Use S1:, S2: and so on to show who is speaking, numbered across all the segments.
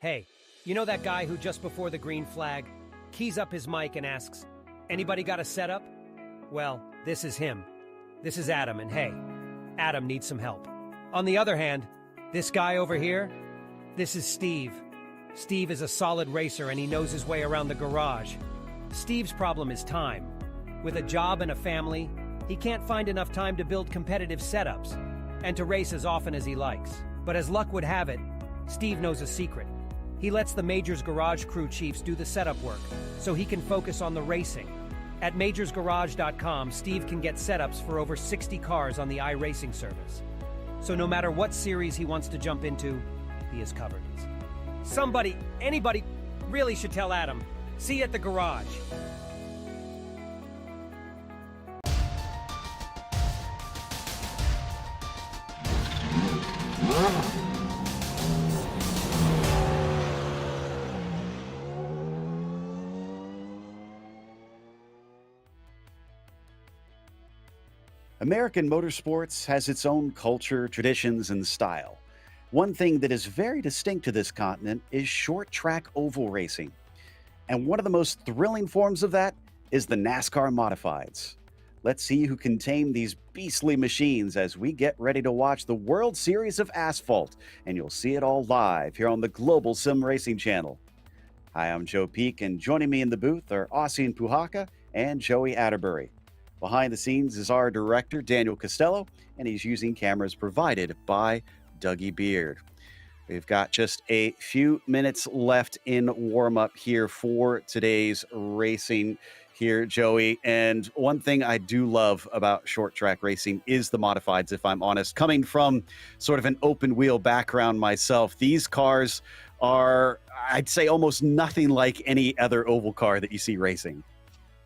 S1: Hey, you know that guy who just before the green flag keys up his mic and asks, "Anybody got a setup?" Well, this is him. This is Adam, and hey, Adam needs some help. On the other hand, this guy over here, this is Steve. Steve is a solid racer and he knows his way around the garage. Steve's problem is time. With a job and a family, he can't find enough time to build competitive setups and to race as often as he likes. But as luck would have it, Steve knows a secret. He lets the Majors Garage crew chiefs do the setup work so he can focus on the racing. At majorsgarage.com, Steve can get setups for over 60 cars on the iRacing service. So no matter what series he wants to jump into, he is covered. Somebody, anybody, really should tell Adam. See you at the garage.
S2: American motorsports has its own culture, traditions, and style. One thing that is very distinct to this continent is short track oval racing. And one of the most thrilling forms of that is the NASCAR Modifieds. Let's see who can tame these beastly machines as we get ready to watch the World Series of Asphalt, and you'll see it all live here on the Global Sim Racing channel. Hi, I'm Joe Peak, and joining me in the booth are Ossian Puhaka and Joey Atterbury. Behind the scenes is our director, Daniel Costello, and he's using cameras provided by Dougie Beard. We've got just a few minutes left in warm-up here for today's racing here, Joey. And one thing I do love about short track racing is the modifieds, if I'm honest. Coming from sort of an open wheel background myself, these cars are, I'd say, almost nothing like any other oval car that you see racing.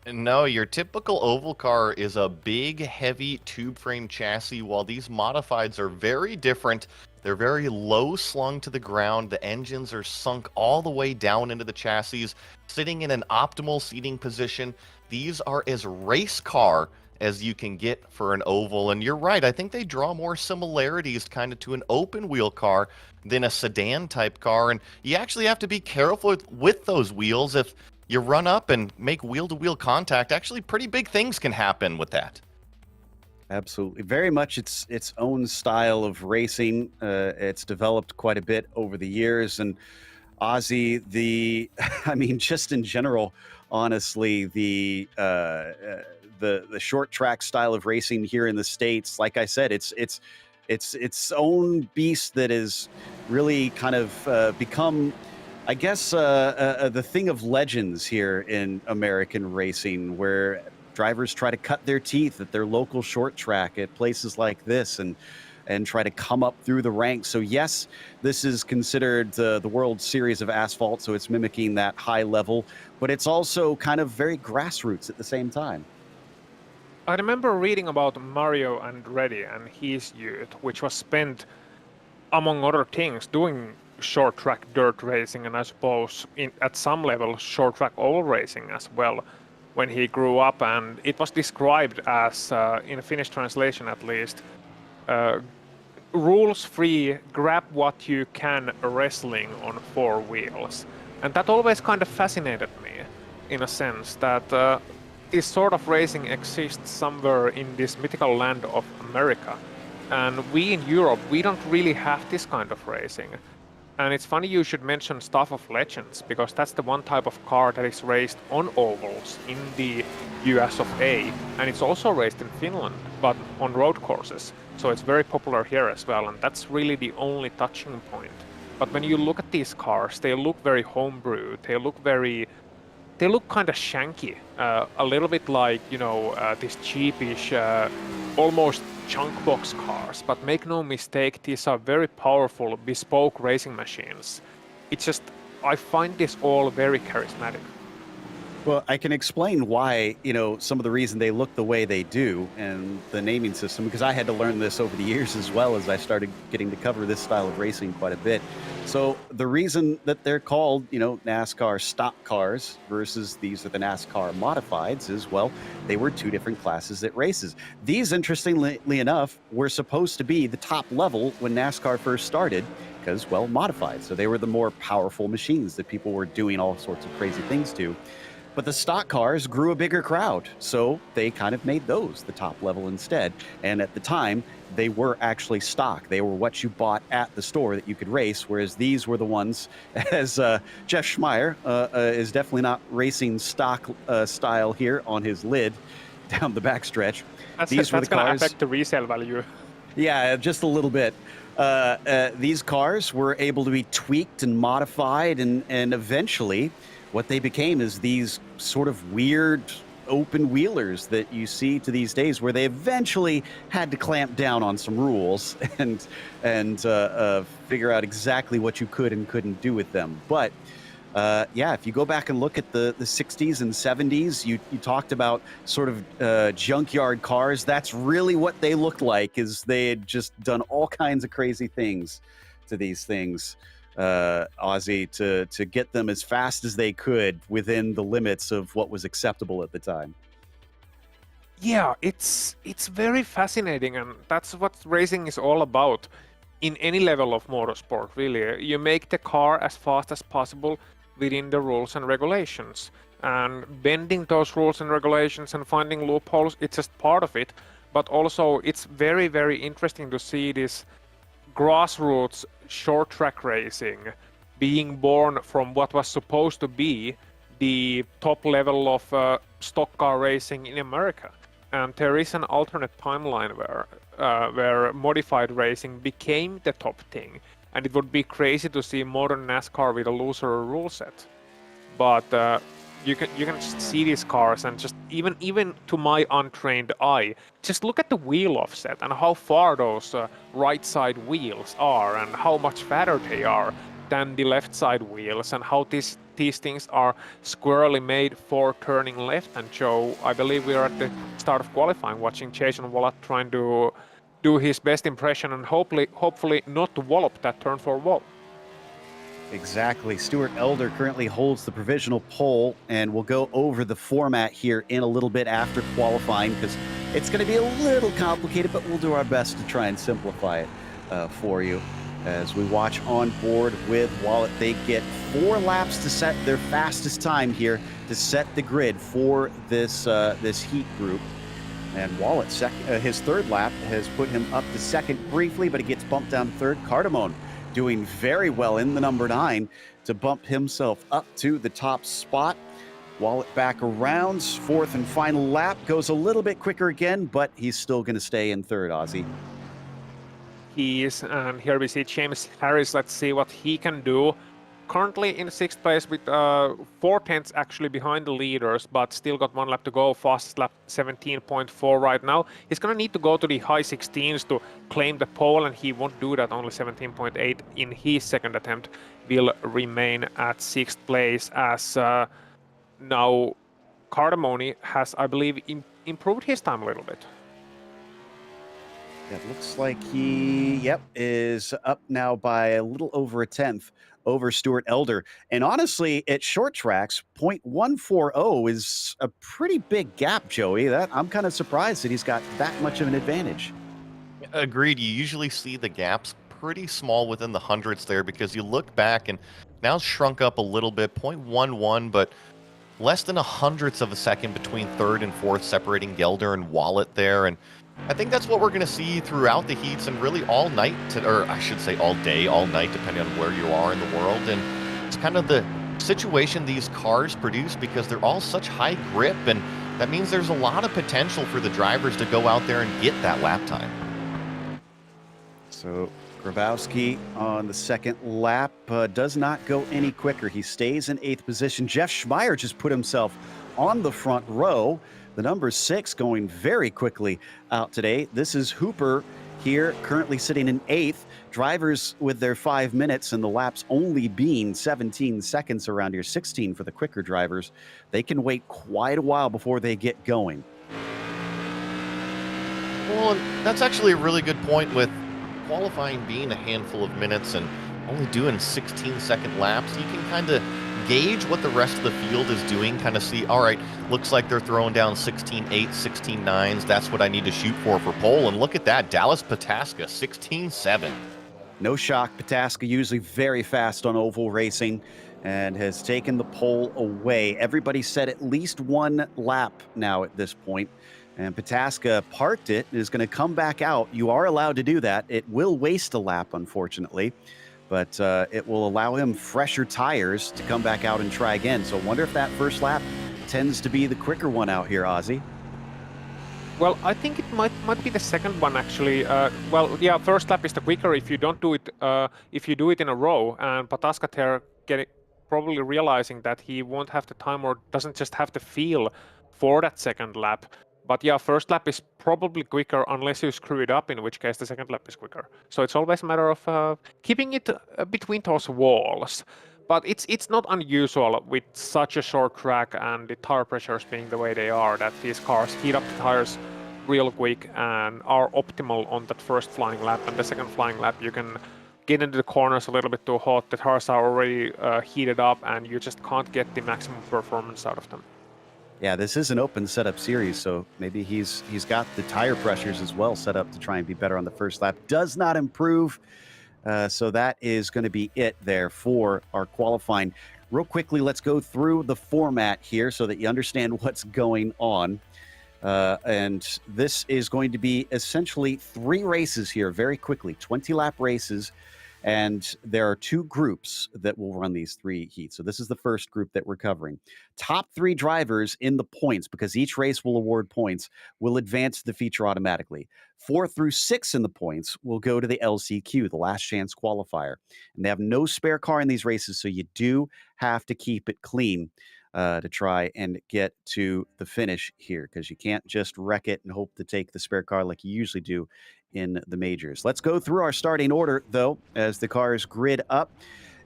S3: No, your typical oval car is a big, heavy tube frame chassis, while these modifieds are very different. They're very low slung to the ground. The engines are sunk all the way down into the chassis, sitting in an optimal seating position. These are as race car as you can get for an oval. And you're right, I think they draw more similarities kind of to an open wheel car than a sedan type car. And you actually have to be careful with those wheels. If you run up and make wheel-to-wheel contact, actually pretty big things can happen with that.
S2: Absolutely. Very much its own style of racing. It's developed quite a bit over the years. And Ozzy, I mean, just in general, honestly, the short track style of racing here in the States, like I said, it's its own beast that is really kind of become, I guess, the thing of legends here in American racing, where drivers try to cut their teeth at their local short track at places like this and try to come up through the ranks. So yes, this is considered the World Series of Asphalt, so it's mimicking that high level, but it's also kind of very grassroots at the same time.
S4: I remember reading about Mario Andretti and his youth, which was spent, among other things, doing short track dirt racing, and I suppose at some level short track oval racing as well when he grew up. And it was described as, in a Finnish translation at least, rules-free, grab what you can wrestling on four wheels. And that always kind of fascinated me, in a sense, that this sort of racing exists somewhere in this mythical land of America. And we in Europe, we don't really have this kind of racing. And it's funny you should mention Stuff of Legends, because that's the one type of car that is raced on ovals in the US of A. And it's also raced in Finland, but on road courses. So it's very popular here as well, and that's really the only touching point. But when you look at these cars, they look very homebrew. They look kind of shanky, a little bit like, you know, these cheapish, almost junk box cars. But make no mistake, these are very powerful, bespoke racing machines. It's just, I find this all very charismatic.
S2: Well, I can explain why, you know, some of the reason they look the way they do and the naming system, because I had to learn this over the years as well as I started getting to cover this style of racing quite a bit. So the reason that they're called, you know, NASCAR stock cars versus these are the NASCAR modifieds is, well, they were two different classes at races. These, interestingly enough, were supposed to be the top level when NASCAR first started, because, well, modified. So they were the more powerful machines that people were doing all sorts of crazy things to. But the stock cars grew a bigger crowd, so they kind of made those the top level instead. And at the time, they were actually stock. They were what you bought at the store that you could race, whereas these were the ones, as Jeff Schmeier is definitely not racing stock style here on his lid down the backstretch.
S4: That's going to affect the resale value.
S2: Yeah, just a little bit. These cars were able to be tweaked and modified, and eventually what they became is these sort of weird open wheelers that you see to these days, where they eventually had to clamp down on some rules and figure out exactly what you could and couldn't do with them. But yeah, if you go back and look at the 60s and 70s, you talked about sort of junkyard cars. That's really what they looked like, is they had just done all kinds of crazy things to these things. Ozzy, to get them as fast as they could within the limits of what was acceptable at the time.
S4: Yeah, it's very fascinating, and that's what racing is all about in any level of motorsport, really. You make the car as fast as possible within the rules and regulations, and bending those rules and regulations and finding loopholes, it's just part of it. But also it's very, very interesting to see this grassroots short track racing being born from what was supposed to be the top level of stock car racing in America. And there is an alternate timeline where modified racing became the top thing, and it would be crazy to see modern NASCAR with a looser rule set. But you can just see these cars, and just even to my untrained eye, just look at the wheel offset and how far those right side wheels are, and how much fatter they are than the left side wheels, and how these things are squarely made for turning left. And Joe, I believe we are at the start of qualifying, watching Jason Wallat trying to do his best impression and hopefully not to wallop that turn 4 wall.
S2: Exactly. Stuart Elder currently holds the provisional pole, and we'll go over the format here in a little bit after qualifying, because it's going to be a little complicated, but we'll do our best to try and simplify it for you. As we watch on board with Wallet, they get 4 laps to set their fastest time here to set the grid for this this heat group. And Wallet, his third lap has put him up to second briefly, but he gets bumped down to third. Cardamone doing very well in the number 9 to bump himself up to the top spot. Wallet back around, fourth and final lap, goes a little bit quicker again, but he's still going to stay in third, Ozzy.
S4: He is, and here we see James Harris. Let's see what he can do. Currently in 6th place with 4 tenths actually behind the leaders, but still got 1 lap to go. Fastest lap 17.4 right now. He's going to need to go to the high 16s to claim the pole, and he won't do that. Only 17.8 in his second attempt. Will remain at 6th place, as now Cardamone has, I believe, improved his time a little bit.
S2: It looks like he, is up now by a little over a tenth over Stuart Elder. And honestly, at short tracks, 0.140 is a pretty big gap, Joey. I'm kind of surprised that he's got that much of an advantage.
S3: Agreed. You usually see the gaps pretty small within the hundredths there, because you look back and now it's shrunk up a little bit, 0.11, but less than a hundredth of a second between third and fourth, separating Gelder and Wallet there. And I think that's what we're going to see throughout the heats and really all night, or I should say all day, all night, depending on where you are in the world. And it's kind of the situation these cars produce, because they're all such high grip, and that means there's a lot of potential for the drivers to go out there and get that lap time.
S2: So Grabowski on the second lap does not go any quicker. He stays in 8th position. Jeff Schmeier just put himself on the front row. The number 6 going very quickly out today. This is Hooper here, currently sitting in 8th. Drivers with their 5 minutes and the laps only being 17 seconds around here, 16 for the quicker drivers. They can wait quite a while before they get going.
S3: Well, that's actually a really good point, with qualifying being a handful of minutes and only doing 16-second laps. You can kind of gauge what the rest of the field is doing, kind of see, all right, looks like they're throwing down 16.8, 16.9s. That's what I need to shoot for pole. And look at that, Dallas Pataska, 16.7.
S2: No shock. Pataska usually very fast on oval racing and has taken the pole away. Everybody said at least one lap now at this point. And Pataska parked it and is going to come back out. You are allowed to do that. It will waste a lap, unfortunately, but it will allow him fresher tires to come back out and try again. So I wonder if that first lap tends to be the quicker one out here, Ozzy.
S4: Well, I think it might be the second one actually. Well, yeah, first lap is the quicker if you don't do it. If you do it in a row, and Pataska there probably realizing that he won't have the time or doesn't just have the feel for that second lap. But yeah, first lap is probably quicker unless you screw it up, in which case the second lap is quicker. So it's always a matter of keeping it between those walls. But it's not unusual with such a short track and the tire pressures being the way they are that these cars heat up the tires real quick and are optimal on that first flying lap. And the second flying lap, you can get into the corners a little bit too hot. The tires are already heated up and you just can't get the maximum performance out of them.
S2: Yeah, this is an open setup series, so maybe he's got the tire pressures as well set up to try and be better on the first lap. Does not improve, so that is going to be it there for our qualifying. Real quickly, let's go through the format here so that you understand what's going on. And this is going to be essentially 3 races here very quickly, 20-lap races. And there are 2 groups that will run these 3 heats. So this is the first group that we're covering. Top 3 drivers in the points, because each race will award points, will advance the feature automatically. 4 through 6 in the points will go to the LCQ, the last chance qualifier. And they have no spare car in these races, so you do have to keep it clean to try and get to the finish here, because you can't just wreck it and hope to take the spare car like you usually do in the majors. Let's go through our starting order, though, as the cars grid up.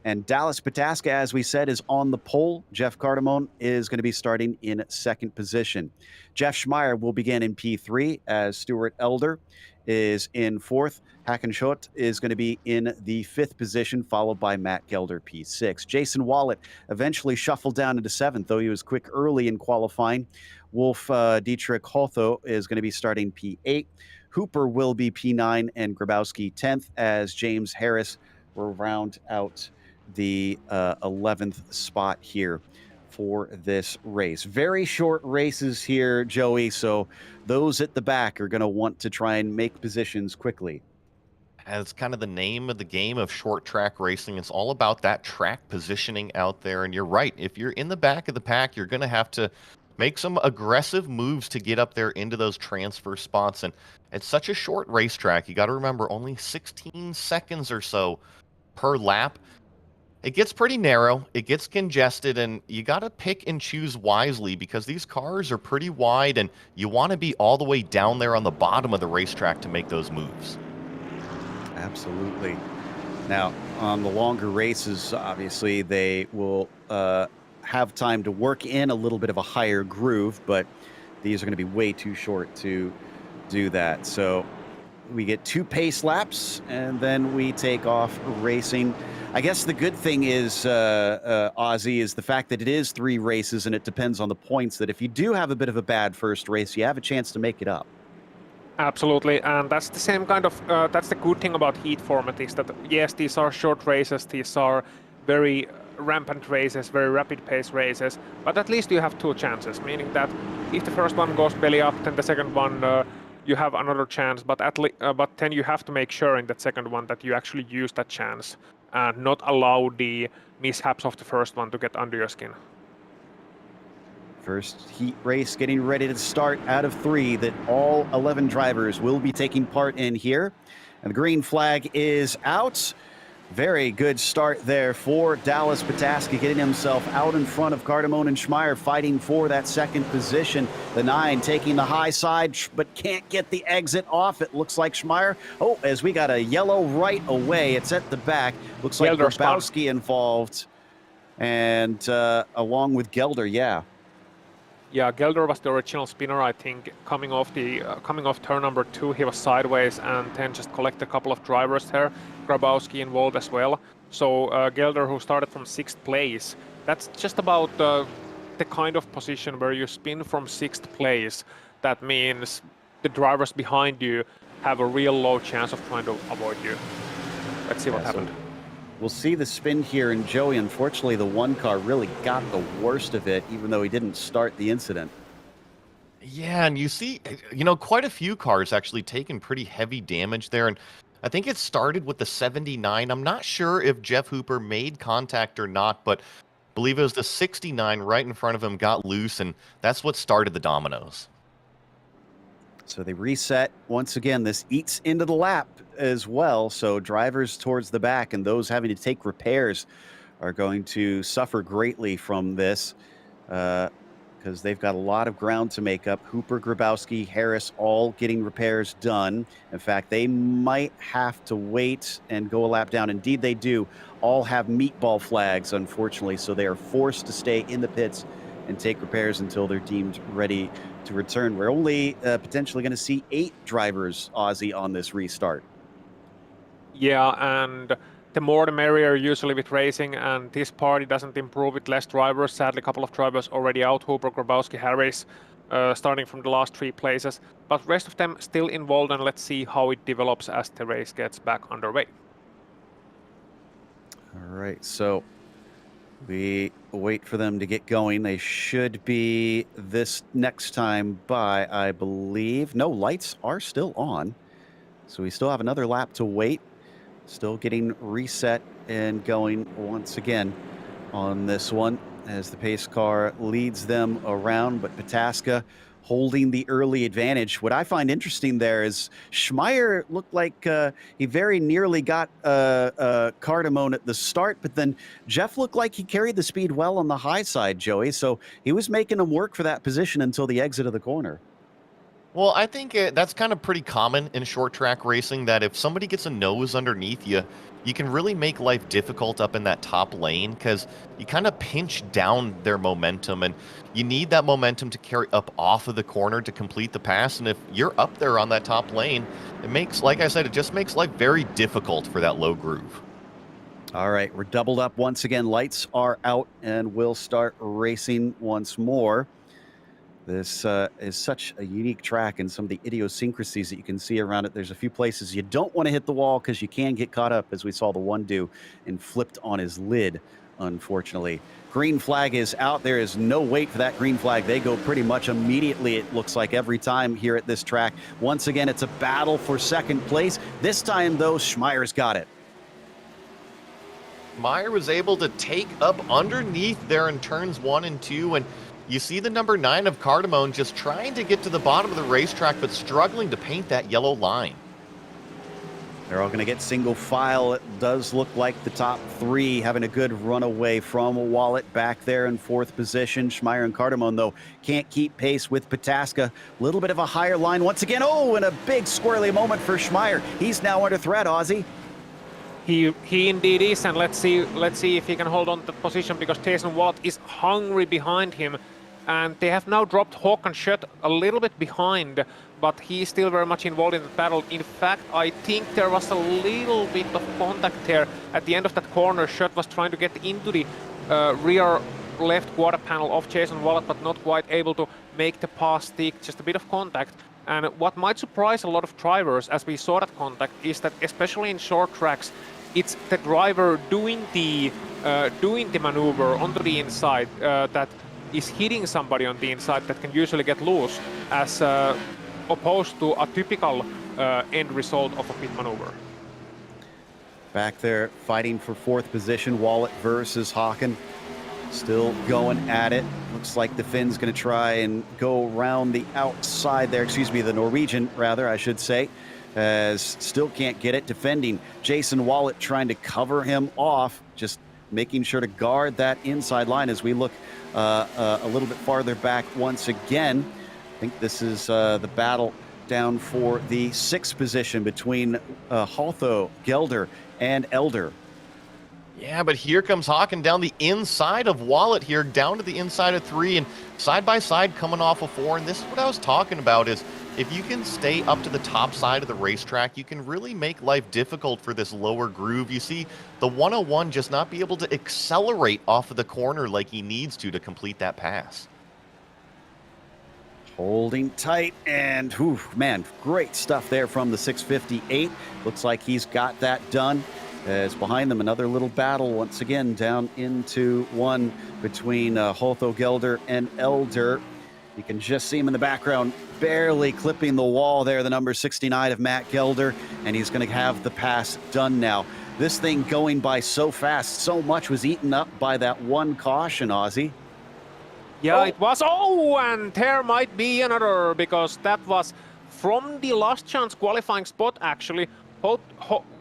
S2: And Dallas Pataska, as we said, is on the pole. Jeff Cardamone is going to be starting in second position. Jeff Schmeier will begin in P3 as Stuart Elder is in fourth. Hackenschott is going to be in the 5th position, followed by Matt Gelder, P6. Jason Wallet eventually shuffled down into 7th, though he was quick early in qualifying. Wolf Dietrich Hotho is going to be starting P8. Hooper will be P9 and Grabowski 10th, as James Harris will round out the 11th spot here for this race. Very short races here, Joey, so those at the back are going to want to try and make positions quickly.
S3: As kind of the name of the game of short track racing, it's all about that track positioning out there. And you're right, if you're in the back of the pack, you're going to have to make some aggressive moves to get up there into those transfer spots. And it's such a short racetrack. You got to remember, only 16 seconds or so per lap. It gets pretty narrow, it gets congested, and you got to pick and choose wisely because these cars are pretty wide and you want to be all the way down there on the bottom of the racetrack to make those moves.
S2: Absolutely. Now, on the longer races, obviously, they will have time to work in a little bit of a higher groove, but these are going to be way too short to do that. So we get 2 pace laps, and then we take off racing. I guess the good thing is, Ozzy, is the fact that it is 3 races and it depends on the points, that if you do have a bit of a bad first race, you have a chance to make it up.
S4: Absolutely, and that's the same kind of, that's the good thing about heat format is that, yes, these are short races, these are very rampant races, very rapid pace races, but at least you have 2 chances, meaning that if the first one goes belly up, then the second one you have another chance, but then you have to make sure in that second one that you actually use that chance and not allow the mishaps of the first one to get under your skin.
S2: First heat race getting ready to start out of 3 that all 11 drivers will be taking part in here. And the green flag is out. Very good start there for Dallas Pataska, getting himself out in front of Cardamone and Schmeier, fighting for that second position. The 9 taking the high side, but can't get the exit off. It looks like Schmeier. Oh, as we got a yellow right away. It's at the back. Looks like Grabowski involved. And along with Gelder, yeah.
S4: Yeah, Gelder was the original spinner, I think, coming off turn number 2, he was sideways and then just collect a couple of drivers there. Grabowski involved as well. So Gelder, who started from 6th place, that's just about the kind of position where you spin from 6th place. That means the drivers behind you have a real low chance of trying to avoid you. Let's see what
S2: Yeah,
S4: happened.
S2: We'll see the spin here, and Joey, unfortunately, the one car really got the worst of it, even though he didn't start the incident.
S3: Yeah, and you see, quite a few cars actually taking pretty heavy damage there. And I think it started with the 79. I'm not sure if Jeff Hooper made contact or not, but I believe it was the 69 right in front of him got loose, and that's what started the dominoes.
S2: So they reset. Once again, this eats into the lap as well. So drivers towards the back and those having to take repairs are going to suffer greatly from this because they've got a lot of ground to make up. Hooper, Grabowski, Harris all getting repairs done. In fact, they might have to wait and go a lap down. Indeed, they do. All have meatball flags, unfortunately, so they are forced to stay in the pits and take repairs until they're deemed ready to return. We're only potentially going to see 8 drivers, Ozzy, on this restart.
S4: Yeah, and the more the merrier usually with racing, and this party doesn't improve with less drivers. Sadly, a couple of drivers already out, Hooper, Grabowski, Harris, starting from the last 3 places. But rest of them still involved, and let's see how it develops as the race gets back underway.
S2: All right, so we wait for them to get going. They should be this next time by, I believe. No, lights are still on. So we still have another lap to wait. Still getting reset and going once again on this one as the pace car leads them around. But Pataska holding the early advantage. What I find interesting there is Schmeier looked like he very nearly got Cardamone at the start, but then Jeff looked like he carried the speed well on the high side, Joey. So he was making him work for that position until the exit of the corner.
S3: Well, I think that's kind of pretty common in short track racing, that if somebody gets a nose underneath you, you can really make life difficult up in that top lane because you kind of pinch down their momentum, and you need that momentum to carry up off of the corner to complete the pass. And if you're up there on that top lane, it makes, like I said, it just makes life very difficult for that low groove.
S2: All right, we're doubled up once again. Lights are out, and we'll start racing once more. This is such a unique track, and some of the idiosyncrasies that you can see around it. There's a few places you don't want to hit the wall because you can get caught up, as we saw the one do, and flipped on his lid, unfortunately. Green flag is out. There is no wait for that green flag. They go pretty much immediately, it looks like, every time here at this track. Once again, it's a battle for second place. This time, though, Schmeier's got it.
S3: Meyer was able to take up underneath there in turns 1 and 2, and you see the number 9 of Cardamone just trying to get to the bottom of the racetrack, but struggling to paint that yellow line.
S2: They're all going to get single file. It does look like the top 3 having a good run away from Wallet back there in 4th position. Schmeier and Cardamone, though, can't keep pace with Pataska. A little bit of a higher line once again. Oh, and a big squirrely moment for Schmeier. He's now under threat, Ozzy.
S4: He indeed is, and let's see if he can hold on to that position, because Jason Watt is hungry behind him. And they have now dropped Håkan Schött a little bit behind, but he's still very much involved in the battle. In fact, I think there was a little bit of contact there at the end of that corner. Schött was trying to get into the rear left quarter panel of Jason Wallet, but not quite able to make the pass stick. Just a bit of contact. And what might surprise a lot of drivers, as we saw that contact, is that especially in short tracks, it's the driver doing the maneuver onto the inside that is hitting somebody on the inside that can usually get loose, as opposed to a typical end result of a pit maneuver.
S2: Back there fighting for 4th position, Wallet versus Håkan. Still going at it. Looks like the Finn's going to try and go around the outside there. Excuse me, the Norwegian, rather, I should say. As still can't get it. Defending Jason Wallet, trying to cover him off. Just making sure to guard that inside line as we look a little bit farther back once again. I think this is the battle down for the 6th position between Haltho, Gelder, and Elder.
S3: Yeah, but here comes Håkan down the inside of Wallet here, down to the inside of 3, and side by side coming off of 4. And this is what I was talking about, is if you can stay up to the top side of the racetrack, you can really make life difficult for this lower groove. You see the 101 just not be able to accelerate off of the corner like he needs to complete that pass.
S2: Holding tight, and man, great stuff there from the 658. Looks like he's got that done. As behind them, another little battle once again down into one between Hotho Gelder and Elder. You can just see him in the background, barely clipping the wall there, the number 69 of Matt Gelder, and he's going to have the pass done now. This thing going by so fast, so much was eaten up by that one caution, Ozzy.
S4: Yeah, it was. Oh, and there might be another, because that was from the last chance qualifying spot, actually.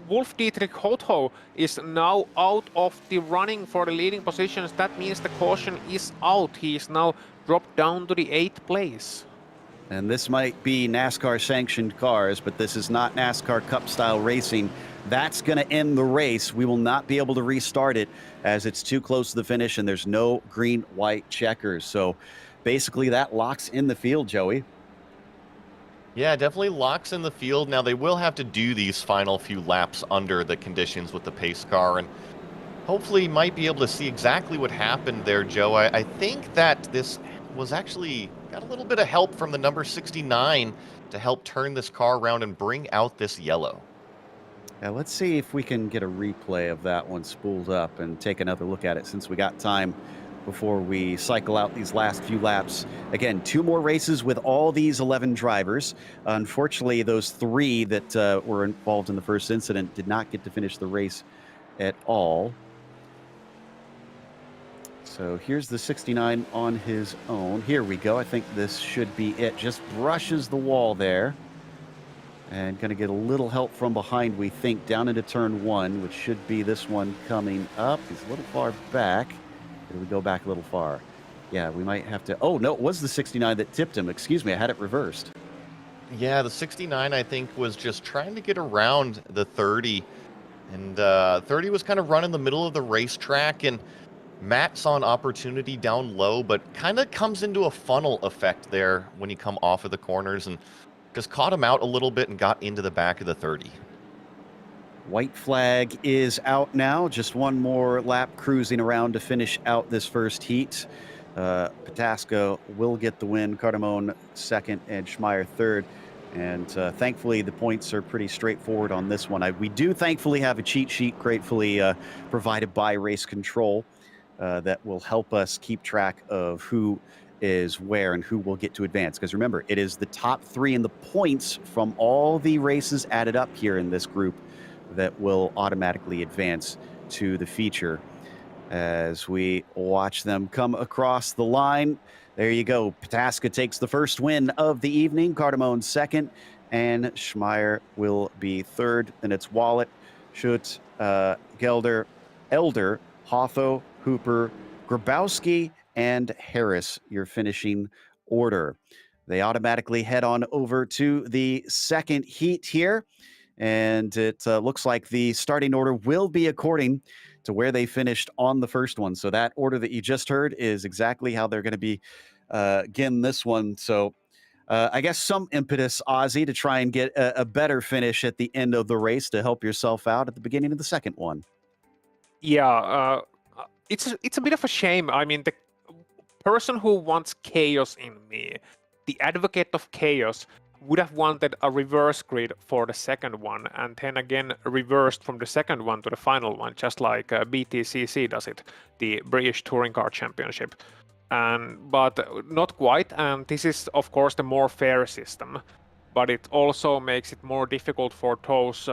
S4: Wolf Dietrich Hotho is now out of the running for the leading positions. That means the caution is out. He is now dropped down to the 8th place.
S2: And this might be NASCAR sanctioned cars, but this is not NASCAR Cup style racing. That's going to end the race. We will not be able to restart it as it's too close to the finish and there's no green-white checkers. So basically that locks in the field, Joey.
S3: Yeah, definitely locks in the field. Now, they will have to do these final few laps under the conditions with the pace car, and hopefully might be able to see exactly what happened there, Joe. I think that this was actually got a little bit of help from the number 69 to help turn this car around and bring out this yellow.
S2: Now, let's see if we can get a replay of that one spooled up and take another look at it since we got time before we cycle out these last few laps. Again, 2 more races with all these 11 drivers. Unfortunately, those 3 that were involved in the first incident did not get to finish the race at all. So here's the 69 on his own. Here we go. I think this should be it. Just brushes the wall there. And going to get a little help from behind, we think, down into turn 1, which should be this one coming up. He's a little far back. Did we go back a little far? Yeah, we might have to... Oh, no, it was the 69 that tipped him. Excuse me, I had it reversed.
S3: Yeah, the 69, I think, was just trying to get around the 30. And 30 was kind of running the middle of the racetrack, and Matt saw an opportunity down low, but kind of comes into a funnel effect there when you come off of the corners, and just caught him out a little bit and got into the back of the 30.
S2: White flag is out now. Just one more lap cruising around to finish out this first heat. Pataska will get the win. Cardamone second and Schmeier third. And thankfully, the points are pretty straightforward on this one. We do thankfully have a cheat sheet gratefully provided by Race Control that will help us keep track of who is where and who will get to advance. Because remember, it is the top 3 in the points from all the races added up here in this group that will automatically advance to the feature. As we watch them come across the line, there you go. Pataska takes the first win of the evening. Cardamone second, and Schmeier will be third. Then it's Wallet, Schut, Gelder, Elder, Hotho, Hooper, Grabowski, and Harris, your finishing order. They automatically head on over to the second heat here. And it looks like the starting order will be according to where they finished on the first one. So that order that you just heard is exactly how they're going to be again this one. So I guess some impetus, Ozzy, to try and get a better finish at the end of the race to help yourself out at the beginning of the second one.
S4: Yeah, it's a bit of a shame. I mean, the person who wants chaos in me, the advocate of chaos, would have wanted a reverse grid for the second one, and then again reversed from the second one to the final one, just like BTCC does it, the British Touring Car Championship. But not quite, and this is of course the more fair system, but it also makes it more difficult for those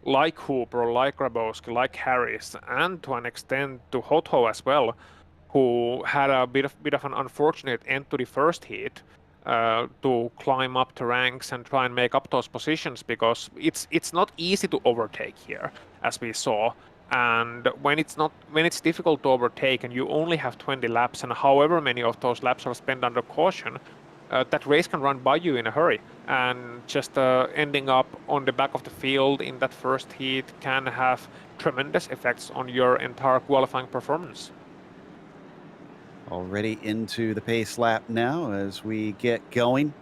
S4: like Hooper, like Grabowski, like Harris, and to an extent to Hotho as well, who had a bit of an unfortunate end to the first heat, to climb up the ranks and try and make up those positions, because it's not easy to overtake here, as we saw. And when it's difficult to overtake and you only have 20 laps, and however many of those laps are spent under caution, that race can run by you in a hurry, and just ending up on the back of the field in that first heat can have tremendous effects on your entire qualifying performance.
S2: Already into the pace lap now as we get going,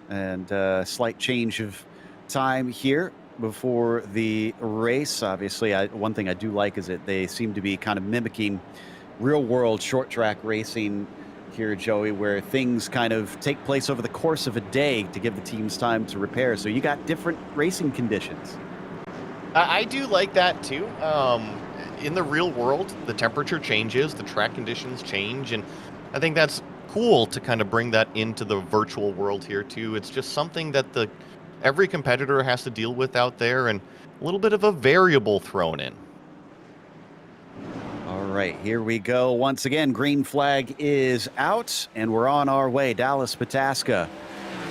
S2: and a slight change of time here before the race. Obviously, one thing I do like is that they seem to be kind of mimicking real-world short-track racing here, Joey, where things kind of take place over the course of a day to give the teams time to repair. So you got different racing conditions.
S3: I do like that too. In the real world, the temperature changes, the track conditions change, and I think that's cool to kind of bring that into the virtual world here too. It's just something that every competitor has to deal with out there, and a little bit of a variable thrown in.
S2: All right, here we go. Once again, green flag is out, and we're on our way. Dallas Pataska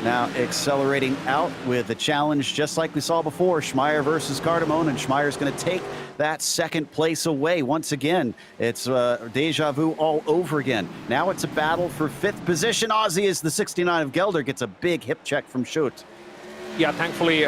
S2: now accelerating out with a challenge just like we saw before. Schmeier versus Cardamone, and Schmeier's going to take that second place away. Once again, it's deja vu all over again. Now it's a battle for fifth position. Ozzy is the 69 of Gelder, gets a big hip check from Schut.
S4: Yeah, thankfully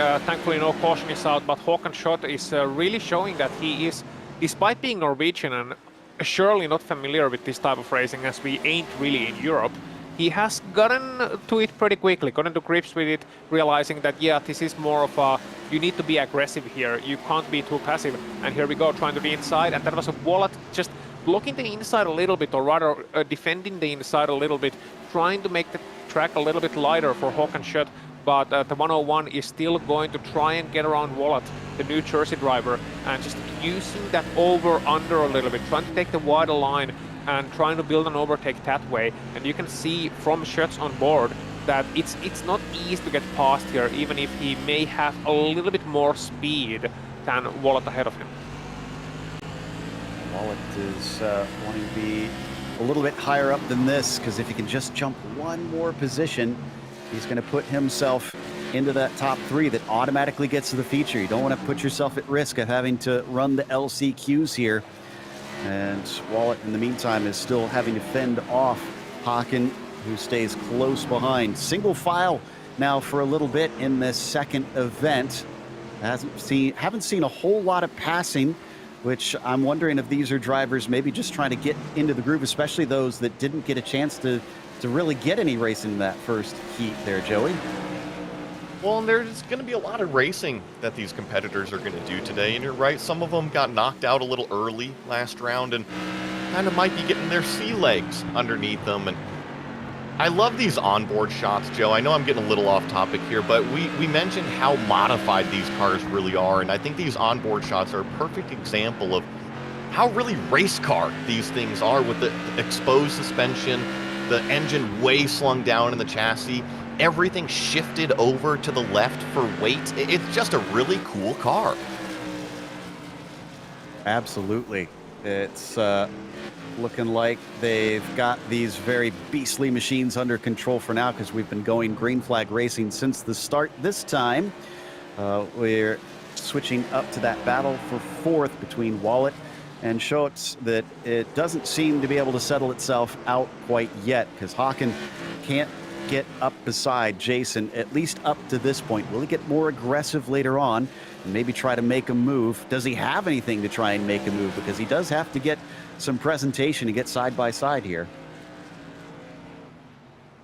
S4: no caution is out, but Håkan Schut is really showing that he is, despite being Norwegian and surely not familiar with this type of racing as we ain't really in Europe, he has gotten to it pretty quickly, gotten to grips with it, realizing that, yeah, this is more of a, you need to be aggressive here, you can't be too passive. And here we go, trying to the inside, and that was a wallet just blocking the inside a little bit, or rather defending the inside a little bit, trying to make the track a little bit lighter for Håkan Schut. But the 101 is still going to try and get around Wallet, the New Jersey driver, and just using that over-under a little bit, trying to take the wider line and trying to build an overtake that way. And you can see from Schut's on board that it's not easy to get past here, even if he may have a little bit more speed than Wallet ahead of him.
S2: Wallet is wanting to be a little bit higher up than this, because if he can just jump one more position, he's going to put himself into that top three that automatically gets to the feature. You don't want to put yourself at risk of having to run the LCQs here. And Wallet, in the meantime, is still having to fend off Håkan, who stays close behind. Single file now for a little bit in this second event. Haven't seen a whole lot of passing, which I'm wondering if these are drivers maybe just trying to get into the groove, especially those that didn't get a chance to really get any racing in that first heat there, Joey.
S3: Well, and there's going to be a lot of racing that these competitors are going to do today, and you're right, some of them got knocked out a little early last round and kind of might be getting their sea legs underneath them. And I love these onboard shots, Joe. I know I'm getting a little off topic here, but we mentioned how modified these cars really are, and I think these onboard shots are a perfect example of how really race car these things are, with the exposed suspension, the engine way slung down in the chassis, everything shifted over to the left for weight. It's just a really cool car.
S2: Absolutely. It's looking like they've got these very beastly machines under control for now, because we've been going green flag racing since the start. This time, we're switching up to that battle for fourth between Wallet and Schutz, that it doesn't seem to be able to settle itself out quite yet, because Håkan can't get up beside Jason, at least up to this point. Will he get more aggressive later on and maybe try to make a move? Does he have anything to try and make a move? Because he does have to get some presentation to get side by side here.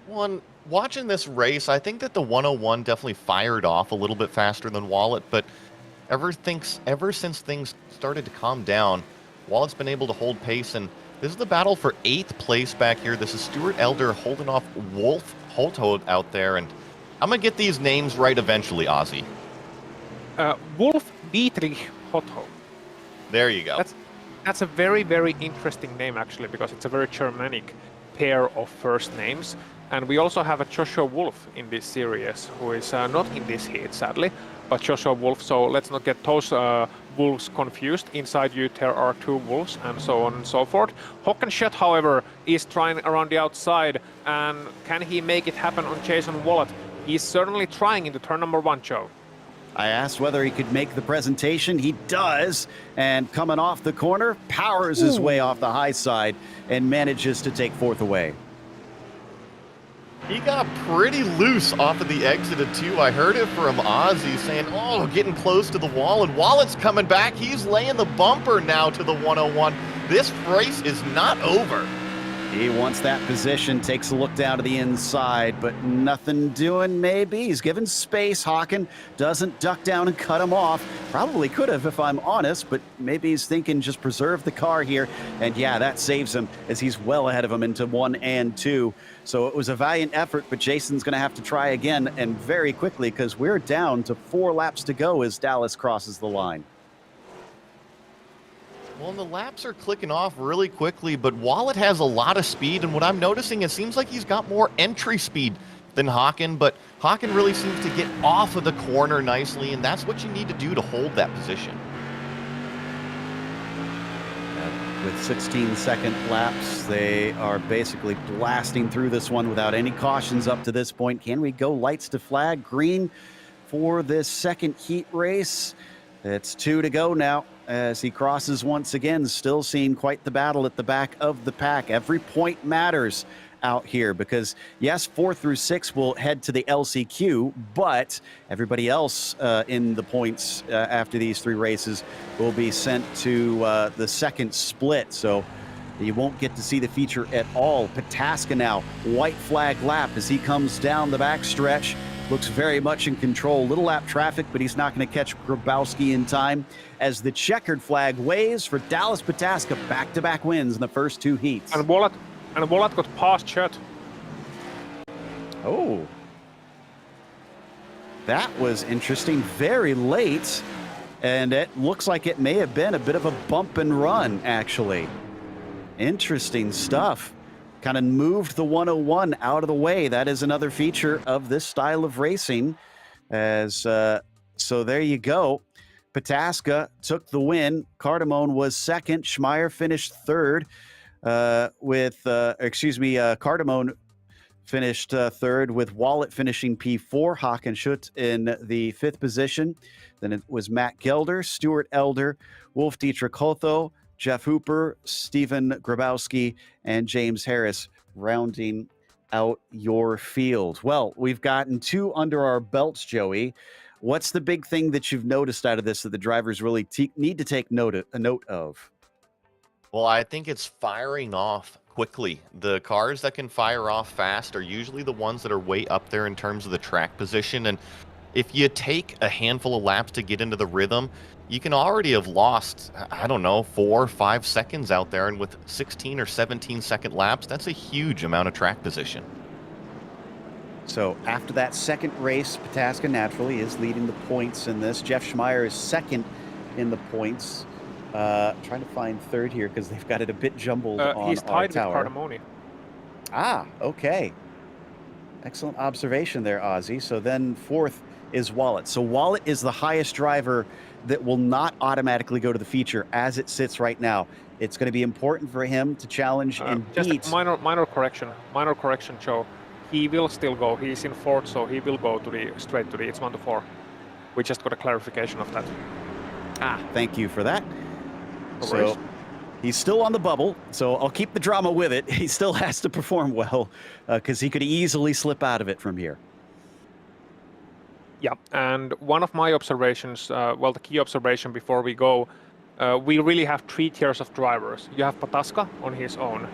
S3: Well, watching this race, I think that the 101 definitely fired off a little bit faster than Wallet, but ever since things started to calm down, Wallet's been able to hold pace, and this is the battle for 8th place back here. This is Stuart Elder holding off Wolf Holthold out there, and I'm going to get these names right eventually, Ozzy.
S4: Wolf Dietrich Holthold.
S3: There you go.
S4: That's a very, very interesting name, actually, because it's a very Germanic pair of first names. And we also have a Joshua Wolf in this series, who is not in this heat, sadly, but Joshua Wolf. So let's not get those wolves confused. Inside you, there are two wolves, and so on and so forth. Håkan Schut, however, is trying around the outside, and can he make it happen on Jason Wallet? He's certainly trying into turn number 1, Joe.
S2: I asked whether he could make the presentation. He does, and coming off the corner, powers his way off the high side and manages to take fourth away.
S3: He got pretty loose off of the exit of 2. I heard it from Ozzy saying, oh, getting close to the wall, and Wallet's coming back. He's laying the bumper now to the 101. This race is not over.
S2: He wants that position, takes a look down to the inside, but nothing doing maybe. He's given space. Håkan doesn't duck down and cut him off. Probably could have, if I'm honest, but maybe he's thinking just preserve the car here. And yeah, that saves him as he's well ahead of him into 1 and 2. So it was a valiant effort, but Jason's going to have to try again, and very quickly, because we're down to 4 laps to go as Dallas crosses the line.
S3: Well, and the laps are clicking off really quickly, but Wallet has a lot of speed, and what I'm noticing, it seems like he's got more entry speed than Hakan, but Hakan really seems to get off of the corner nicely, and that's what you need to do to hold that position.
S2: With 16-second laps, they are basically blasting through this one without any cautions up to this point. Can we go lights to flag green for this second heat race? It's 2 to go now as he crosses once again, still seeing quite the battle at the back of the pack. Every point matters out here because, yes, 4 through 6 will head to the LCQ, but everybody else in the points after these 3 races will be sent to the second split. So you won't get to see the feature at all. Pataska now, white flag lap as he comes down the backstretch. Looks very much in control. Little lap traffic, but he's not going to catch Grabowski in time as the checkered flag waves for Dallas Pataska. Back-to-back wins in the first 2 heats.
S4: And Wallet got past Chet.
S2: Oh. That was interesting. Very late. And it looks like it may have been a bit of a bump and run, actually. Interesting stuff. Kind of moved the 101 out of the way. That is another feature of this style of racing. As so there you go. Pataska took the win. Cardamone was second. Schmeier finished third. Cardamone finished third with Wallet finishing P4. Hakan in the 5th position. Then it was Matt Gelder, Stuart Elder, Wolf Dietrich Hotho, Jeff Hooper, Stephen Grabowski, and James Harris rounding out your field. Well, we've gotten 2 under our belts, Joey. What's the big thing that you've noticed out of this that the drivers really need to take note of?
S3: Well, I think it's firing off quickly. The cars that can fire off fast are usually the ones that are way up there in terms of the track position. And if you take a handful of laps to get into the rhythm, you can already have lost, I don't know, 4 or 5 seconds out there. And with 16 or 17 second laps, that's a huge amount of track position.
S2: So after that second race, Pataska naturally is leading the points in this. Jeff Schmeier is second in the points. Trying to find third here because they've got it a bit jumbled on
S4: he's tied
S2: our tower.
S4: with Cardamone.
S2: Ah, okay. Excellent observation there, Ozzy. So then 4th is Wallet. So Wallet is the highest driver that will not automatically go to the feature as it sits right now. It's going to be important for him to challenge and
S4: just
S2: beat.
S4: a minor correction, Joe. He will still go. He's in 4th, so he will go to straight to the. It's 1 to 4. We just got a clarification of that.
S2: Ah, thank you for that.
S4: No
S2: So
S4: worries.
S2: he's still on the bubble, so I'll keep the drama with it. He still has to perform well because he could easily slip out of it from here.
S4: Yeah, and one of my observations, the key observation before we go, we really have 3 tiers of drivers. You have Pataska on his own,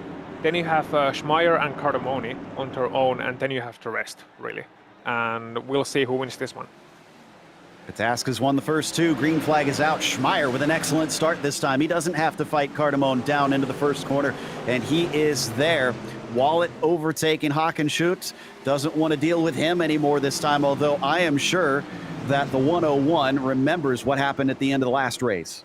S4: then you have Schmeier and Cardamone on their own, and then you have the rest, really. And we'll see who wins this one.
S2: Pataska's won the first 2. Green flag is out. Schmeier with an excellent start this time. He doesn't have to fight Cardamone down into the first corner, and he is there. Wallet overtaking Hakan. Doesn't want to deal with him anymore this time, although I am sure that the 101 remembers what happened at the end of the last race.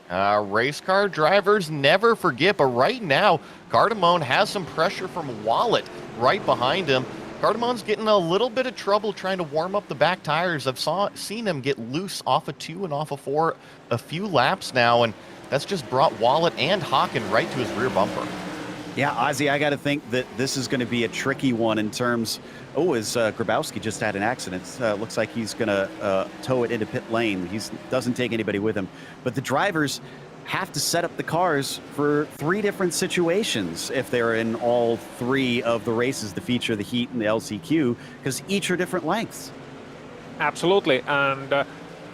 S3: Race car drivers never forget, but right now, Cardamone has some pressure from Wallet right behind him. Cardamone's getting a little bit of trouble trying to warm up the back tires. I've seen him get loose off of 2 and off of 4 a few laps now, and that's just brought Wallet and Hakan right to his rear bumper.
S2: Yeah, Ozzy, I got to think that this is going to be a tricky one in terms. As Grabowski just had an accident. Looks like he's going to tow it into pit lane. He doesn't take anybody with him. But the drivers have to set up the cars for 3 different situations if they're in all 3 of the races, the feature, the heat, and the LCQ, because each are different lengths.
S4: Absolutely, and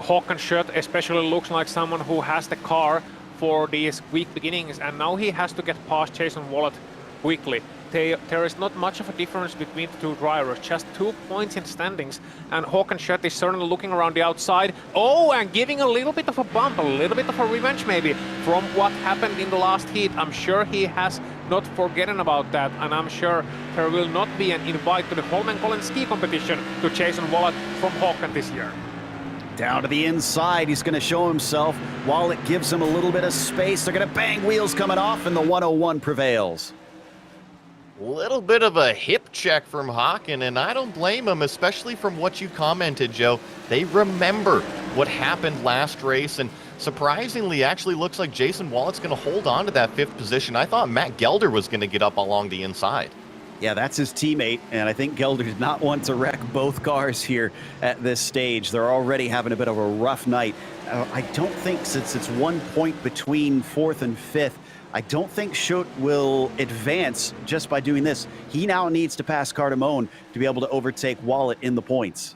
S4: Hakan Schött especially looks like someone who has the car for these weak beginnings, and now he has to get past Jason Wallet quickly. There is not much of a difference between the 2 drivers, just 2 points in standings, and Hakan Schött is certainly looking around the outside. Oh, and giving a little bit of a bump, a little bit of a revenge maybe from what happened in the last heat. I'm sure he has not forgotten about that, and I'm sure there will not be an invite to the Holmenkollen ski competition to Jason Wallet from Hakan this year.
S2: Down to the inside, he's going to show himself. Wallet gives him a little bit of space. They're going to bang wheels coming off, and the 101 prevails.
S3: Little bit of a hip check from Haken, and I don't blame him, especially from what you commented, Joe. They remember what happened last race, and surprisingly, actually looks like Jason Wallet's going to hold on to that 5th position. I thought Matt Gelder was going to get up along the inside.
S2: Yeah, that's his teammate, and I think Gelder did not want to wreck both cars here at this stage. They're already having a bit of a rough night. I don't think, since it's 1 point between 4th and 5th, I don't think Schutt will advance just by doing this. He now needs to pass Cardamone to be able to overtake Wallet in the points.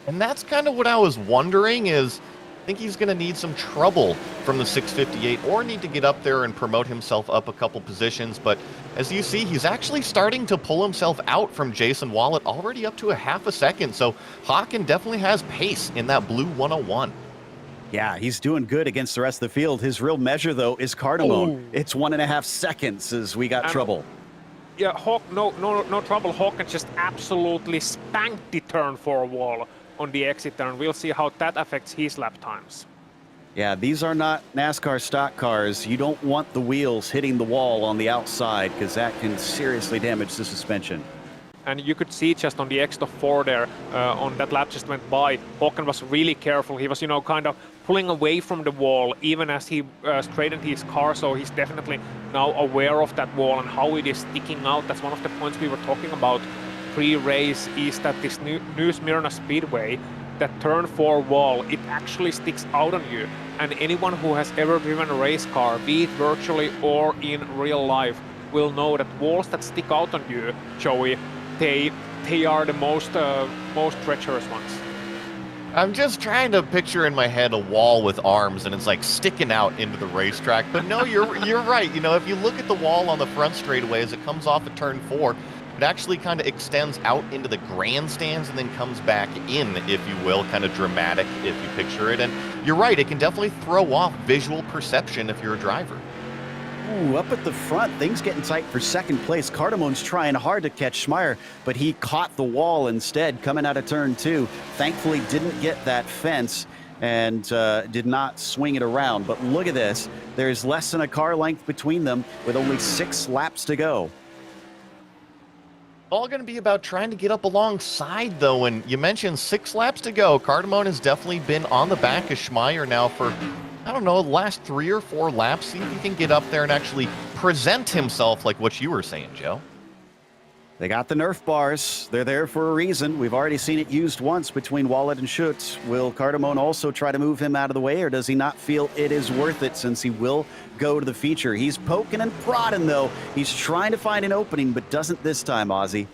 S3: And that's kind of what I was wondering is, I think he's going to need some trouble from the 658 or need to get up there and promote himself up a couple positions. But as you see, he's actually starting to pull himself out from Jason Wallet, already up to a half a second. So Haken definitely has pace in that blue 101.
S2: Yeah, he's doing good against the rest of the field. His real measure, though, is Cardamone. It's 1.5 seconds as we got trouble.
S4: Yeah, no trouble. Haken just absolutely spanked the turn 4 wall on the exit turn. We'll see how that affects his lap times.
S2: Yeah, these are not NASCAR stock cars. You don't want the wheels hitting the wall on the outside because that can seriously damage the suspension.
S4: And you could see just on the exit of 4 there, on that lap just went by, Haken was really careful. He was, kind of pulling away from the wall even as he straightened his car, so he's definitely now aware of that wall and how it is sticking out. That's one of the points we were talking about pre-race, is that this new Smyrna Speedway, that turn 4 wall, it actually sticks out on you. And anyone who has ever driven a race car, be it virtually or in real life, will know that walls that stick out on you, Joey, they are the most treacherous ones.
S3: I'm just trying to picture in my head a wall with arms, and it's like sticking out into the racetrack. But no, you're right. If you look at the wall on the front straightaway as it comes off at turn 4, it actually kind of extends out into the grandstands and then comes back in, if you will, kind of dramatic if you picture it. And you're right, it can definitely throw off visual perception if you're a driver.
S2: Ooh, up at the front, things getting tight for 2nd place. Cardamone's trying hard to catch Schmeier, but he caught the wall instead coming out of turn 2. Thankfully didn't get that fence and did not swing it around. But look at this. There's less than a car length between them with only 6 laps to go.
S3: All going to be about trying to get up alongside, though, and you mentioned 6 laps to go. Cardamone has definitely been on the back of Schmeier now for, I don't know, the last 3 or 4 laps. See if he can get up there and actually present himself like what you were saying, Joe.
S2: They got the Nerf bars. They're there for a reason. We've already seen it used once between Wallet and Schutt. Will Cardamone also try to move him out of the way, or does he not feel it is worth it since he will go to the feature? He's poking and prodding, though. He's trying to find an opening, but doesn't this time, Ozzy.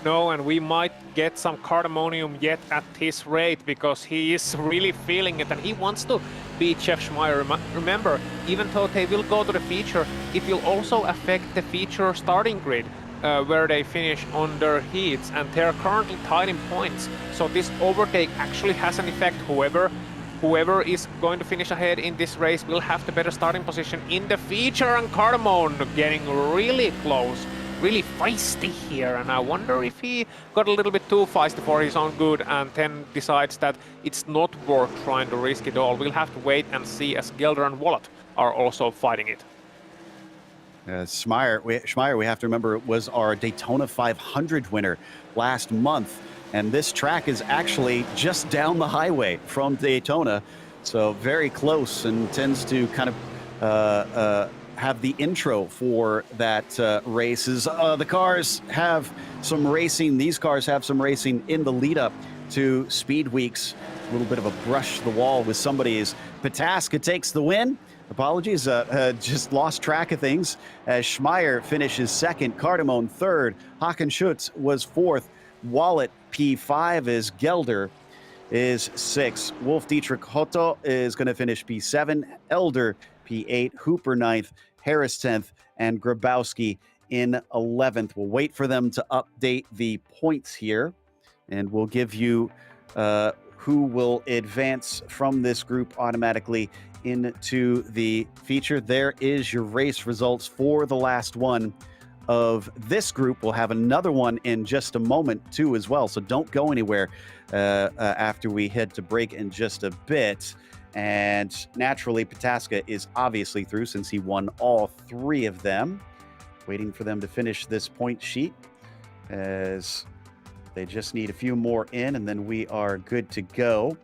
S4: No, and we might get some Cardamonium yet at his rate, because he is really feeling it and he wants to beat Jeff Schmeier. Remember, even though they will go to the feature, it will also affect the feature starting grid. Where they finish on their heats, and they're currently tied in points. So this overtake actually has an effect. Whoever is going to finish ahead in this race will have the better starting position in the feature, and Cardamone getting really close, really feisty here. And I wonder if he got a little bit too feisty for his own good and then decides that it's not worth trying to risk it all. We'll have to wait and see, as Gelder and Wallet are also fighting it.
S2: Schmeier, we have to remember, was our Daytona 500 winner last month. And this track is actually just down the highway from Daytona. So very close, and tends to kind of have the intro for that races. The cars have some racing. These cars have some racing in the lead up to Speed Weeks. A little bit of a brush the wall with somebody's. Pataska takes the win. Apologies, just lost track of things as Schmeier finishes 2nd, Cardamone 3rd, Haken Schutt was 4th, Wallet P5 is Gelder is 6th, Wolf Dietrich Hotto is going to finish P7, Elder P8, Hooper 9th, Harris 10th, and Grabowski in 11th. We'll wait for them to update the points here, and we'll give you who will advance from this group automatically into the feature. There is your race results for the last one of this group. We'll have another one in just a moment, too, as well. So don't go anywhere after we head to break in just a bit. And naturally, Pataska is obviously through since he won all 3 of them. Waiting for them to finish this point sheet as they just need a few more in, and then we are good to go.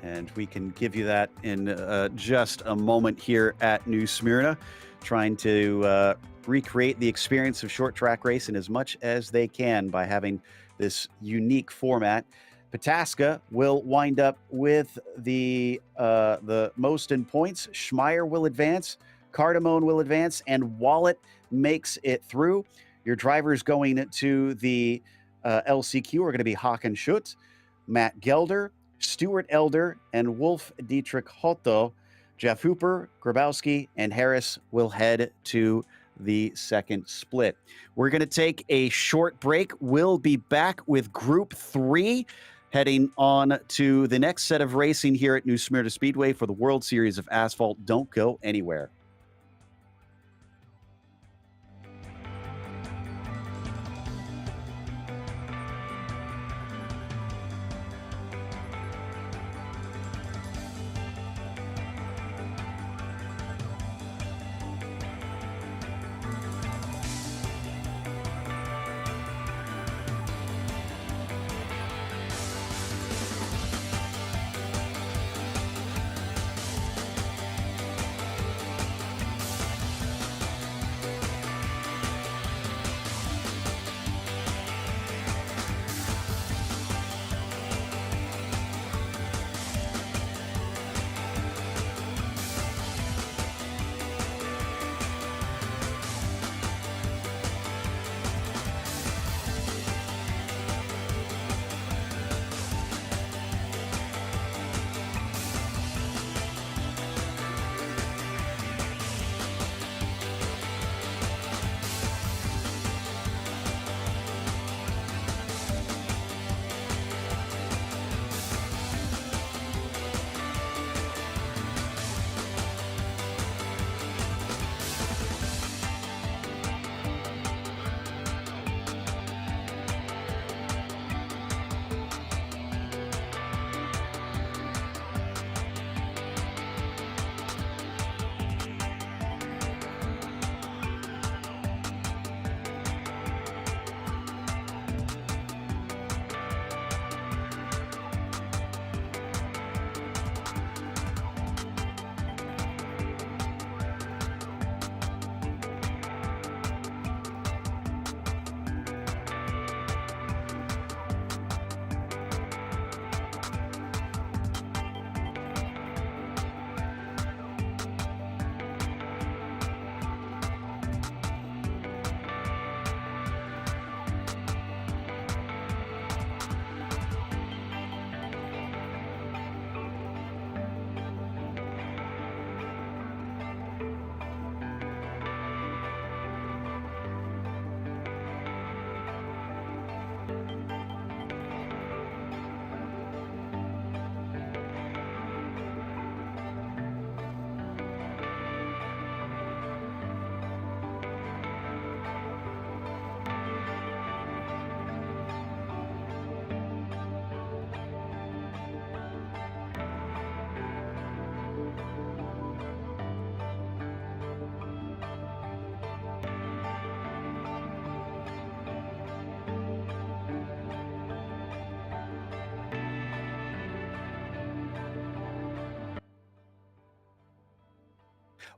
S2: And we can give you that in just a moment here at New Smyrna, trying to recreate the experience of short track racing as much as they can by having this unique format. Pataska will wind up with the most in points. Schmeier will advance, Cardamone will advance, and Wallet makes it through. Your drivers going to the LCQ are going to be Hakan Schutt, Matt Gelder, Stuart Elder, and Wolf Dietrich Hotto. Jeff Hooper, Grabowski, and Harris will head to the second split. We're going to take a short break. We'll be back with Group 3, heading on to the next set of racing here at New Smyrna Speedway for the World Series of Asphalt. Don't go anywhere.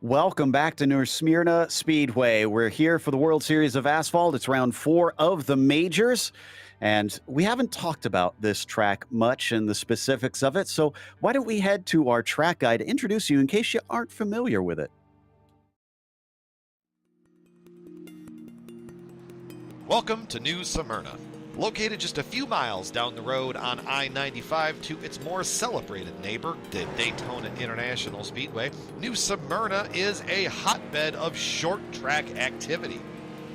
S2: Welcome back to New Smyrna Speedway. We're here for the World Series of Asphalt. It's round 4 of the majors, and we haven't talked about this track much and the specifics of it, so why don't we head to our track guide to introduce you in case you aren't familiar with it.
S5: Welcome to New Smyrna. Located just a few miles down the road on I-95 to its more celebrated neighbor, the Daytona International Speedway, New Smyrna is a hotbed of short track activity.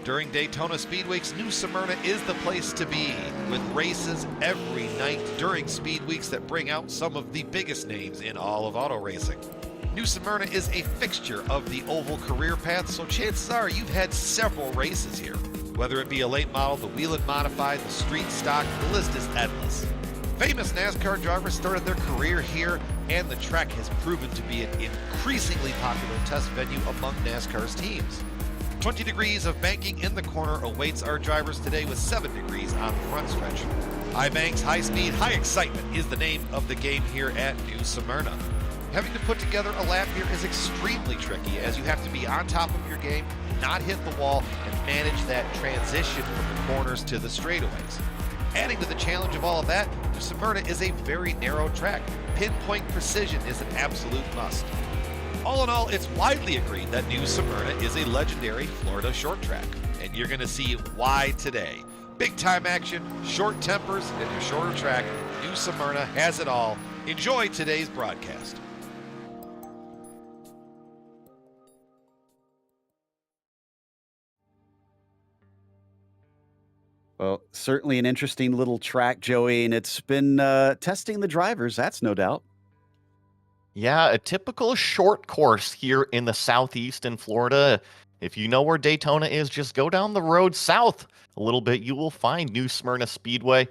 S5: During Daytona Speed Weeks, New Smyrna is the place to be, with races every night during Speed Weeks that bring out some of the biggest names in all of auto racing. New Smyrna is a fixture of the oval career path, so chances are you've had several races here. Whether it be a late model, the wheel-in modified, the street stock, the list is endless. Famous NASCAR drivers started their career here, and the track has proven to be an increasingly popular test venue among NASCAR's teams. 20 degrees of banking in the corner awaits our drivers today with 7 degrees on the front stretch. High banks, high speed, high excitement is the name of the game here at New Smyrna. Having to put together a lap here is extremely tricky, as you have to be on top of your game, not hit the wall, and manage that transition from the corners to the straightaways. Adding to the challenge of all of that, New Smyrna is a very narrow track. Pinpoint precision is an absolute must. All in all, it's widely agreed that New Smyrna is a legendary Florida short track, and you're going to see why today. Big time action, short tempers, and a shorter track. New Smyrna has it all. Enjoy today's broadcast.
S2: Well, certainly an interesting little track, Joey, and it's been testing the drivers, that's no doubt.
S3: Yeah, a typical short course here in the southeast in Florida. If you know where Daytona is, just go down the road south a little bit. You will find New Smyrna Speedway.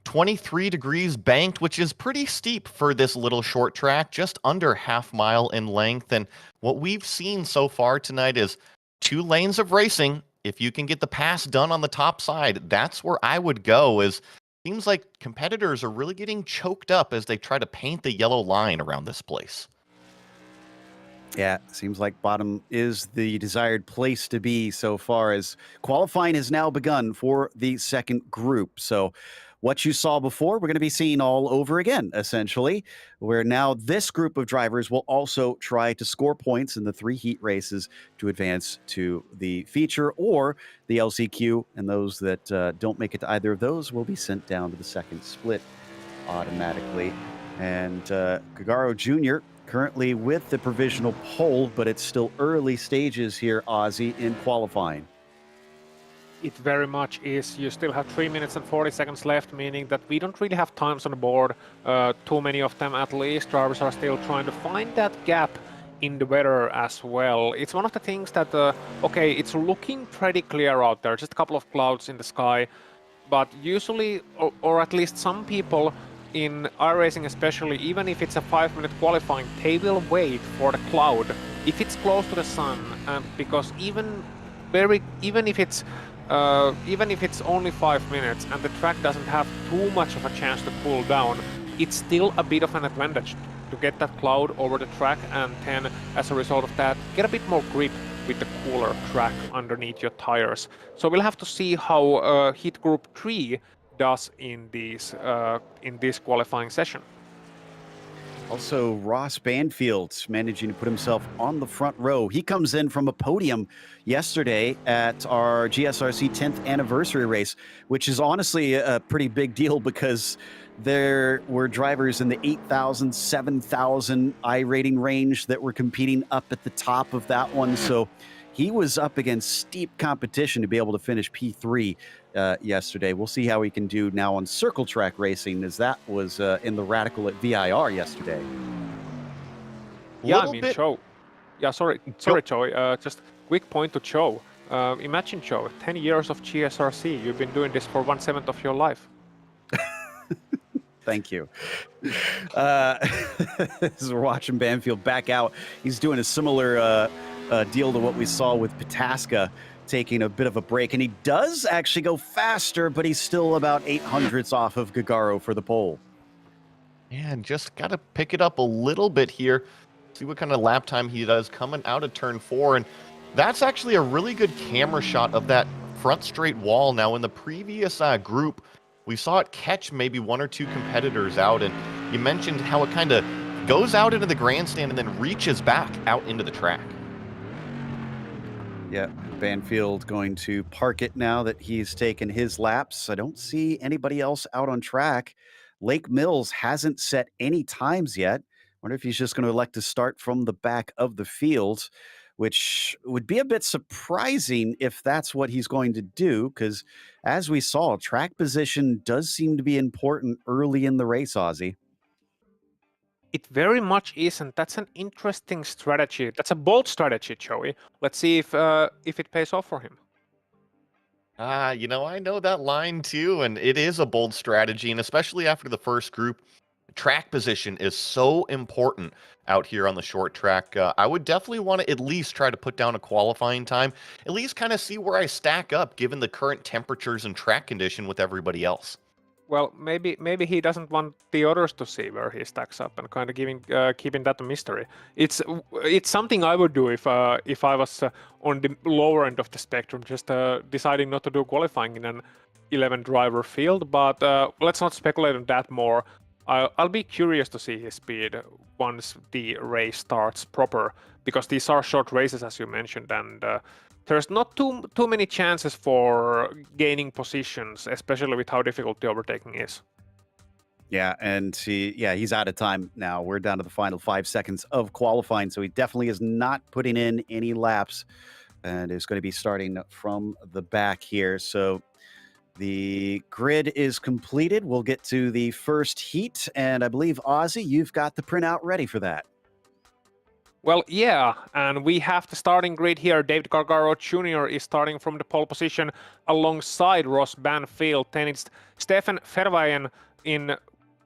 S3: 23 degrees banked, which is pretty steep for this little short track, just under half mile in length. And what we've seen so far tonight is 2 lanes of racing. If you can get the pass done on the top side, that's where I would go. Seems like competitors are really getting choked up as they try to paint the yellow line around this place.
S2: Yeah, seems like bottom is the desired place to be so far, as qualifying has now begun for the second group. So what you saw before, we're going to be seeing all over again, essentially, where now this group of drivers will also try to score points in the 3 heat races to advance to the feature or the LCQ, and those that don't make it to either of those will be sent down to the second split automatically. And Gagaro Jr. currently with the provisional pole, but it's still early stages here, Ozzy, in qualifying.
S4: It very much is. You still have 3 minutes and 40 seconds left, meaning that we don't really have times on the board. Too many of them at least. Drivers are still trying to find that gap in the weather as well. It's one of the things that, okay, it's looking pretty clear out there, just a couple of clouds in the sky, but usually, or at least some people in iRacing especially, even if it's a 5-minute qualifying, they will wait for the cloud if it's close to the sun, because even if it's only 5 minutes and the track doesn't have too much of a chance to cool down, it's still a bit of an advantage to get that cloud over the track, and then as a result of that, get a bit more grip with the cooler track underneath your tires. So we'll have to see how Heat Group 3 does in this qualifying session.
S2: Also, Ross Banfield managing to put himself on the front row. He comes in from a podium yesterday at our GSRC 10th anniversary race, which is honestly a pretty big deal because there were drivers in the 8,000, 7,000 iRating range that were competing up at the top of that one. So he was up against steep competition to be able to finish P3 yesterday. We'll see how he can do now on circle track racing, as that was in the Radical at VIR yesterday.
S4: Yeah, I mean, Joe. Yeah, sorry, Joe. Just quick point to Joe. Imagine, Joe, 10 years of GSRC. You've been doing this for 1/7 of your life.
S2: Thank you. As we're watching Banfield back out, he's doing a similar deal to what we saw with Pataska, taking a bit of a break. And he does actually go faster, but he's still about 800ths off of Gagaro for the pole.
S3: Yeah, and just got to pick it up a little bit here. See what kind of lap time he does coming out of turn 4. And that's actually a really good camera shot of that front straight wall. Now, in the previous group, we saw it catch maybe 1 or 2 competitors out. And you mentioned how it kind of goes out into the grandstand and then reaches back out into the track.
S2: Yeah, Banfield going to park it now that he's taken his laps. I don't see anybody else out on track. Lake Mills hasn't set any times yet. Wonder if he's just going to elect to start from the back of the field, which would be a bit surprising if that's what he's going to do, because as we saw, track position does seem to be important early in the race, Ozzy.
S4: It very much is, and that's an interesting strategy. That's a bold strategy, Joey. Let's see if it pays off for him.
S3: I know that line too, and it is a bold strategy, and especially after the first group, track position is so important out here on the short track. I would definitely want to at least try to put down a qualifying time, at least kind of see where I stack up given the current temperatures and track condition with everybody else.
S4: Well, maybe he doesn't want the others to see where he stacks up, and kind of keeping that a mystery. It's something I would do if I was on the lower end of the spectrum, just deciding not to do qualifying in an 11 driver field. But let's not speculate on that more. I'll be curious to see his speed once the race starts proper, because these are short races, as you mentioned, and there's not too many chances for gaining positions, especially with how difficult the overtaking is.
S2: Yeah, and he's out of time now. We're down to the final 5 seconds of qualifying, so he definitely is not putting in any laps and is going to be starting from the back here. So the grid is completed. We'll get to the first heat, and I believe, Ozzy, you've got the printout ready for that.
S4: Well, yeah, and we have the starting grid here. David Gargaro Jr. is starting from the pole position alongside Ross Banfield. Then it's Stefan Fervajen in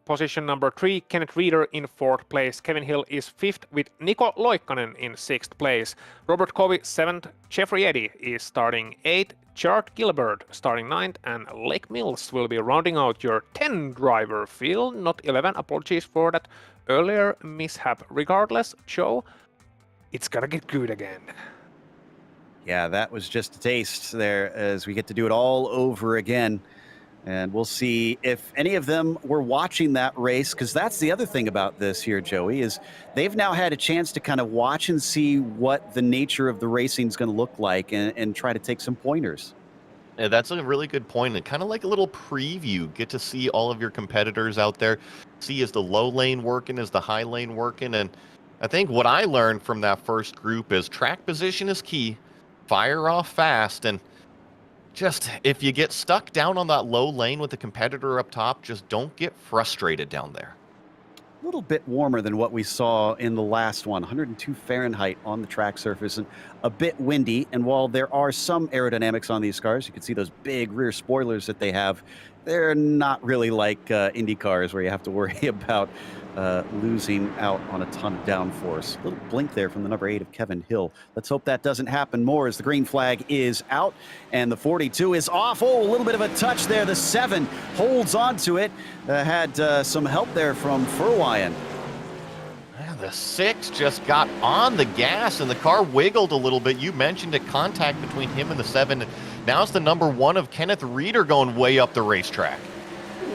S4: position number 3, Kenneth Reeder in 4th place. Kevin Hill is 5th with Niko Loikkanen in 6th place. Robert Covey 7th. Jeffrey Eddy is starting 8th. Chart Gilbert starting 9th, and Lake Mills will be rounding out your 10-driver field, not 11. Apologies for that earlier mishap. Regardless, Joe, it's gonna get good again.
S2: Yeah, that was just a taste there as we get to do it all over again. And we'll see if any of them were watching that race, because that's the other thing about this here, Joey, is they've now had a chance to kind of watch and see what the nature of the racing is going to look like and try to take some pointers.
S3: Yeah, that's a really good point. And kind of like a little preview. Get to see all of your competitors out there. See, is the low lane working? Is the high lane working? And I think what I learned from that first group is track position is key. Fire off fast. And just if you get stuck down on that low lane with the competitor up top, just don't get frustrated down there.
S2: A little bit warmer than what we saw in the last one, 102 Fahrenheit on the track surface, and a bit windy. And while there are some aerodynamics on these cars, you can see those big rear spoilers that they have. They're not really like Indy cars where you have to worry about losing out on a ton of downforce. A little blink there from the number 8 of Kevin Hill. Let's hope that doesn't happen more as the green flag is out and the 42 is off. Oh, a little bit of a touch there. The 7 holds on to it. Had some help there from Ferwayan.
S3: The 6 just got on the gas and the car wiggled a little bit. You mentioned it, contact between him and the 7. Now it's the number 1 of Kenneth Reeder going way up the racetrack.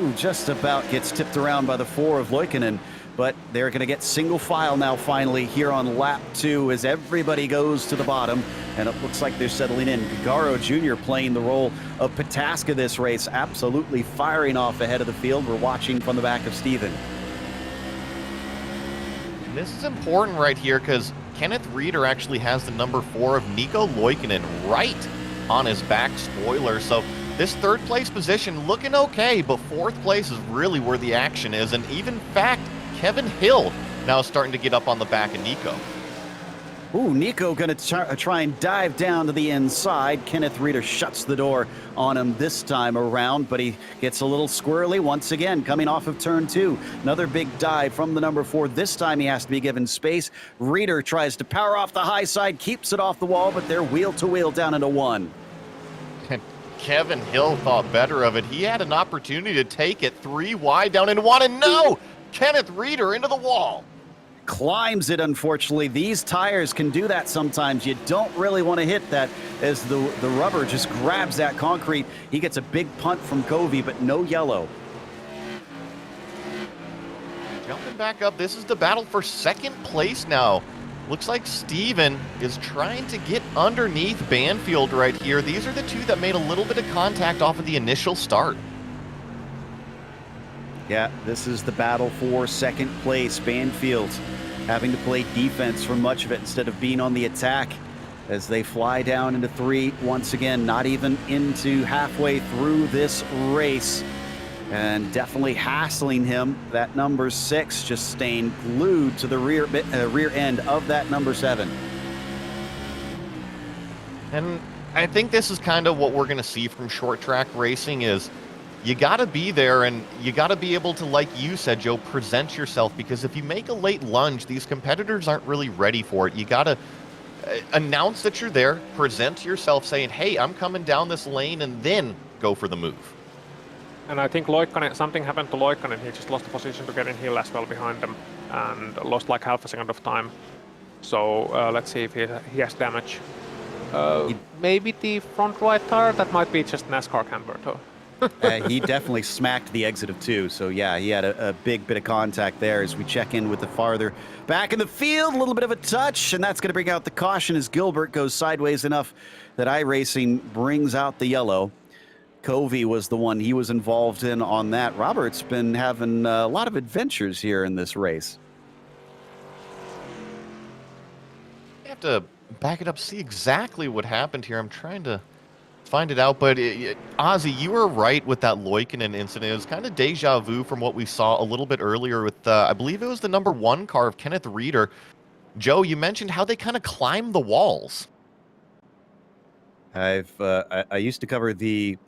S2: Ooh, just about gets tipped around by the 4 of Loikkanen, but they're going to get single file now finally here on lap 2 as everybody goes to the bottom, and it looks like they're settling in. Gargaro Jr. playing the role of Pataska this race, absolutely firing off ahead of the field. We're watching from the back of Steven.
S3: And this is important right here because Kenneth Reeder actually has the number 4 of Niko Loikkanen right on his back spoiler. So this 3rd place position looking okay, but 4th place is really where the action is. And even fact, Kevin Hill now starting to get up on the back of Niko.
S2: Ooh, Niko going to try and dive down to the inside. Kenneth Reeder shuts the door on him this time around, but he gets a little squirrely once again coming off of turn 2. Another big dive from the number 4. This time he has to be given space. Reeder tries to power off the high side, keeps it off the wall, but they're wheel to wheel down into 1.
S3: Kevin Hill thought better of it. He had an opportunity to take it 3 wide down into 1, and no! Kenneth Reeder into the wall.
S2: Climbs it, unfortunately. These tires can do that sometimes. You don't really want to hit that as the rubber just grabs that concrete. He gets a big punt from Covey, but no yellow.
S3: Jumping back up, this is the battle for 2nd place now. Looks like Steven is trying to get underneath Banfield right here. These are the 2 that made a little bit of contact off of the initial start.
S2: Yeah, this is the battle for 2nd place. Banfield having to play defense for much of it instead of being on the attack as they fly down into 3 once again, not even into halfway through this race. and definitely hassling him. That number 6 just staying glued to the rear end of that number 7.
S3: And I think this is kind of what we're going to see from short track racing is you got to be there and you got to be able to, like you said, Joe, present yourself, because if you make a late lunge, these competitors aren't really ready for it. You got to announce that you're there, present yourself saying, hey, I'm coming down this lane, and then go for the move.
S4: And I think Loikkanen, something happened to Loikkanen. He just lost the position to get in hill as well behind them and lost like half a second of time. So let's see if he has damage. Maybe the front right tire, that might be just NASCAR camber though.
S2: He definitely smacked the exit of 2. So yeah, he had a big bit of contact there as we check in with the farther back in the field. A little bit of a touch, and that's going to bring out the caution as Gilbert goes sideways enough that iRacing brings out the yellow. Covey was the one he was involved in on that. Robert's been having a lot of adventures here in this race.
S3: I have to back it up, see exactly what happened here. I'm trying to find it out, but Ozzy, you were right with that Loikkanen incident. It was kind of deja vu from what we saw a little bit earlier with, I believe it was the number 1 car of Kenneth Reeder. Joe, you mentioned how they kind of climbed the walls.
S2: I used to cover the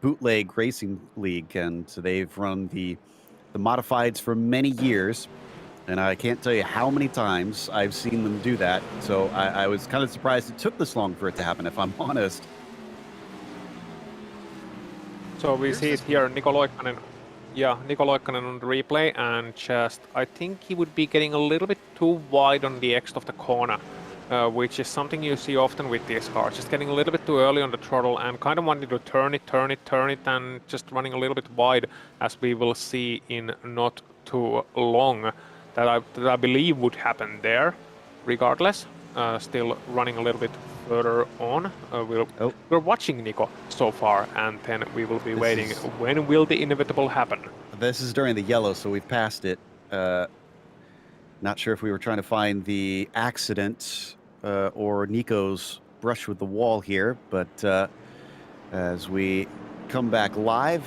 S2: bootleg racing league, and they've run the modifieds for many years, and I can't tell you how many times I've seen them do that. So I was kind of surprised it took this long for it to happen, if I'm honest.
S4: So we see it here, Niko Loikkanen. Yeah, Niko Loikkanen on the replay, and just I think he would be getting a little bit too wide on the exit of the corner. Which is something you see often with these cars, just getting a little bit too early on the throttle and kind of wanting to turn it, and just running a little bit wide, as we will see in not too long. That I believe would happen there, regardless. Still running a little bit further on. We're watching Nico so far, and then we will be waiting. When will the inevitable happen?
S2: This is during the yellow, so we've passed it. Not sure if we were trying to find the accident or Nico's brush with the wall here, but as we come back live,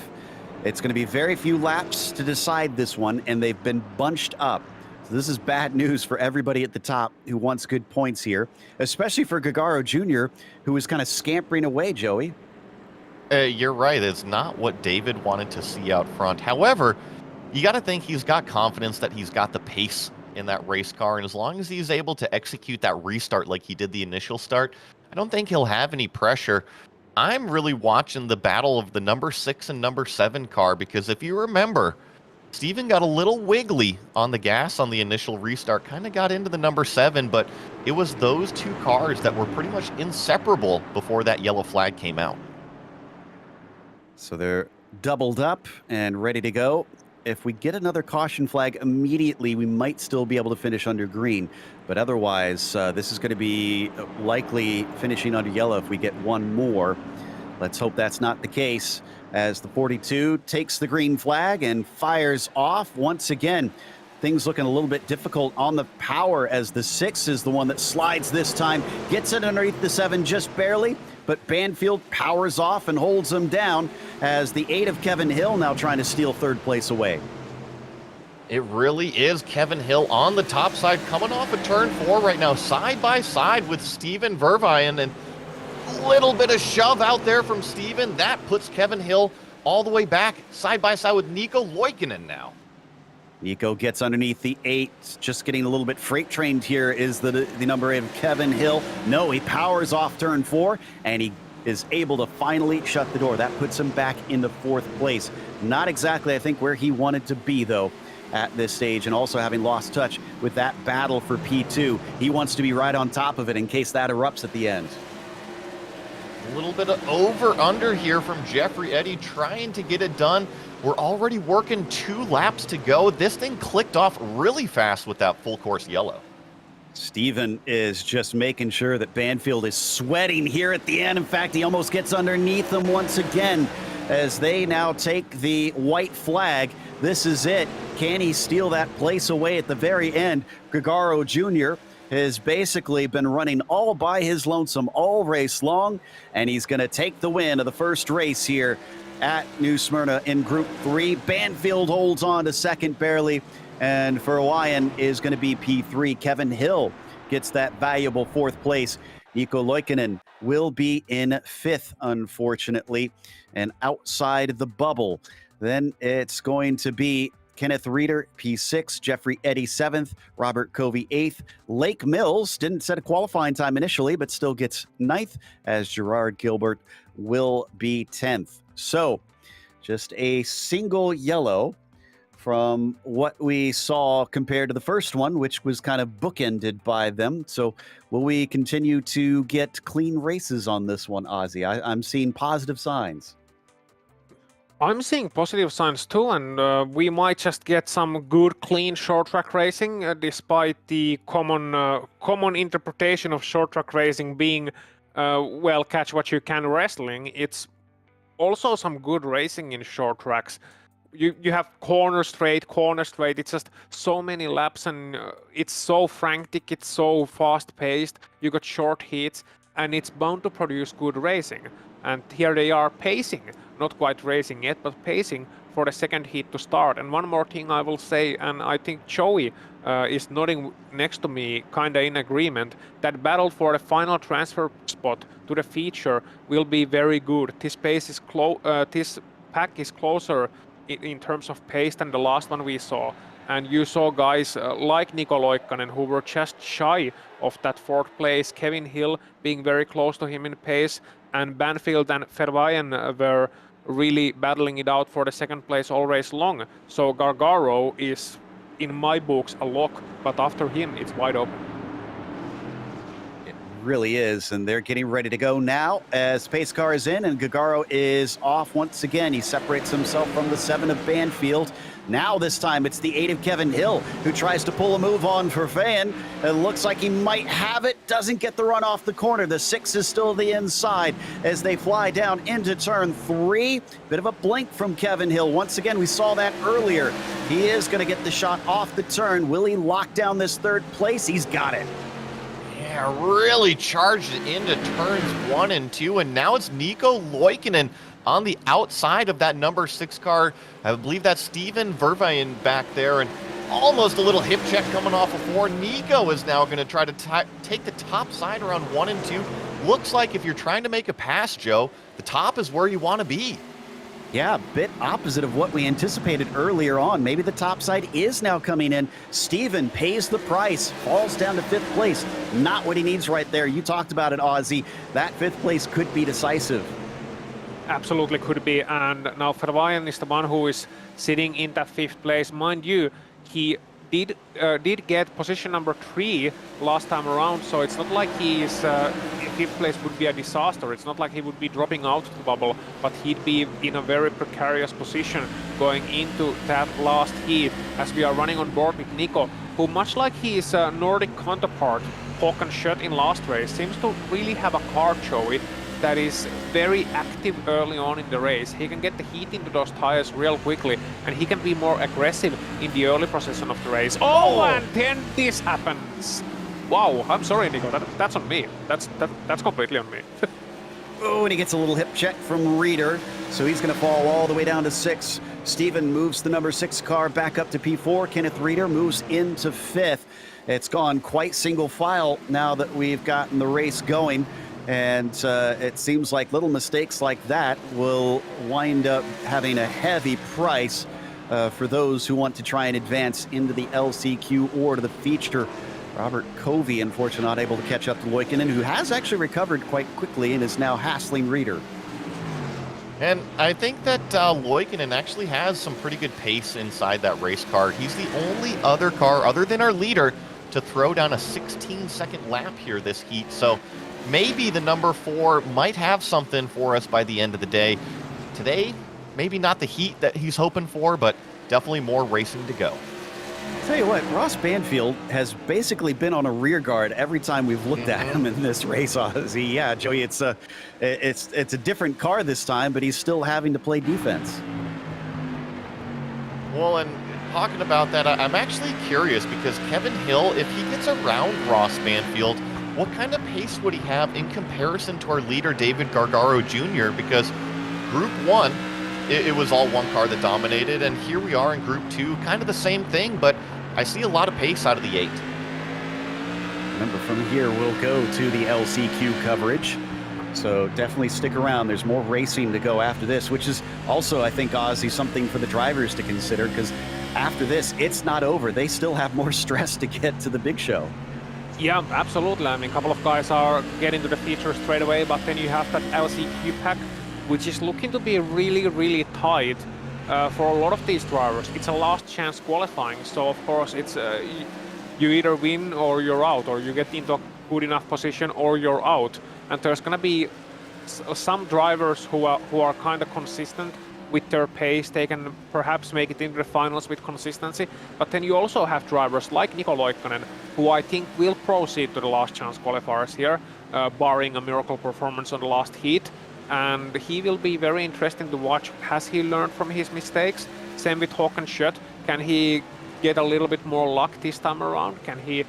S2: it's going to be very few laps to decide this one, and they've been bunched up. So this is bad news for everybody at the top who wants good points here, especially for Gagaro Jr., who was kind of scampering away, Joey.
S3: You're right. It's not what David wanted to see out front. However, you got to think he's got confidence that he's got the pace in that race car, and as long as he's able to execute that restart like he did the initial start, I don't think he'll have any pressure. I'm really watching the battle of the number 6 and number 7 car, because if you remember, Steven got a little wiggly on the gas on the initial restart, kind of got into the number 7, but it was those 2 cars that were pretty much inseparable before that yellow flag came out.
S2: So they're doubled up and ready to go. If we get another caution flag immediately, we might still be able to finish under green. But otherwise, this is going to be likely finishing under yellow if we get one more. Let's hope that's not the case, as the 42 takes the green flag and fires off once again. Things looking a little bit difficult on the power, as the 6 is the one that slides this time, gets it underneath the 7 just barely, but Banfield powers off and holds them down, as the 8 of Kevin Hill now trying to steal 3rd place away.
S3: It really is Kevin Hill on the top side, coming off of turn 4 right now, side by side with Steven Verweyen, and a little bit of shove out there from Steven. That puts Kevin Hill all the way back, side by side with Niko Loikkanen now.
S2: Nico gets underneath the 8, just getting a little bit freight trained here is the number 8 of Kevin Hill. No, he powers off turn 4, and he is able to finally shut the door. That puts him back into 4th place. Not exactly, I think, where he wanted to be, though, at this stage, and also having lost touch with that battle for P2. He wants to be right on top of it in case that erupts at the end.
S3: A little bit of over-under here from Jeffrey Eddy, trying to get it done. We're already working 2 laps to go. This thing clicked off really fast with that full course yellow.
S2: Steven is just making sure that Banfield is sweating here at the end. In fact, he almost gets underneath them once again as they now take the white flag. This is it. Can he steal that place away at the very end? Gagaro Jr. has basically been running all by his lonesome all race long, and he's going to take the win of the first race here at New Smyrna in Group 3. Banfield holds on to second barely, and for Hawaiian is going to be P3. Kevin Hill gets that valuable fourth place. Nico Loikkanen will be in fifth, unfortunately, and outside the bubble. Then it's going to be Kenneth Reeder, P6, Jeffrey Eddy, 7th, Robert Covey, 8th. Lake Mills didn't set a qualifying time initially, but still gets 9th, as Gerard Gilbert will be 10th. So just a single yellow from what we saw compared to the first one, which was kind of bookended by them. So will we continue to get clean races on this one, Ozzy? I'm seeing positive signs.
S4: I'm seeing positive signs too, and we might just get some good, clean short track racing, despite the common interpretation of short track racing being, well, catch what you can wrestling. It's also some good racing in short tracks. You have corner straight. It's just so many laps, and it's so frantic. It's so fast paced. You got short heats, and it's bound to produce good racing. And here they are pacing. Not quite racing yet, but pacing for the second heat to start. And one more thing I will say, and I think Joey is nodding next to me, kinda in agreement, that battle for the final transfer spot to the feature will be very good. This pace is this pack is closer in terms of pace than the last one we saw. And you saw guys like Nico Loikkanen who were just shy of that fourth place, Kevin Hill being very close to him in pace, and Banfield and Verwaien were really battling it out for the second place all race long. So Gargaro is, in my books, a lock, but after him, it's wide open.
S2: It really is, and they're getting ready to go now as pace car is in and Gargaro is off once again. He separates himself from the 7 of Banfield. Now this time it's the 8 of Kevin Hill who tries to pull a move on for Fan. It looks like he might have it, doesn't get the run off the corner. The 6 is still the inside as they fly down into turn 3. Bit of a blink from Kevin Hill. Once again, we saw that earlier. He is going to get the shot off the turn. Will he lock down this third place? He's got it.
S3: Yeah, really charged it into turns 1 and 2, and now it's Nico Loikkanen on the outside of that number 6 car. I believe that's Steven Verwaien back there, and almost a little hip check coming off of 4. Nico is now going to try to take the top side around 1 and 2. Looks like if you're trying to make a pass, Joe, the top is where you want to be.
S2: Yeah, a bit opposite of what we anticipated earlier on. Maybe the top side is now coming in. Steven pays the price, falls down to 5th place. Not what he needs right there. You talked about it, Ozzy. That 5th place could be decisive.
S4: Absolutely could be, and now Verwaien is the one who is sitting in that 5th place. Mind you, he did get position number 3 last time around, so it's not like his 5th place would be a disaster. It's not like he would be dropping out of the bubble, but he'd be in a very precarious position going into that last heat, as we are running on board with Nico, who, much like his Nordic counterpart Håkan Schött in last race, seems to really have a car, Joey, that is very active early on in the race. He can get the heat into those tires real quickly, and he can be more aggressive in the early procession of the race. Oh, and then this happens. Wow, I'm sorry, Nico. That's on me. That's completely on me.
S2: Oh, and he gets a little hip check from Reeder, so he's going to fall all the way down to 6. Steven moves the number 6 car back up to P4. Kenneth Reeder moves into 5th. It's gone quite single file now that we've gotten the race going. And it seems like little mistakes like that will wind up having a heavy price for those who want to try and advance into the LCQ or to the feature. Robert Covey, unfortunately, not able to catch up to Loikkanen, who has actually recovered quite quickly and is now hassling Reeder.
S3: And I think that Loikkanen actually has some pretty good pace inside that race car. He's the only other car, other than our leader, to throw down a 16-second lap here this heat. So maybe the number 4 might have something for us by the end of the day. Today, maybe not the heat that he's hoping for, but definitely more racing to go.
S2: Tell you what, Ross Banfield has basically been on a rear guard every time we've looked at him in this race, Ozzy. Yeah, Joey, it's a different car this time, but he's still having to play defense.
S3: Well, and talking about that, I'm actually curious because Kevin Hill, if he gets around Ross Banfield, what kind of pace would he have in comparison to our leader, David Gargaro Jr.? Because Group 1, it was all one car that dominated, and here we are in Group 2, kind of the same thing, but I see a lot of pace out of the 8.
S2: Remember, from here, we'll go to the LCQ coverage. So definitely stick around. There's more racing to go after this, which is also, I think, Ozzy, something for the drivers to consider, because after this, it's not over. They still have more stress to get to the big show.
S4: Yeah, absolutely. I mean, a couple of guys are getting to the feature straight away, but then you have that LCQ pack, which is looking to be really, really tight for a lot of these drivers. It's a last chance qualifying, so of course it's you either win or you're out, or you get into a good enough position or you're out. And there's going to be some drivers who are kind of consistent with their pace. They can perhaps make it into the finals with consistency. But then you also have drivers like Niko Loikkanen, who I think will proceed to the last chance qualifiers here, barring a miracle performance on the last heat. And he will be very interesting to watch. Has he learned from his mistakes? Same with Håkan Schött. Can he get a little bit more luck this time around? Can he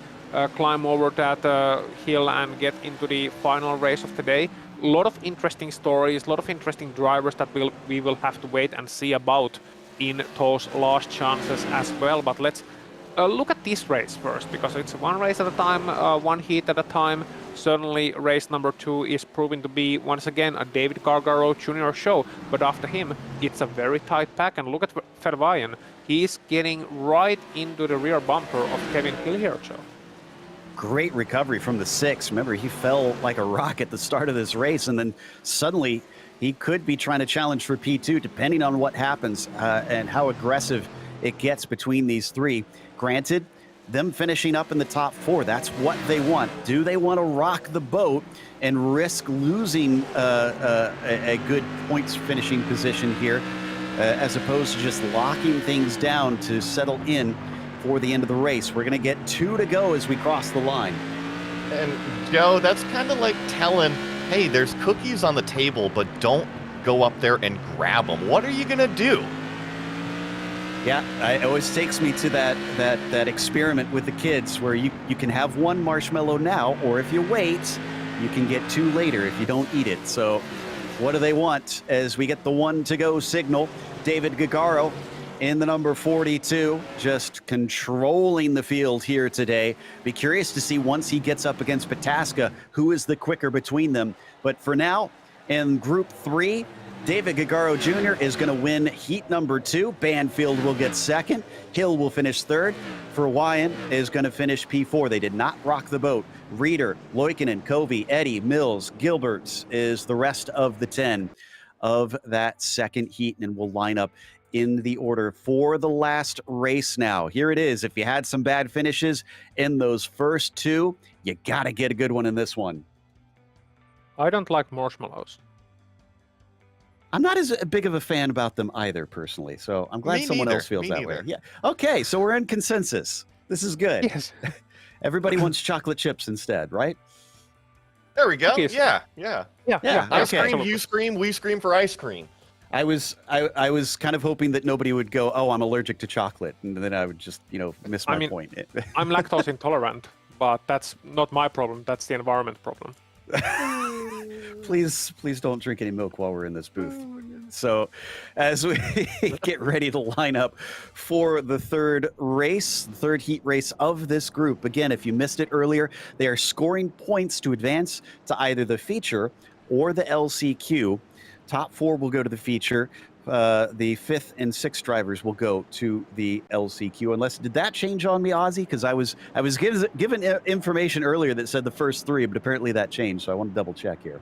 S4: climb over that hill and get into the final race of the day? A lot of interesting stories, a lot of interesting drivers that we will have to wait and see about in those last chances as well. But let's look at this race first, because it's one race at a time, one heat at a time. Certainly race number 2 is proving to be once again a David Gargaro Jr. show, but after him it's a very tight pack. And look at Vervayen, he's getting right into the rear bumper of Kevin Hill here, Joe.
S2: Great recovery from the 6. Remember, he fell like a rock at the start of this race, and then suddenly he could be trying to challenge for P2, depending on what happens and how aggressive it gets between these 3. Granted, them finishing up in the top 4, that's what they want. Do they want to rock the boat and risk losing a good points finishing position here, as opposed to just locking things down to settle in for the end of the race? We're going to get 2 to go as we cross the line.
S3: And Joe, that's kind of like telling, hey, there's cookies on the table, but don't go up there and grab them. What are you going to do?
S2: Yeah, it always takes me to that experiment with the kids where you can have 1 marshmallow now, or if you wait, you can get 2 later if you don't eat it. So what do they want as we get the 1 to go signal? David Gargaro in the number 42, just controlling the field here today. Be curious to see once he gets up against Pataska, who is the quicker between them. But for now, in Group 3, David Gargaro Jr. is going to win heat number 2. Banfield will get 2nd. Hill will finish 3rd. Vervayen is going to finish P4. They did not rock the boat. Reeder, Loikkanen, Covey, Eddy, Mills, Gilberts is the rest of the 10 of that 2nd heat, and will line up in the order for the last race now. Here it is. If you had some bad finishes in those first 2, you got to get a good one in this one.
S4: I don't like marshmallows.
S2: I'm not as big of a fan about them either, personally. So I'm glad someone else feels that way. Yeah. Okay. So we're in consensus. This is good.
S4: Yes.
S2: Everybody wants chocolate chips instead, right?
S3: There we go.
S4: Cookies.
S3: Yeah. Ice
S2: Okay.
S3: cream, you scream, we scream for ice cream.
S2: I was kind of hoping that nobody would go, oh, I'm allergic to chocolate, and then I would just, miss my point.
S4: I'm lactose intolerant, but that's not my problem. That's the environment problem.
S2: Please don't drink any milk while we're in this booth. So as we get ready to line up for the 3rd race, the 3rd heat race of this group. Again, if you missed it earlier, they are scoring points to advance to either the feature or the LCQ. Top 4 will go to the feature. The 5th and 6th drivers will go to the LCQ. Unless, did that change on me, Ozzy? Because I was given information earlier that said the first 3, but apparently that changed. So I want to double check here.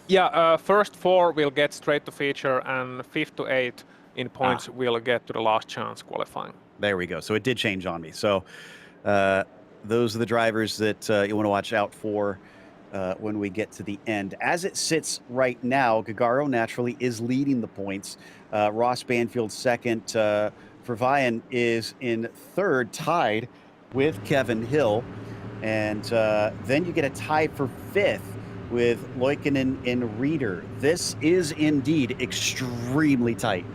S4: Yeah, first 4 will get straight to feature, and 5th to 8th in points will get to the last chance qualifying.
S2: There we go. So it did change on me. So those are the drivers that you want to watch out for when we get to the end. As it sits right now, Gargaro naturally is leading the points. Ross Banfield 2nd. Vervayen is in 3rd, tied with Kevin Hill. And then you get a tie for 5th with Loikkanen and Reeder. This is indeed extremely tight.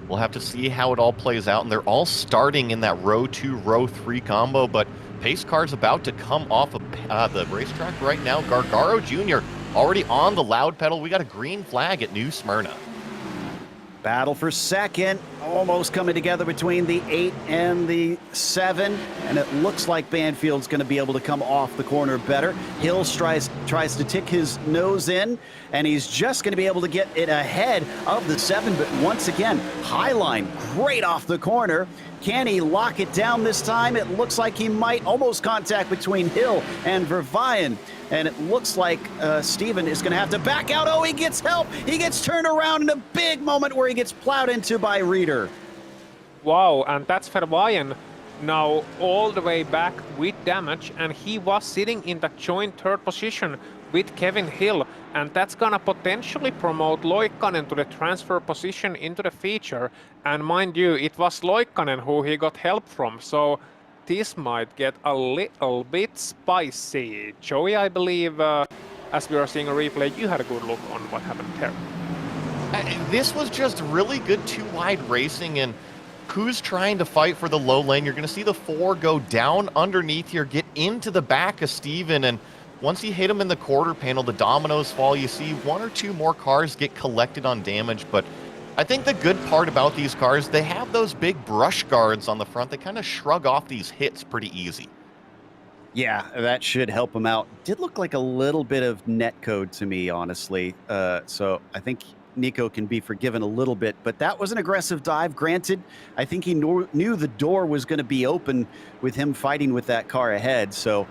S3: We'll have to see how it all plays out, and they're all starting in that row 2, row 3 combo, but pace car's about to come off of the racetrack right now. Gargaro Jr. already on the loud pedal. We got a green flag at New Smyrna.
S2: Battle for second, almost coming together between the 8 and the 7, and it looks like Banfield's going to be able to come off the corner better. Hill tries to tick his nose in, and he's just going to be able to get it ahead of the 7, but once again, Highline great off the corner. Can he lock it down this time? It looks like he might. Almost contact between Hill and Vervaen. And it looks like Steven is going to have to back out. Oh, he gets help. He gets turned around in a big moment where he gets plowed into by Reeder.
S4: Wow, and that's Vervaen now all the way back with damage, and he was sitting in the joint third position with Kevin Hill, and that's gonna potentially promote Loikkanen to the transfer position into the feature. And mind you, it was Loikkanen who he got help from, so this might get a little bit spicy. Joey, I believe, as we are seeing a replay, you had a good look on what happened there.
S3: This was just really good two-wide racing, and who's trying to fight for the low lane? You're going to see the 4 go down underneath here, get into the back of Steven, and once you hit him in the quarter panel, the dominoes fall. You see 1 or 2 more cars get collected on damage, but I think the good part about these cars, they have those big brush guards on the front that kind of shrug off these hits pretty easy.
S2: Yeah, that should help him out. Did look like a little bit of netcode to me, honestly. So I think Nico can be forgiven a little bit, but that was an aggressive dive. Granted, I think he knew the door was going to be open with him fighting with that car ahead. So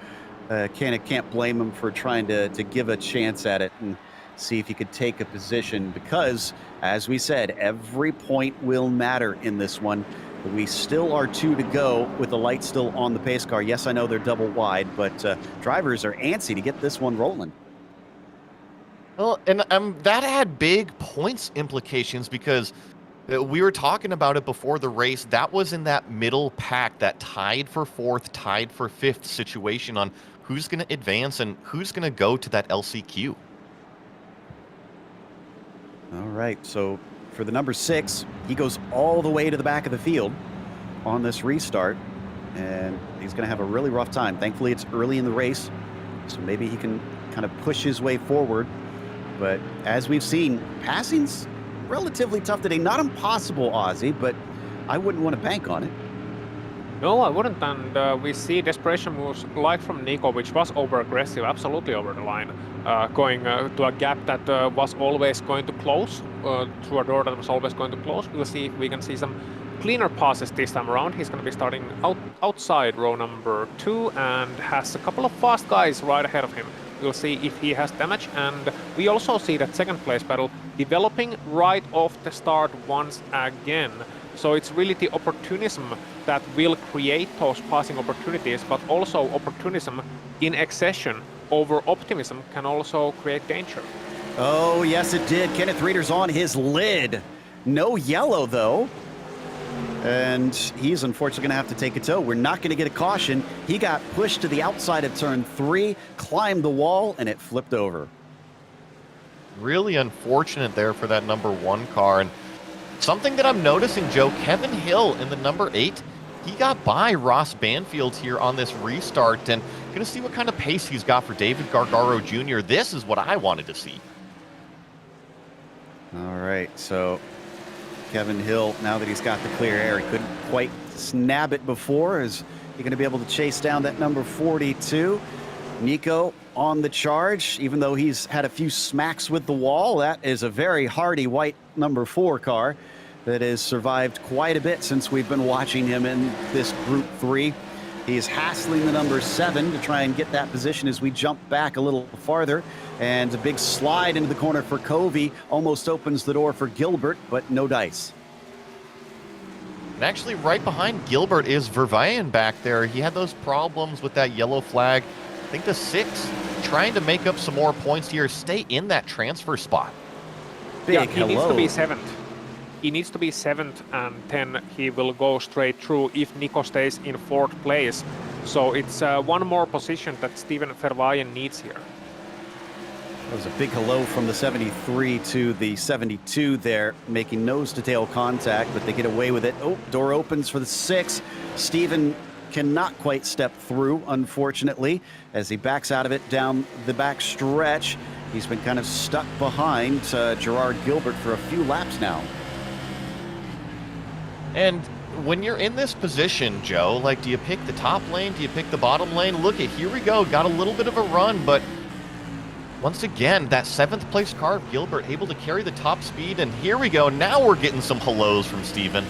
S2: can't blame him for trying to give a chance at it and see if he could take a position, because, as we said, every point will matter in this one. We still are 2 to go with the light still on the pace car. Yes, I know they're double wide, but drivers are antsy to get this one rolling.
S3: Well, and that had big points implications, because we were talking about it before the race. That was in that middle pack, that tied for 4th, tied for 5th situation on who's going to advance and who's going to go to that LCQ.
S2: All right, so for the number 6, he goes all the way to the back of the field on this restart, and he's going to have a really rough time. Thankfully, it's early in the race, so maybe he can kind of push his way forward. But as we've seen, passing's relatively tough today. Not impossible, Ozzy, but I wouldn't want to bank on it.
S4: No, I wouldn't, and we see desperation moves like from Nico, which was over-aggressive, absolutely over the line, going to a gap that was always going to close, through a door that was always going to close. We'll see if we can see some cleaner passes this time around. He's going to be starting outside row number 2 and has a couple of fast guys right ahead of him. We'll see if he has damage, and we also see that second place battle developing right off the start once again. So it's really the opportunism that will create those passing opportunities, but also opportunism in accession over optimism can also create danger.
S2: Oh, yes, it did. Kenneth Reeder's on his lid. No yellow, though. And he's unfortunately going to have to take a tow. We're not going to get a caution. He got pushed to the outside of turn 3, climbed the wall, and it flipped over.
S3: Really unfortunate there for that number 1 car. And something that I'm noticing, Joe, Kevin Hill in the number 8, he got by Ross Banfield here on this restart, and going to see what kind of pace he's got for David Gargaro Jr. This is what I wanted to see.
S2: All right, so Kevin Hill, now that he's got the clear air, he couldn't quite snab it before. Is he going to be able to chase down that number 42? Nico on the charge, even though he's had a few smacks with the wall. That is a very hardy white number 4 car that has survived quite a bit since we've been watching him in this Group 3. He's hassling the number 7 to try and get that position as we jump back a little farther. And a big slide into the corner for Covey almost opens the door for Gilbert, but no dice.
S3: And actually, right behind Gilbert is Vervaen back there. He had those problems with that yellow flag. I think the 6 trying to make up some more points here, stay in that transfer spot.
S2: Big
S4: he needs to be 7th. He needs to be 7th, and then he will go straight through if Nico stays in 4th place. So it's one more position that Steven Vervaen needs here.
S2: That was a big hello from the 73 to the 72 there, making nose-to-tail contact, but they get away with it. Oh, door opens for the 6. Steven cannot quite step through, unfortunately, as he backs out of it down the back stretch. He's been kind of stuck behind Gerard Gilbert for a few laps now.
S3: And when you're in this position, Joe, like, do you pick the top lane? Do you pick the bottom lane? Look at, here we go, got a little bit of a run, but once again, that 7th place car of Gilbert able to carry the top speed, and here we go. Now we're getting some hellos from Steven.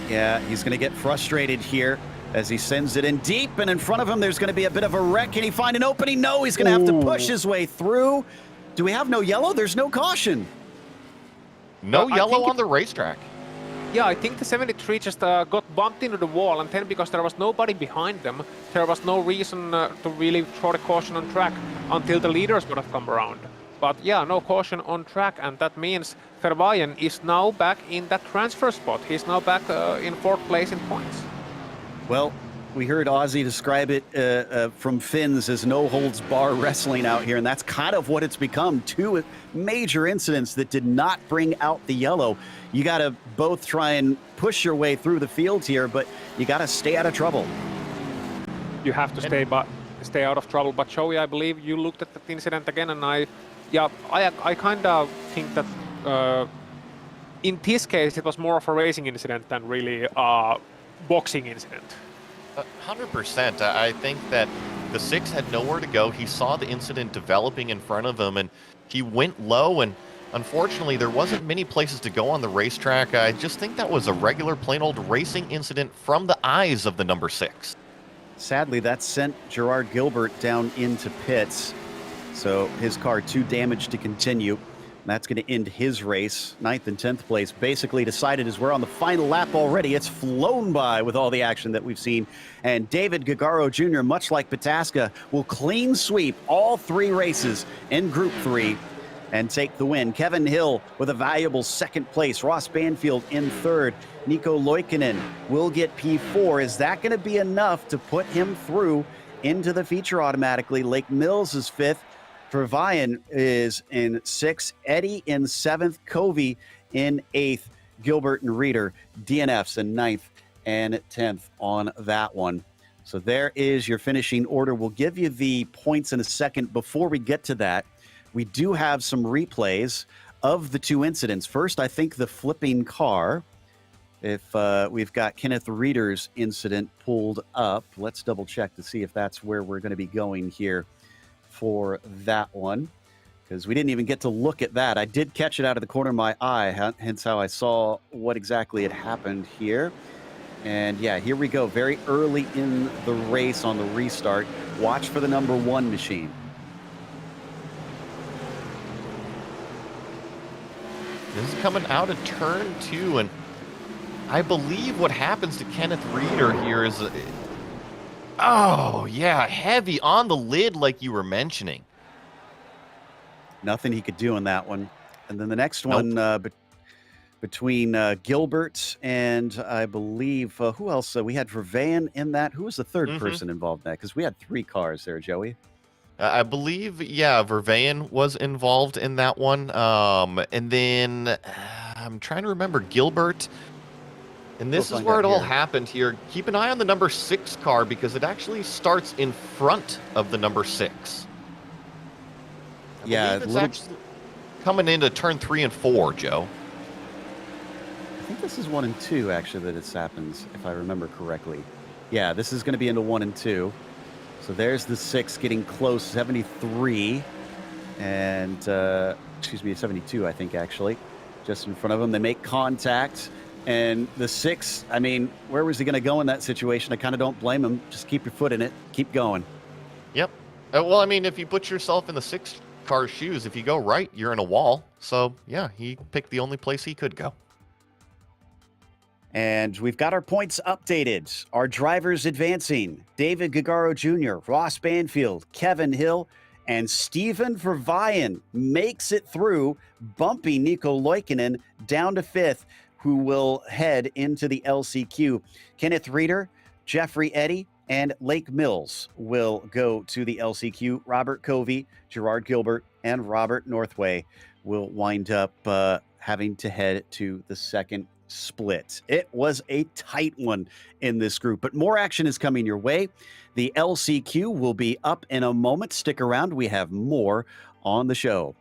S2: Yeah, he's going to get frustrated here as he sends it in deep, and in front of him there's going to be a bit of a wreck. Can he find an opening? No, he's going to have to push his way through. Do we have no yellow? There's no caution.
S3: No yellow on the racetrack.
S4: Yeah, I think the 73 just got bumped into the wall, and then because there was nobody behind them, there was no reason to really throw the caution on track until the leaders would have come around. But yeah, no caution on track, and that means Verwaien is now back in that transfer spot. He's now back in 4th place in points.
S2: Well, we heard Ozzy describe it from Finns as no-holds-bar wrestling out here, and that's kind of what it's become. 2 major incidents that did not bring out the yellow. You got to both try and push your way through the fields here, but you got to stay out of trouble.
S4: You have to stay out of trouble. But Joey, I believe you looked at that incident again, and I kind of think that in this case it was more of a racing incident than really a boxing incident.
S3: 100%. I think that the 6 had nowhere to go. He saw the incident developing in front of him, and he went low, and unfortunately there wasn't many places to go on the racetrack. I just think that was a regular plain old racing incident from the eyes of the number 6.
S2: Sadly, that sent Gerard Gilbert down into pits, so his car too damaged to continue. That's going to end his race. 9th and 10th place basically decided as we're on the final lap already. It's flown by with all the action that we've seen. And David Gagaro Jr., much like Pataska, will clean sweep all 3 races in Group 3 and take the win. Kevin Hill with a valuable 2nd place. Ross Banfield in 3rd. Nico Loikkanen will get P4. Is that going to be enough to put him through into the feature automatically? Lake Mills is 5th. Verwaien is in 6th, Eddie in 7th, Covey in 8th, Gilbert and Reeder, DNFs in 9th and 10th on that one. So there is your finishing order. We'll give you the points in a second. Before we get to that, we do have some replays of the 2 incidents. First, I think the flipping car. If we've got Kenneth Reeder's incident pulled up, let's double check to see if that's where we're going to be going here for that one, because we didn't even get to look at that. I did catch it out of the corner of my eye, hence how I saw what exactly had happened here. And yeah, here we go. Very early in the race on the restart. Watch for the number 1 machine.
S3: This is coming out of turn 2, and I believe what happens to Kenneth Reeder here is oh, yeah, heavy on the lid like you were mentioning.
S2: Nothing he could do in that one. And then the next one between Gilbert and I believe, who else? We had Verwaien in that. Who was the 3rd person involved in that? Because we had 3 cars there, Joey.
S3: I believe, yeah, Verwaien was involved in that one. And then I'm trying to remember Gilbert. And this is where it all happened here. Keep an eye on the number 6 car because it actually starts in front of the number 6.
S2: Yeah,
S3: it's actually coming into turn 3 and 4, Joe.
S2: I think this is 1 and 2 actually that this happens, if I remember correctly. Yeah, this is going to be into 1 and 2. So there's the 6 getting close, 73, and excuse me, 72, I think actually, just in front of them. They make contact. And the 6, I mean, where was he going to go in that situation? I kind of don't blame him. Just keep your foot in it. Keep going.
S3: Yep. Well, I mean, if you put yourself in the 6 car's shoes, if you go right, you're in a wall. So, yeah, he picked the only place he could go.
S2: And we've got our points updated. Our drivers advancing. David Gagaro Jr., Ross Banfield, Kevin Hill, and Stephen Verwaien makes it through, bumping Nico Loikkanen down to 5th, who will head into the LCQ. Kenneth Reeder, Jeffrey Eddy, and Lake Mills will go to the LCQ. Robert Covey, Gerard Gilbert, and Robert Northway will wind up having to head to the 2nd split. It was a tight one in this group, but more action is coming your way. The LCQ will be up in a moment. Stick around. We have more on the show.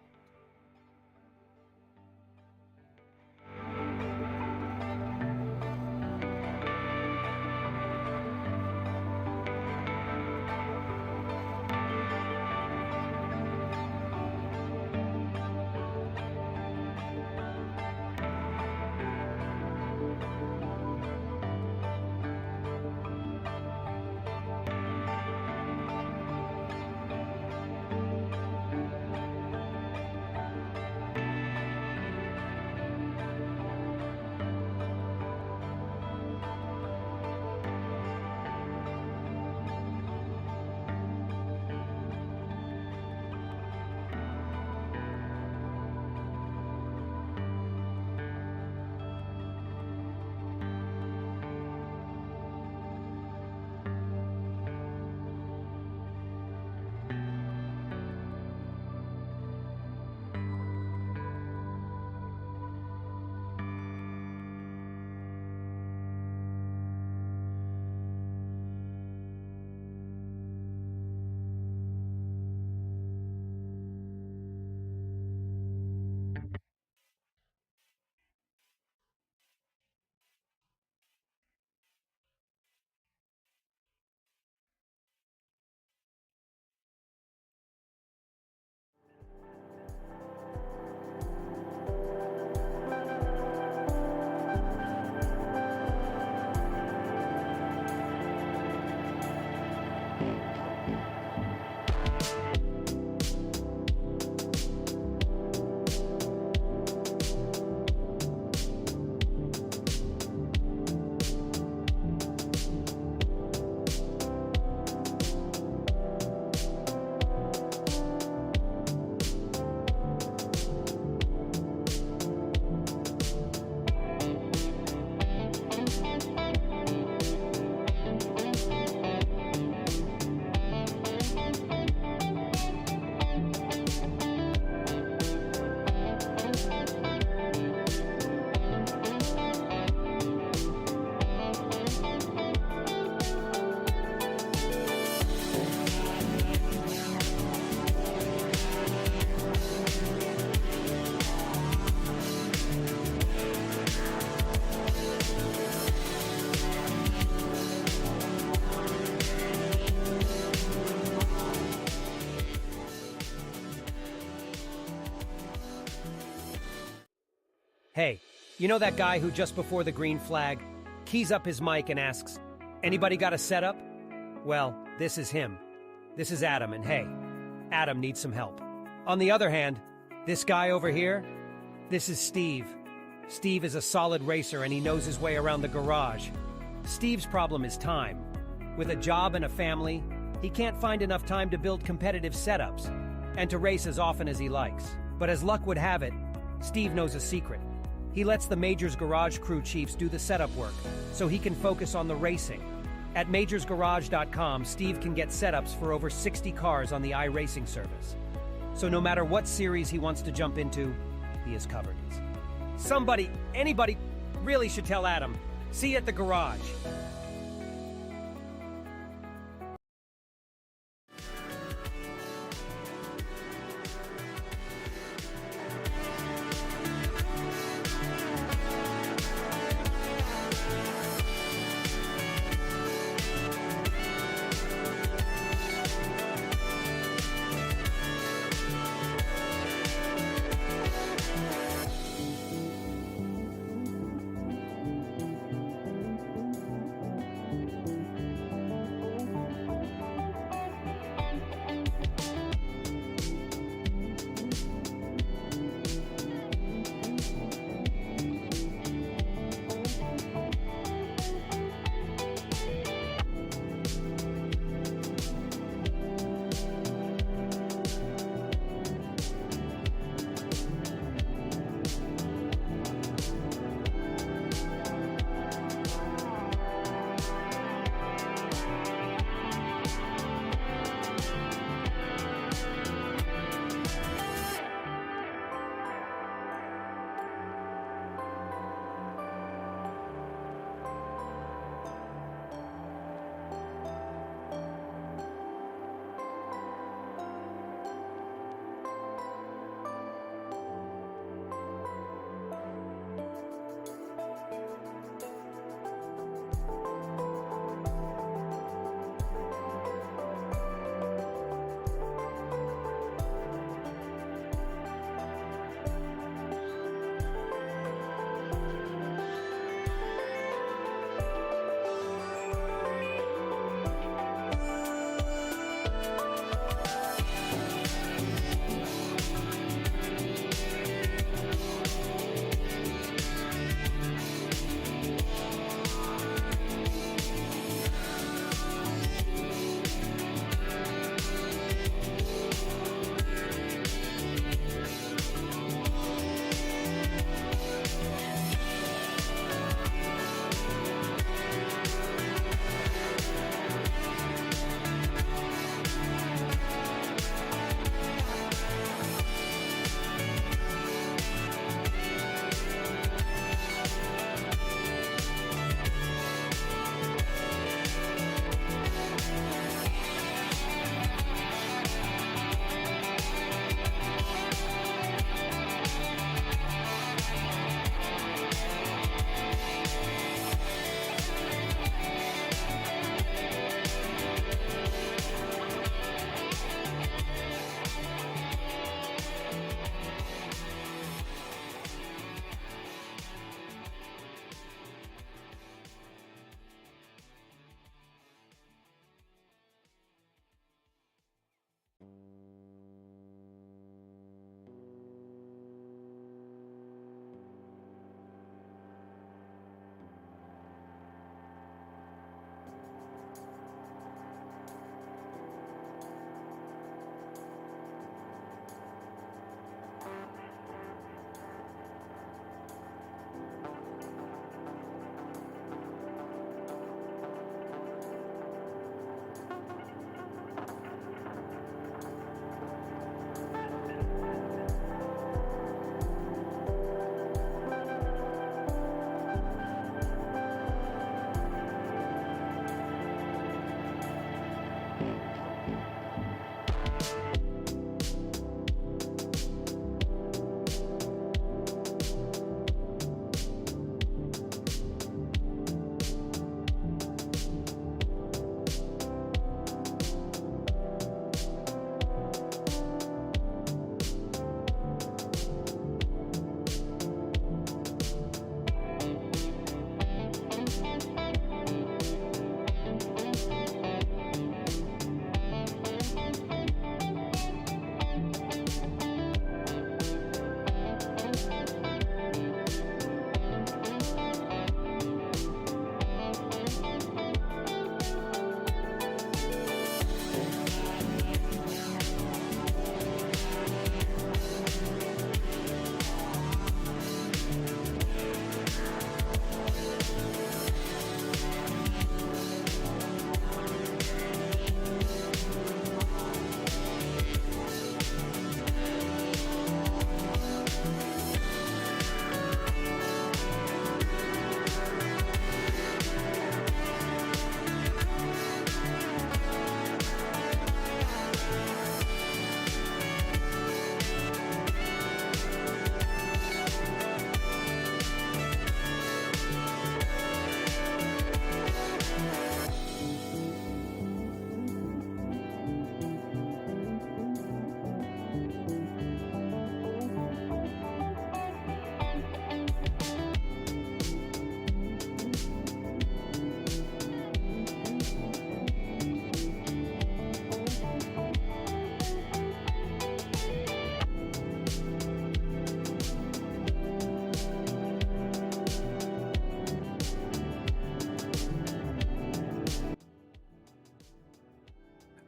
S1: Hey, you know that guy who just before the green flag keys up his mic and asks, "Anybody got a setup?" Well, this is him. This is Adam, and hey, Adam needs some help. On the other hand, this guy over here, this is Steve. Steve is a solid racer and he knows his way around the garage. Steve's problem is time. With a job and a family, he can't find enough time to build competitive setups and to race as often as he likes. But as luck would have it, Steve knows a secret. He lets the Majors Garage crew chiefs do the setup work so he can focus on the racing. At majorsgarage.com, Steve can get setups for over 60 cars on the iRacing service. So no matter what series he wants to jump into, he is covered. Somebody, anybody, really should tell Adam. See you at the garage.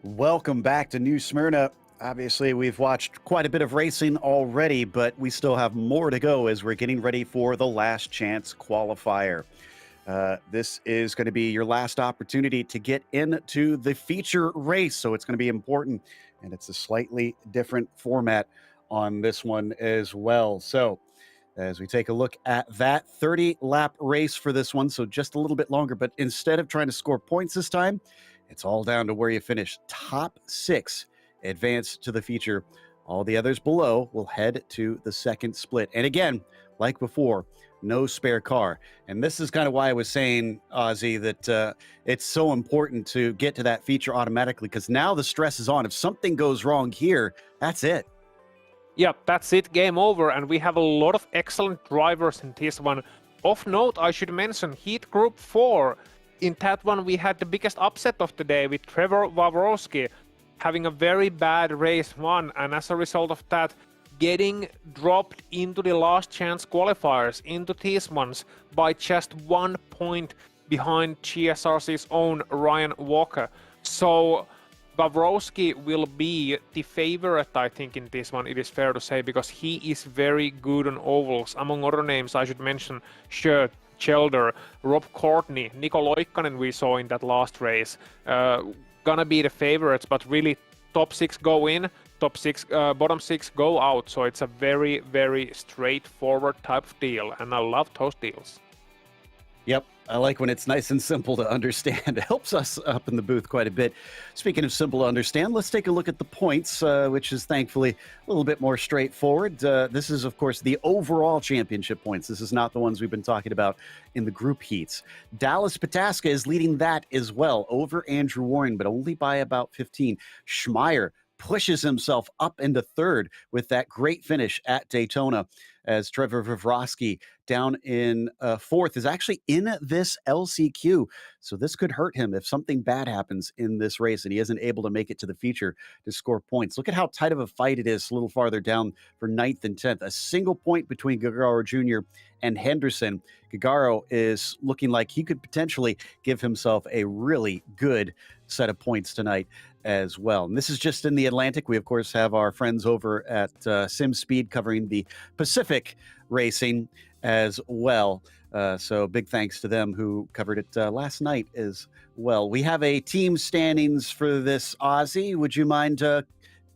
S2: Welcome back to New Smyrna. Obviously, we've watched quite a bit of racing already, but we still have more to go as we're getting ready for the last chance qualifier. This is going to be your last opportunity to get into the feature race, so it's going to be important, and it's a slightly different format on this one as well. So as we take a look at that 30-lap race for this one, so just a little bit longer, but instead of trying to score points this time, it's all down to where you finish. Top 6 advance to the feature. All the others below will head to the second split. And again, like before, no spare car. And this is kind of why I was saying, Ozzy, that it's so important to get to that feature automatically, because now the stress is on. If something goes wrong here, that's it.
S4: Yep, that's it, game over, and we have a lot of excellent drivers in this one. Of note, I should mention Heat Group 4. In that one, we had the biggest upset of the day with Trevor Waworski having a very bad race 1, and as a result of that, getting dropped into the last chance qualifiers, into these ones, by just 1 point behind GSRC's own Ryan Walker. So Waworski will be the favorite, I think, in this one, it is fair to say, because he is very good on ovals. Among other names, I should mention Shirt, Chelder, Rob Courtney, Niko Loikkanen we saw in that last race. Gonna be the favorites, but really top 6 go in, bottom 6 go out. So it's a very, very straightforward type of deal, and I love those deals.
S2: Yep, I like when it's nice and simple to understand. It helps us up in the booth quite a bit. Speaking of simple to understand, let's take a look at the points, which is thankfully a little bit more straightforward. This is, of course, the overall championship points. This is not the ones we've been talking about in the group heats. Dallas Pataska is leading that as well over Andrew Warren, but only by about 15. Schmeier pushes himself up into third with that great finish at Daytona, as Trevor Vavrosky down in fourth is actually in this LCQ. So this could hurt him if something bad happens in this race and he isn't able to make it to the feature to score points. Look at how tight of a fight it is a little farther down for 9th and 10th. A single point between Gagaro Jr. and Henderson. Gagaro is looking like he could potentially give himself a really good set of points tonight as well. And this is just in the Atlantic. We, of course, have our friends over at Sim Speed covering the Pacific racing as well. So big thanks to them who covered it last night as well. We have a team standings for this, Ozzy. Would you mind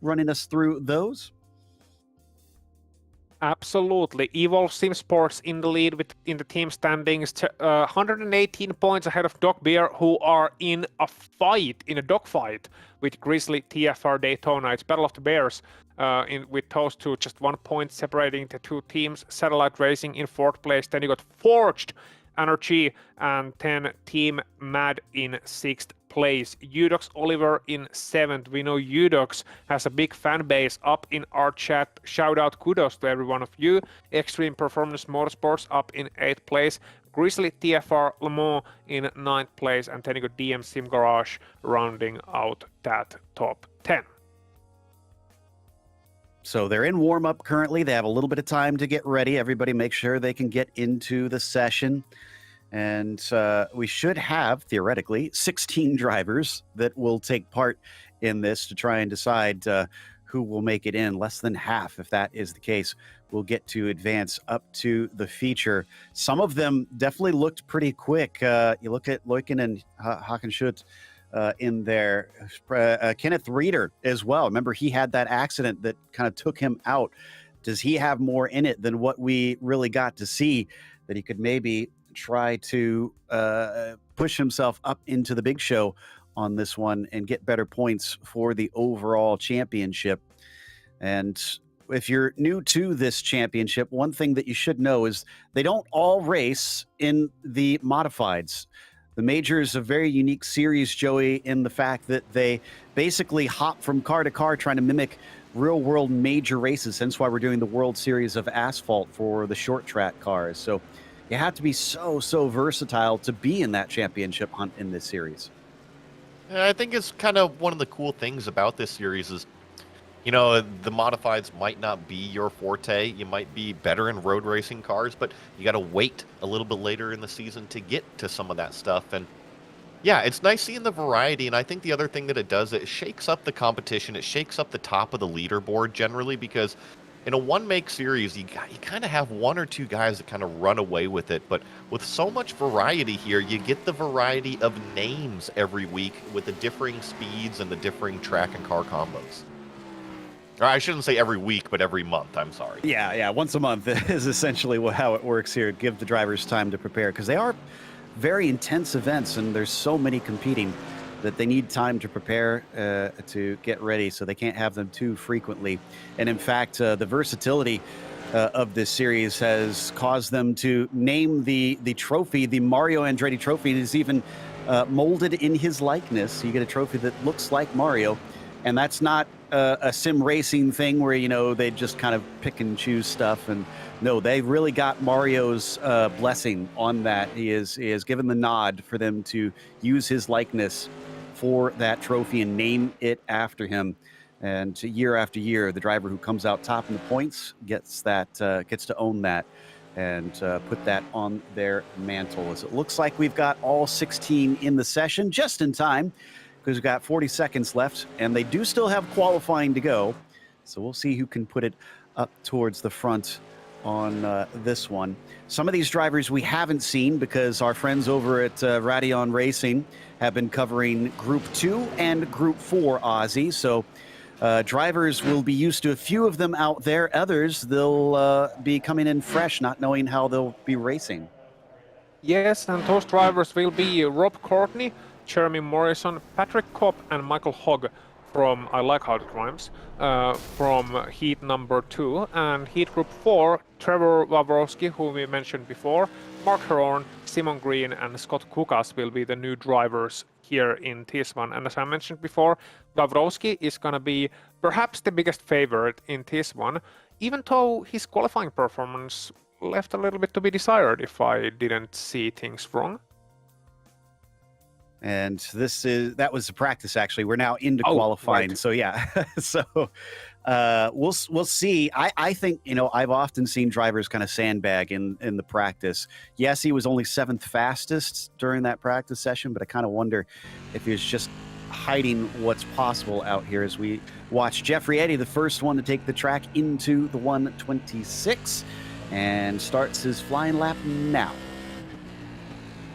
S2: running us through those?
S4: Absolutely. Evolve Sim Sports in the lead in the team standings, 118 points ahead of Dog Beer, who are in a dogfight with Grizzly TFR Daytona. It's Battle of the Bears with those two, just 1 point separating the two teams. Satellite Racing in 4th place. Then you got Forged Energy and then Team Mad in 6th place. Udox Oliver in 7th. We know Udox has a big fan base up in our chat. Shout out, kudos to every one of you. Extreme Performance Motorsports up in 8th place. Grizzly TFR Le Mans in 9th place. And then you got DM Sim Garage rounding out that top 10.
S2: So they're in warm-up currently. They have a little bit of time to get ready. Everybody make sure they can get into the session. And we should have, theoretically, 16 drivers that will take part in this to try and decide who will make it in. Less than half, if that is the case, will get to advance up to the feature. Some of them definitely looked pretty quick. You look at Leuken and Hakenschut in there. Kenneth Reeder as well. Remember, he had that accident that kind of took him out. Does he have more in it than what we really got to see, that he could maybe try to push himself up into the big show on this one and get better points for the overall championship? And if you're new to this championship, one thing that you should know is they don't all race in the modifieds. The major is a very unique series, Joey, in the fact that they basically hop from car to car trying to mimic real-world major races. Hence why we're doing the World Series of Asphalt for the short track cars. So you have to be so versatile to be in that championship hunt in this series.
S3: Yeah, I think it's kind of one of the cool things about this series is, you know, the modifieds might not be your forte. You might be better in road racing cars, but you got to wait a little bit later in the season to get to some of that stuff. And Yeah, it's nice seeing the variety, and I think the other thing that it does, it shakes up the competition. It shakes up the top of the leaderboard generally, because in a one-make series, you kind of have one or two guys that kind of run away with it. But with so much variety here, you get the variety of names every week with the differing speeds and the differing track and car combos. Or I shouldn't say every week, but every month. I'm sorry.
S2: Yeah. Once a month is essentially how it works here. Give the drivers time to prepare, because they are very intense events, and there's so many competing that they need time to prepare to get ready, so they can't have them too frequently. And in fact, the versatility of this series has caused them to name the trophy, the Mario Andretti trophy. It is even molded in his likeness. You get a trophy that looks like Mario, and that's not a sim racing thing where, you know, they just kind of pick and choose stuff. And no, they really got Mario's blessing on that. He is given the nod for them to use his likeness for that trophy and name it after him. And year after year, the driver who comes out top in the points gets to own that and put that on their mantle. As it looks like we've got all 16 in the session just in time, because we've got 40 seconds left, and they do still have qualifying to go. So we'll see who can put it up towards the front on this one. Some of these drivers we haven't seen because our friends over at Radeon Racing have been covering Group 2 and Group 4 Aussie. So drivers will be used to a few of them out there. Others, they'll be coming in fresh, not knowing how they'll be racing.
S4: Yes, and those drivers will be Rob Courtney, Jeremy Morrison, Patrick Kopp, and Michael Hogg from, I like how it rhymes, from heat number 2. And heat group 4, Trevor Wawrowski, who we mentioned before, Mark Heron, Simon Green, and Scott Kukas will be the new drivers here in this one. And as I mentioned before, Wawrowski is going to be perhaps the biggest favorite in this one, even though his qualifying performance left a little bit to be desired if I didn't see things wrong.
S2: And that was the practice, actually. We're now into qualifying. Right. So yeah. So we'll see. I think, you know, I've often seen drivers kind of sandbag in the practice. Yes, he was only 7th fastest during that practice session, but I kind of wonder if he was just hiding what's possible out here as we watch Jeffrey Eddy, the first one to take the track into the 126, and starts his flying lap now.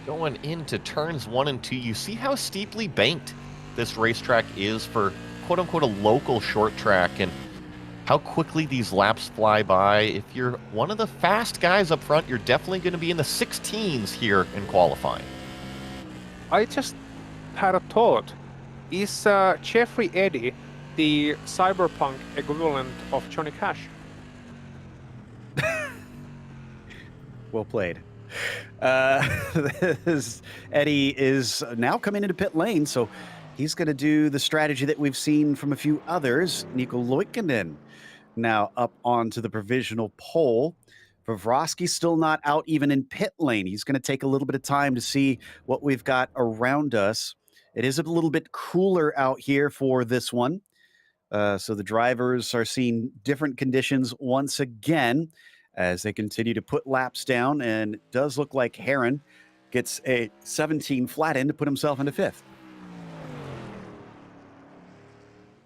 S3: Going into turns 1 and 2, you see how steeply banked this racetrack is for quote-unquote a local short track, and how quickly these laps fly by. If you're one of the fast guys up front, you're definitely going to be in the 16s here in qualifying.
S4: I just had a thought. Is Jeffrey Eddy the cyberpunk equivalent of Johnny Cash?
S2: Well played. Eddy is now coming into pit lane, so he's going to do the strategy that we've seen from a few others. Nico Loikkanen now up onto the provisional pole. Wawrowski still not out even in pit lane. He's going to take a little bit of time to see what we've got around us. It is a little bit cooler out here for this one. So the drivers are seeing different conditions once again as they continue to put laps down, and it does look like Heron gets a 17 flat end to put himself into 5th.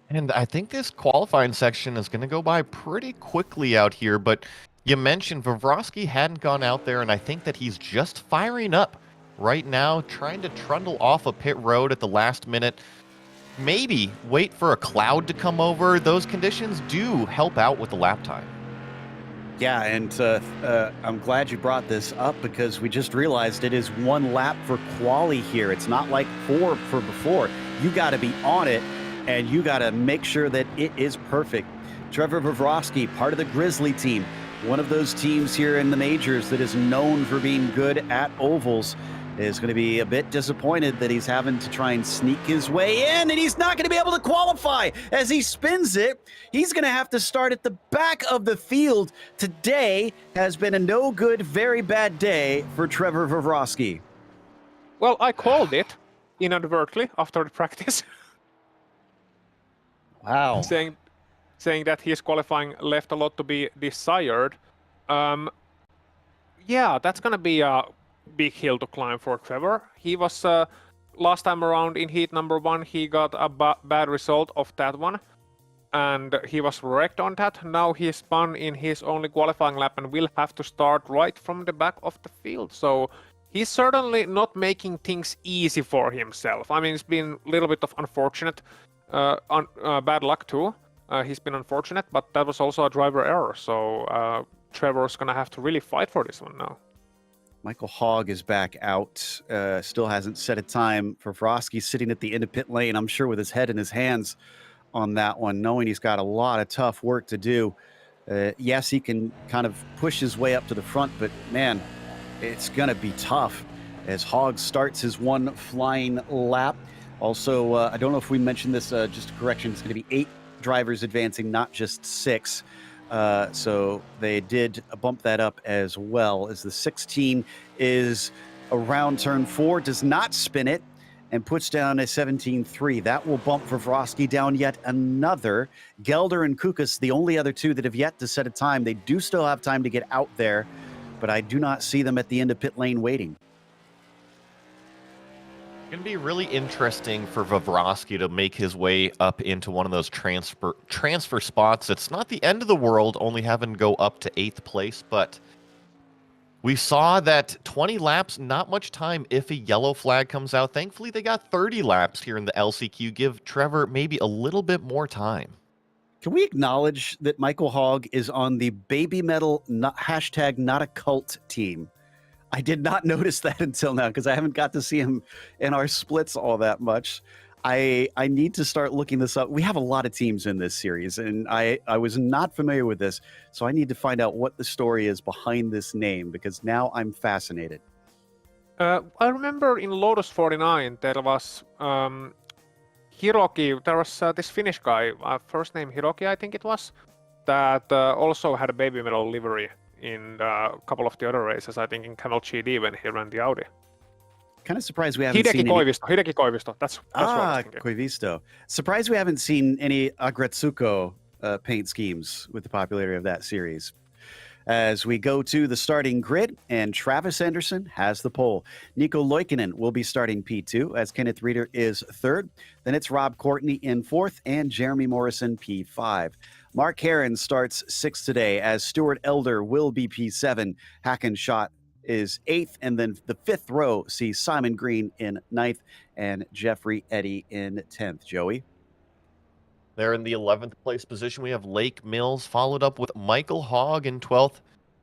S3: And I think this qualifying section is going to go by pretty quickly out here, but you mentioned Wawrowski hadn't gone out there, and I think that he's just firing up right now, trying to trundle off a pit road at the last minute. Maybe wait for a cloud to come over. Those conditions do help out with the lap time.
S2: Yeah, and I'm glad you brought this up, because we just realized it is 1 lap for quali here. It's not like 4 for before. You got to be on it, and you got to make sure that it is perfect. Trevor Wawrowski, part of the Grizzly team, one of those teams here in the majors that is known for being good at ovals, is going to be a bit disappointed that he's having to try and sneak his way in, and he's not going to be able to qualify. As he spins it, he's going to have to start at the back of the field. Today has been a no good, very bad day for Trevor Wawrowski.
S4: Well, I called it inadvertently after the practice.
S2: Wow.
S4: saying that his qualifying left a lot to be desired. Yeah, that's going to be a big hill to climb for Trevor. He was last time around in heat number 1, he got a bad result of that one. And he was wrecked on that. Now he spun in his only qualifying lap and will have to start right from the back of the field. So he's certainly not making things easy for himself. I mean, it's been a little bit of unfortunate, bad luck too. He's been unfortunate, but that was also a driver error. So Trevor's gonna have to really fight for this one now.
S2: Michael Hogg is back out. Still hasn't set a time for Vrosky, sitting at the end of pit lane, I'm sure with his head in his hands on that one, knowing he's got a lot of tough work to do. Yes, he can kind of push his way up to the front, but man, it's going to be tough as Hogg starts his one flying lap. Also, I don't know if we mentioned this, just a correction, it's going to be 8 drivers advancing, not just 6. So they did bump that up as well, as the 16 is around turn 4, does not spin it, and puts down a 17.3. That will bump Vrosky down yet another. Gelder and Kukas, the only other 2 that have yet to set a time. They do still have time to get out there, but I do not see them at the end of pit lane waiting.
S3: It's going to be really interesting for Vrosky to make his way up into one of those transfer spots. It's not the end of the world only having to go up to 8th place, but we saw that 20 laps, not much time if a yellow flag comes out. Thankfully, they got 30 laps here in the LCQ. Give Trevor maybe a little bit more time.
S2: Can we acknowledge that Michael Hogg is on the baby metal hashtag not a cult team? I did not notice that until now because I haven't got to see him in our splits all that much. I need to start looking this up. We have a lot of teams in this series, and I was not familiar with this, so I need to find out what the story is behind this name because now I'm fascinated.
S4: I remember in Lotus 49 there was Hiroki. There was this Finnish guy, first name Hiroki, I think it was, that also had a baby metal livery in a couple of the other races. I think in Camel GD when he ran the Audi.
S2: Kind of surprised we haven't seen
S4: Hideki Koivisto. That's what I was thinking.
S2: Koivisto. Surprised we haven't seen any Agretsuko paint schemes with the popularity of that series. As we go to the starting grid, and Travis Anderson has the pole. Nico Loikkanen will be starting P2 as Kenneth Reeder is 3rd. Then it's Rob Courtney in 4th and Jeremy Morrison P5. Mark Heron starts 6th today as Stuart Elder will be P7. Hackenschott is 8th, and then the 5th row sees Simon Green in 9th and Jeffrey Eddy in 10th. Joey?
S3: There in the 11th place position, we have Lake Mills, followed up with Michael Hogg in 12th.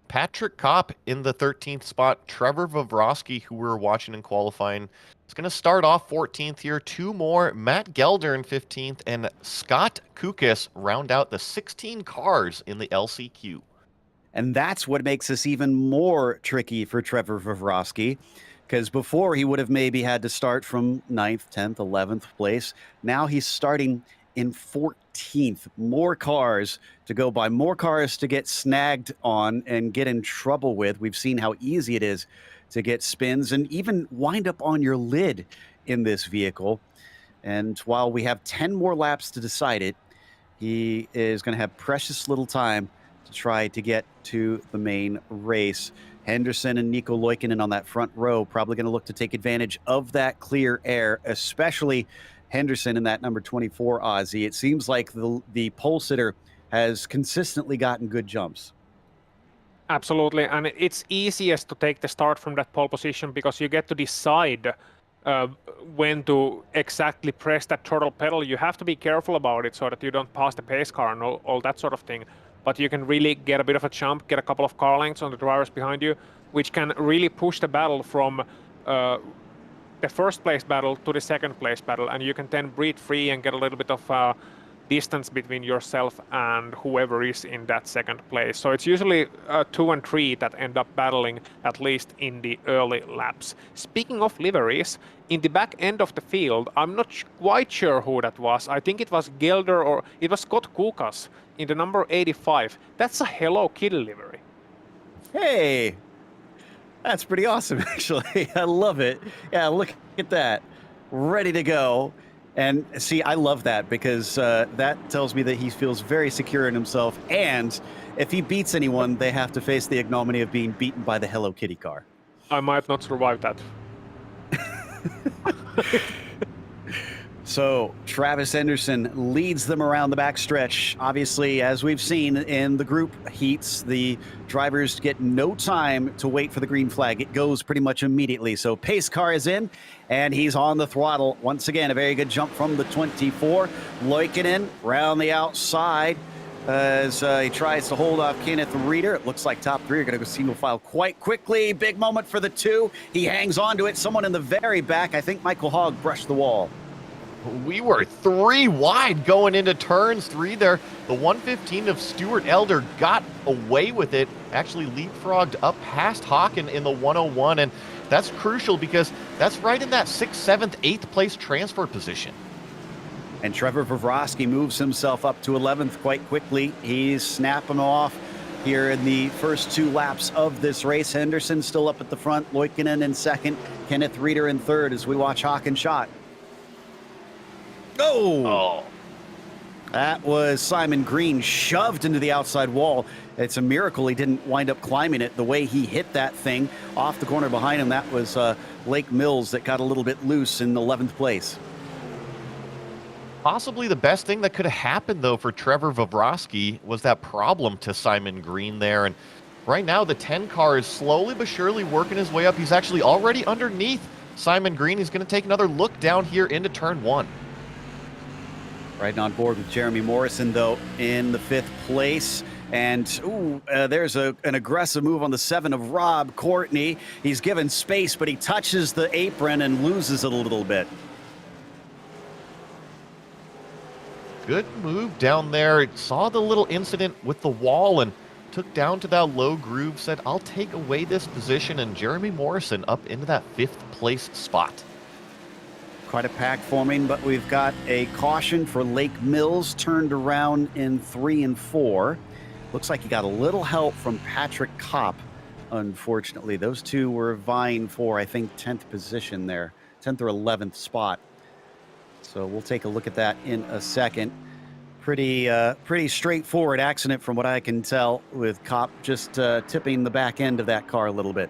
S3: Patrick Kopp in the 13th spot. Trevor Vrosky, who we were watching in qualifying, is going to start off 14th here. 2 more, Matt Gelder in 15th, and Scott Kukas round out the 16 cars in the LCQ.
S2: And that's what makes this even more tricky for Trevor Vrosky, because before he would have maybe had to start from 9th, 10th, 11th place. Now he's starting in 14th. More cars to go by, more cars to get snagged on and get in trouble with. We've seen how easy it is to get spins and even wind up on your lid in this vehicle. And while we have 10 more laps to decide it, he is going to have precious little time to try to get to the main race. Henderson and Nico Loikkanen on that front row probably going to look to take advantage of that clear air, especially Henderson in that number 24 Aussie. It seems like the pole sitter has consistently gotten good jumps.
S4: Absolutely, and it's easiest to take the start from that pole position because you get to decide when to exactly press that throttle pedal. You have to be careful about it so that you don't pass the pace car and all that sort of thing. But you can really get a bit of a jump, get a couple of car lengths on the drivers behind you, which can really push the battle from the first place battle to the second place battle, and you can then breathe free and get a little bit of distance between yourself and whoever is in that second place. So it's usually 2 and 3 that end up battling, at least in the early laps. Speaking of liveries, in the back end of the field, I'm not quite sure who that was. I think it was Gelder or it was Scott Kukas in the number 85. That's a Hello Kitty livery.
S2: Hey! That's pretty awesome, actually. I love it. Yeah, look at that. Ready to go. And see, I love that because that tells me that he feels very secure in himself. And if he beats anyone, they have to face the ignominy of being beaten by the Hello Kitty car.
S4: I might not survive that.
S2: So Travis Henderson leads them around the backstretch. Obviously, as we've seen in the group heats, the drivers get no time to wait for the green flag. It goes pretty much immediately. So pace car is in, and he's on the throttle. Once again, a very good jump from the 24. Loikkanen round the outside as he tries to hold off Kenneth Reeder. It looks like top three are going to go single file quite quickly. Big moment for the two. He hangs on to it. Someone in the very back, I think Michael Hogg, brushed the wall.
S3: We were 3 wide going into turns 3 there. The 115 of Stuart Elder got away with it, actually leapfrogged up past Hawken in the 101, and that's crucial because that's right in that 6th, 7th, 8th place transfer position.
S2: And Trevor Vavrovsky moves himself up to 11th quite quickly. He's snapping off here in the first 2 laps of this race. Henderson still up at the front, Loikkanen in second, Kenneth Reeder in third as we watch Hawken shot. Oh! That was Simon Green shoved into the outside wall. It's a miracle he didn't wind up climbing it. The way he hit that thing off the corner behind him, that was Lake Mills that got a little bit loose in 11th place.
S3: Possibly the best thing that could have happened, though, for Trevor Vavrovsky was that problem to Simon Green there. And right now, the 10 car is slowly but surely working his way up. He's actually already underneath Simon Green. He's going to take another look down here into turn 1.
S2: Riding on board with Jeremy Morrison, though, in the 5th place. And, there's an aggressive move on the 7 of Rob Courtney. He's given space, but he touches the apron and loses it a little bit.
S3: Good move down there. Saw the little incident with the wall and took down to that low groove, said, I'll take away this position, and Jeremy Morrison up into that 5th place spot.
S2: Quite a pack forming, but we've got a caution for Lake Mills, turned around in 3 and 4. Looks like he got a little help from Patrick Kopp, unfortunately. Those two were vying for, I think, 10th position there, 10th or 11th spot. So we'll take a look at that in a second. Pretty straightforward accident from what I can tell, with Kopp just tipping the back end of that car a little bit.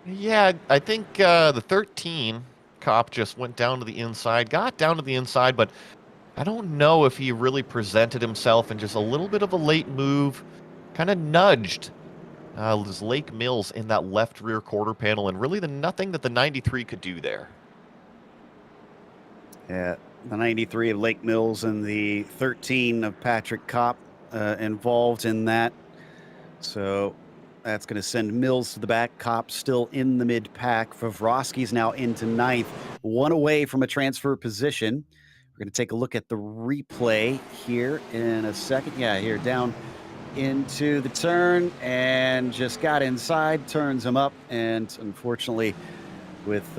S3: Yeah, I think the 13... Kopp just went down to the inside, got down to the inside, but I don't know if he really presented himself, and just a little bit of a late move kind of nudged Lake Mills in that left rear quarter panel, and really nothing that the 93 could do there.
S2: Yeah, the 93 of Lake Mills and the 13 of Patrick Kopp involved in that. So that's going to send Mills to the back. Kopp still in the mid-pack. Vavrovsky's now into 9th, 1 away from a transfer position. We're going to take a look at the replay here in a second. Yeah, here, down into the turn and just got inside, turns him up, and unfortunately, with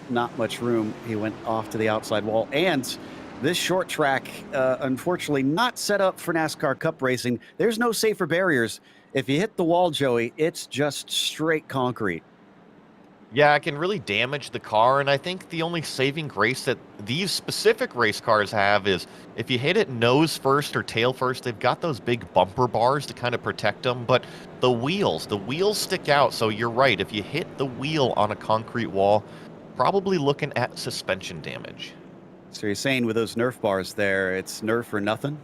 S2: not much room, he went off to the outside wall. And this short track, unfortunately, not set up for NASCAR Cup racing. There's no safer barriers. If you hit the wall, Joey, it's just straight concrete.
S3: Yeah, it can really damage the car, and I think the only saving grace that these specific race cars have is if you hit it nose first or tail first, they've got those big bumper bars to kind of protect them, but the wheels stick out, so you're right. If you hit the wheel on a concrete wall, probably looking at suspension damage.
S2: So you're saying with those Nerf bars there, it's Nerf or nothing?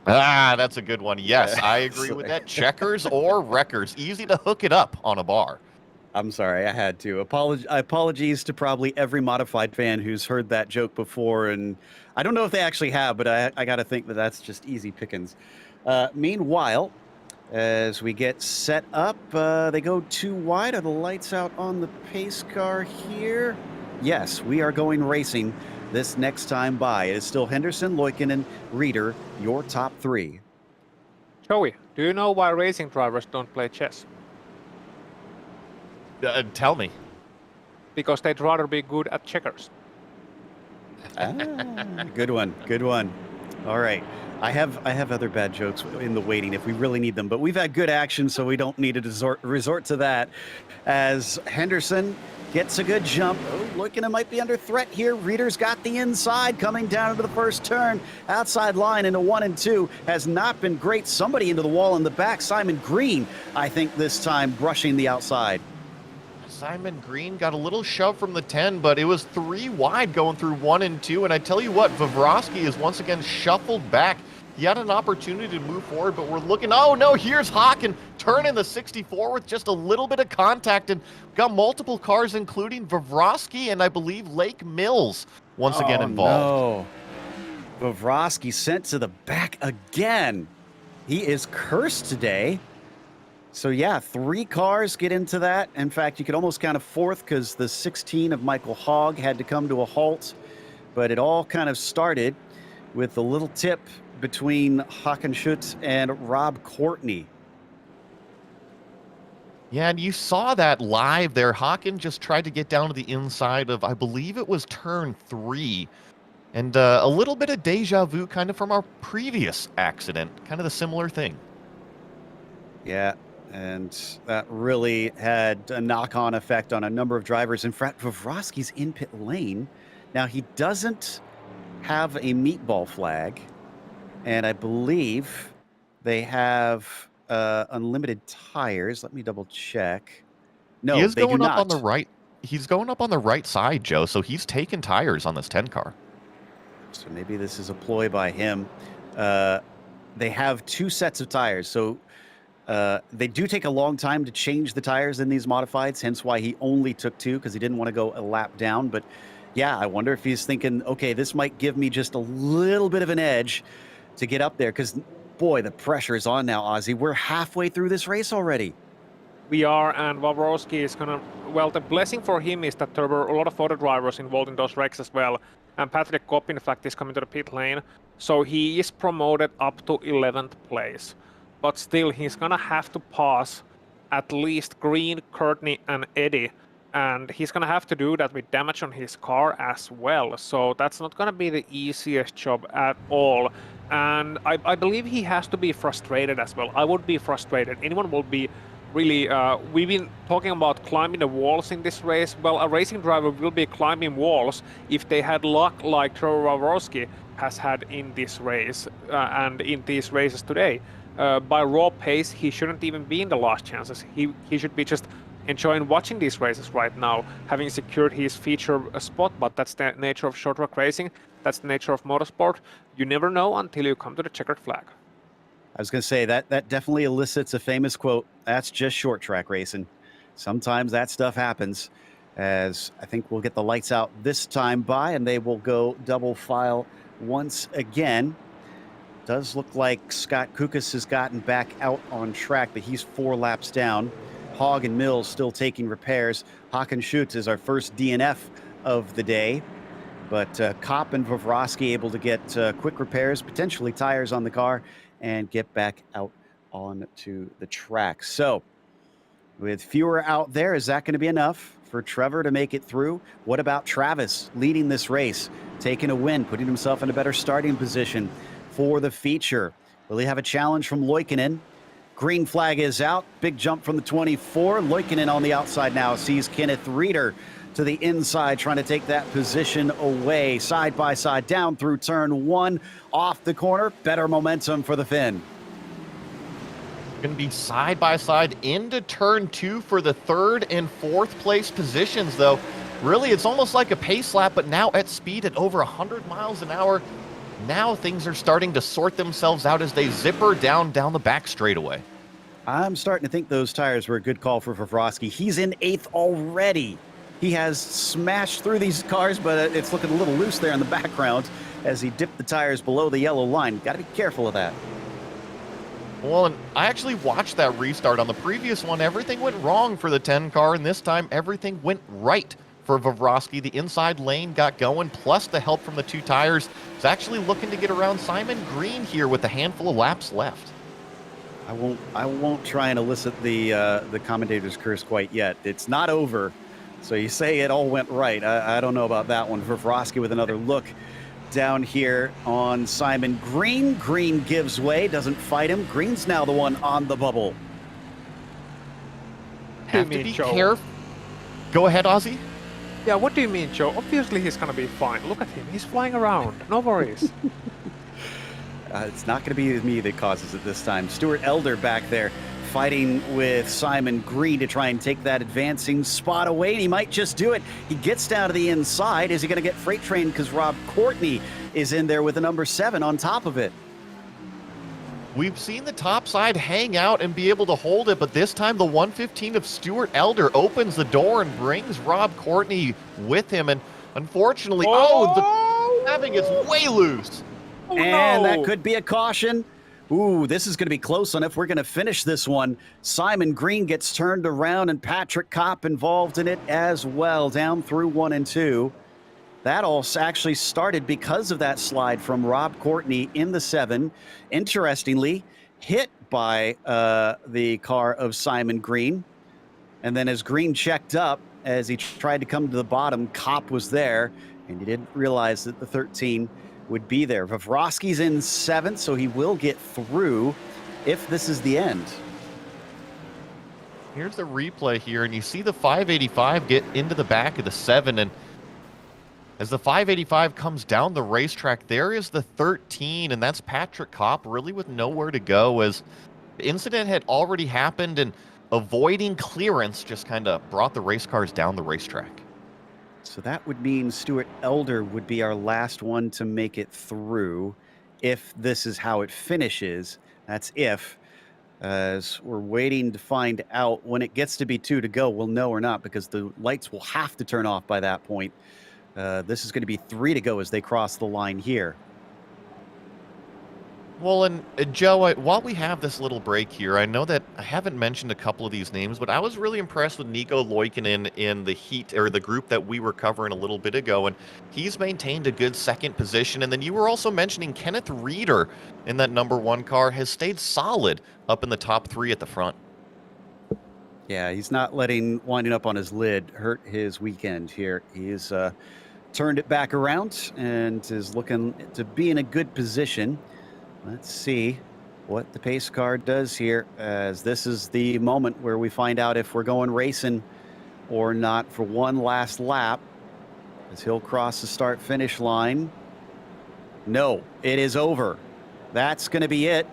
S3: Ah, that's a good one. Yes, I agree with that. Checkers or wreckers. Easy to hook it up on a bar.
S2: I'm sorry, I had to. Apologies to probably every modified fan who's heard that joke before, and I don't know if they actually have, but I got to think that that's just easy pickings. Meanwhile, as we get set up, they go too wide. Are the lights out on the pace car here? Yes, we are going racing this next time by. It is still Henderson, Loikkanen, Reeder, your top 3.
S4: Joey, do you know why racing drivers don't play chess?
S3: Tell me.
S4: Because they'd rather be good at checkers.
S2: Good one. All right. I have other bad jokes in the waiting if we really need them, but we've had good action, so we don't need to resort to that. As Henderson gets a good jump. Oh, Loikkanen might be under threat here. Reeder's got the inside coming down into the first turn. Outside line into 1 and 2 has not been great. Somebody into the wall in the back. Simon Green, I think this time, brushing the outside.
S3: Simon Green got a little shove from the 10, but it was 3 wide going through 1 and 2. And I tell you what, Vavrovsky is once again shuffled back. He had an opportunity to move forward, but we're looking, oh no, here's Haken turning the 64 with just a little bit of contact, and got multiple cars, including Vavrovsky and I believe Lake Mills once again involved.
S2: No. Vavrovsky sent to the back again. He is cursed today. So yeah, 3 cars get into that. In fact, you could almost count a 4th because the 16 of Michael Hogg had to come to a halt. But it all kind of started with a little tip between Hakenschut and Rob Courtney.
S3: Yeah, and you saw that live there. Haken just tried to get down to the inside of, I believe it was turn 3. And a little bit of deja vu kind of from our previous accident. Kind of the similar thing.
S2: Yeah, and that really had a knock-on effect on a number of drivers. In fact, Vavrovsky's in pit lane. Now, he doesn't have a meatball flag. And I believe they have unlimited tires. Let me double check. No,
S3: he is
S2: they
S3: going
S2: do
S3: up
S2: not.
S3: on the right. He's going up on the right side, Joe. So he's taking tires on this 10 car.
S2: So maybe this is a ploy by him. They have 2 sets of tires. So they do take a long time to change the tires in these modifieds, hence why he only took 2, because he didn't want to go a lap down. But yeah, I wonder if he's thinking, okay, this might give me just a little bit of an edge to get up there, because boy, the pressure is on now, Ozzy. We're halfway through this race already.
S4: We are, and Vavrovsky is gonna, well, the blessing for him is that there were a lot of other drivers involved in those wrecks as well. And Patrick Kopp, in fact, is coming to the pit lane. So he is promoted up to 11th place. But still, he's gonna have to pass at least Green, Courtney, and Eddie. And he's gonna have to do that with damage on his car as well. So that's not gonna be the easiest job at all. And I believe he has to be frustrated as well. I would be frustrated. Anyone will be really... we've been talking about climbing the walls in this race. Well, a racing driver will be climbing walls if they had luck like Trevor Vavrovsky has had in this race and in these races today. By raw pace, he shouldn't even be in the last chances. He should be just enjoying watching these races right now, having secured his feature spot, but that's the nature of short track racing. That's the nature of motorsport. You never know until you come to the checkered flag.
S2: I was going to say that definitely elicits a famous quote. That's just short track racing. Sometimes that stuff happens, as I think we'll get the lights out this time by, and they will go double file once again. Does look like Scott Kukas has gotten back out on track, but he's 4 laps down. Hogg and Mills still taking repairs. Hakenschut is our first DNF of the day. But Kopp and Vavrovsky able to get quick repairs, potentially tires on the car, and get back out onto the track. So with fewer out there, is that going to be enough for Trevor to make it through? What about Travis leading this race, taking a win, putting himself in a better starting position for the feature? Will he have a challenge from Loikkanen? Green flag is out. Big jump from the 24. Loikkanen on the outside now sees Kenneth Reeder to the inside, trying to take that position away. Side by side, down through turn 1, off the corner. Better momentum for the Finn.
S3: Going to be side by side into turn 2 for the 3rd and 4th place positions, though. Really, it's almost like a pace lap, but now at speed at over 100 miles an hour. Now things are starting to sort themselves out as they zipper down the back straightaway.
S2: I'm starting to think those tires were a good call for Vavrovsky. He's in 8th already. He has smashed through these cars, but it's looking a little loose there in the background as he dipped the tires below the yellow line. Got to be careful of that.
S3: Well, and I actually watched that restart. On the previous one, everything went wrong for the 10 car, and this time everything went right for Vavrovsky. The inside lane got going, plus the help from the 2 tires. He's actually looking to get around Simon Green here with a handful of laps left.
S2: I won't try and elicit the commentator's curse quite yet. It's not over. So you say it all went right. I don't know about that one. Vavrovsky with another look down here on Simon Green. Green gives way, doesn't fight him. Green's now the one on the bubble.
S3: Have to be careful. Go ahead, Ozzy.
S4: Yeah, what do you mean, Joe? Obviously he's gonna be fine. Look at him, he's flying around. No worries.
S2: It's not going to be me that causes it this time. Stuart Elder back there fighting with Simon Green to try and take that advancing spot away, and he might just do it. He gets down to the inside. Is he going to get freight trained because Rob Courtney is in there with a number 7 on top of it?
S3: We've seen the top side hang out and be able to hold it, but this time the 115 of Stuart Elder opens the door and brings Rob Courtney with him, and unfortunately, the having is way loose.
S2: And that could be a caution. Ooh, this is going to be close on if we're going to finish this one. Simon Green gets turned around and Patrick Kopp involved in it as well, down through 1 and 2. That all actually started because of that slide from Rob Courtney in the 7. Interestingly, hit by the car of Simon Green. And then as Green checked up, as he tried to come to the bottom, Kopp was there, and he didn't realize that the 13 would be there. Vavrovsky's in 7th, so he will get through if this is the end.
S3: Here's the replay here, and you see the 585 get into the back of the 7, and as the 585 comes down the racetrack, there is the 13, and that's Patrick Kopp, really with nowhere to go, as the incident had already happened, and avoiding clearance just kind of brought the race cars down the racetrack.
S2: So that would mean Stuart Elder would be our last one to make it through if this is how it finishes. That's if. As we're waiting to find out when it gets to be 2 to go, we'll know or not, because the lights will have to turn off by that point. This is going to be 3 to go as they cross the line here.
S3: Well, and Joe, while we have this little break here, I know that I haven't mentioned a couple of these names, but I was really impressed with Nico Loikkanen in the heat, or the group that we were covering a little bit ago, and he's maintained a good 2nd position. And then you were also mentioning Kenneth Reeder in that number 1 car has stayed solid up in the top 3 at the front.
S2: Yeah, he's not letting winding up on his lid hurt his weekend here. He's turned it back around and is looking to be in a good position. Let's see what the pace car does here, as this is the moment where we find out if we're going racing or not for one last lap, as he'll cross the start-finish line. No, it is over. That's going to be it.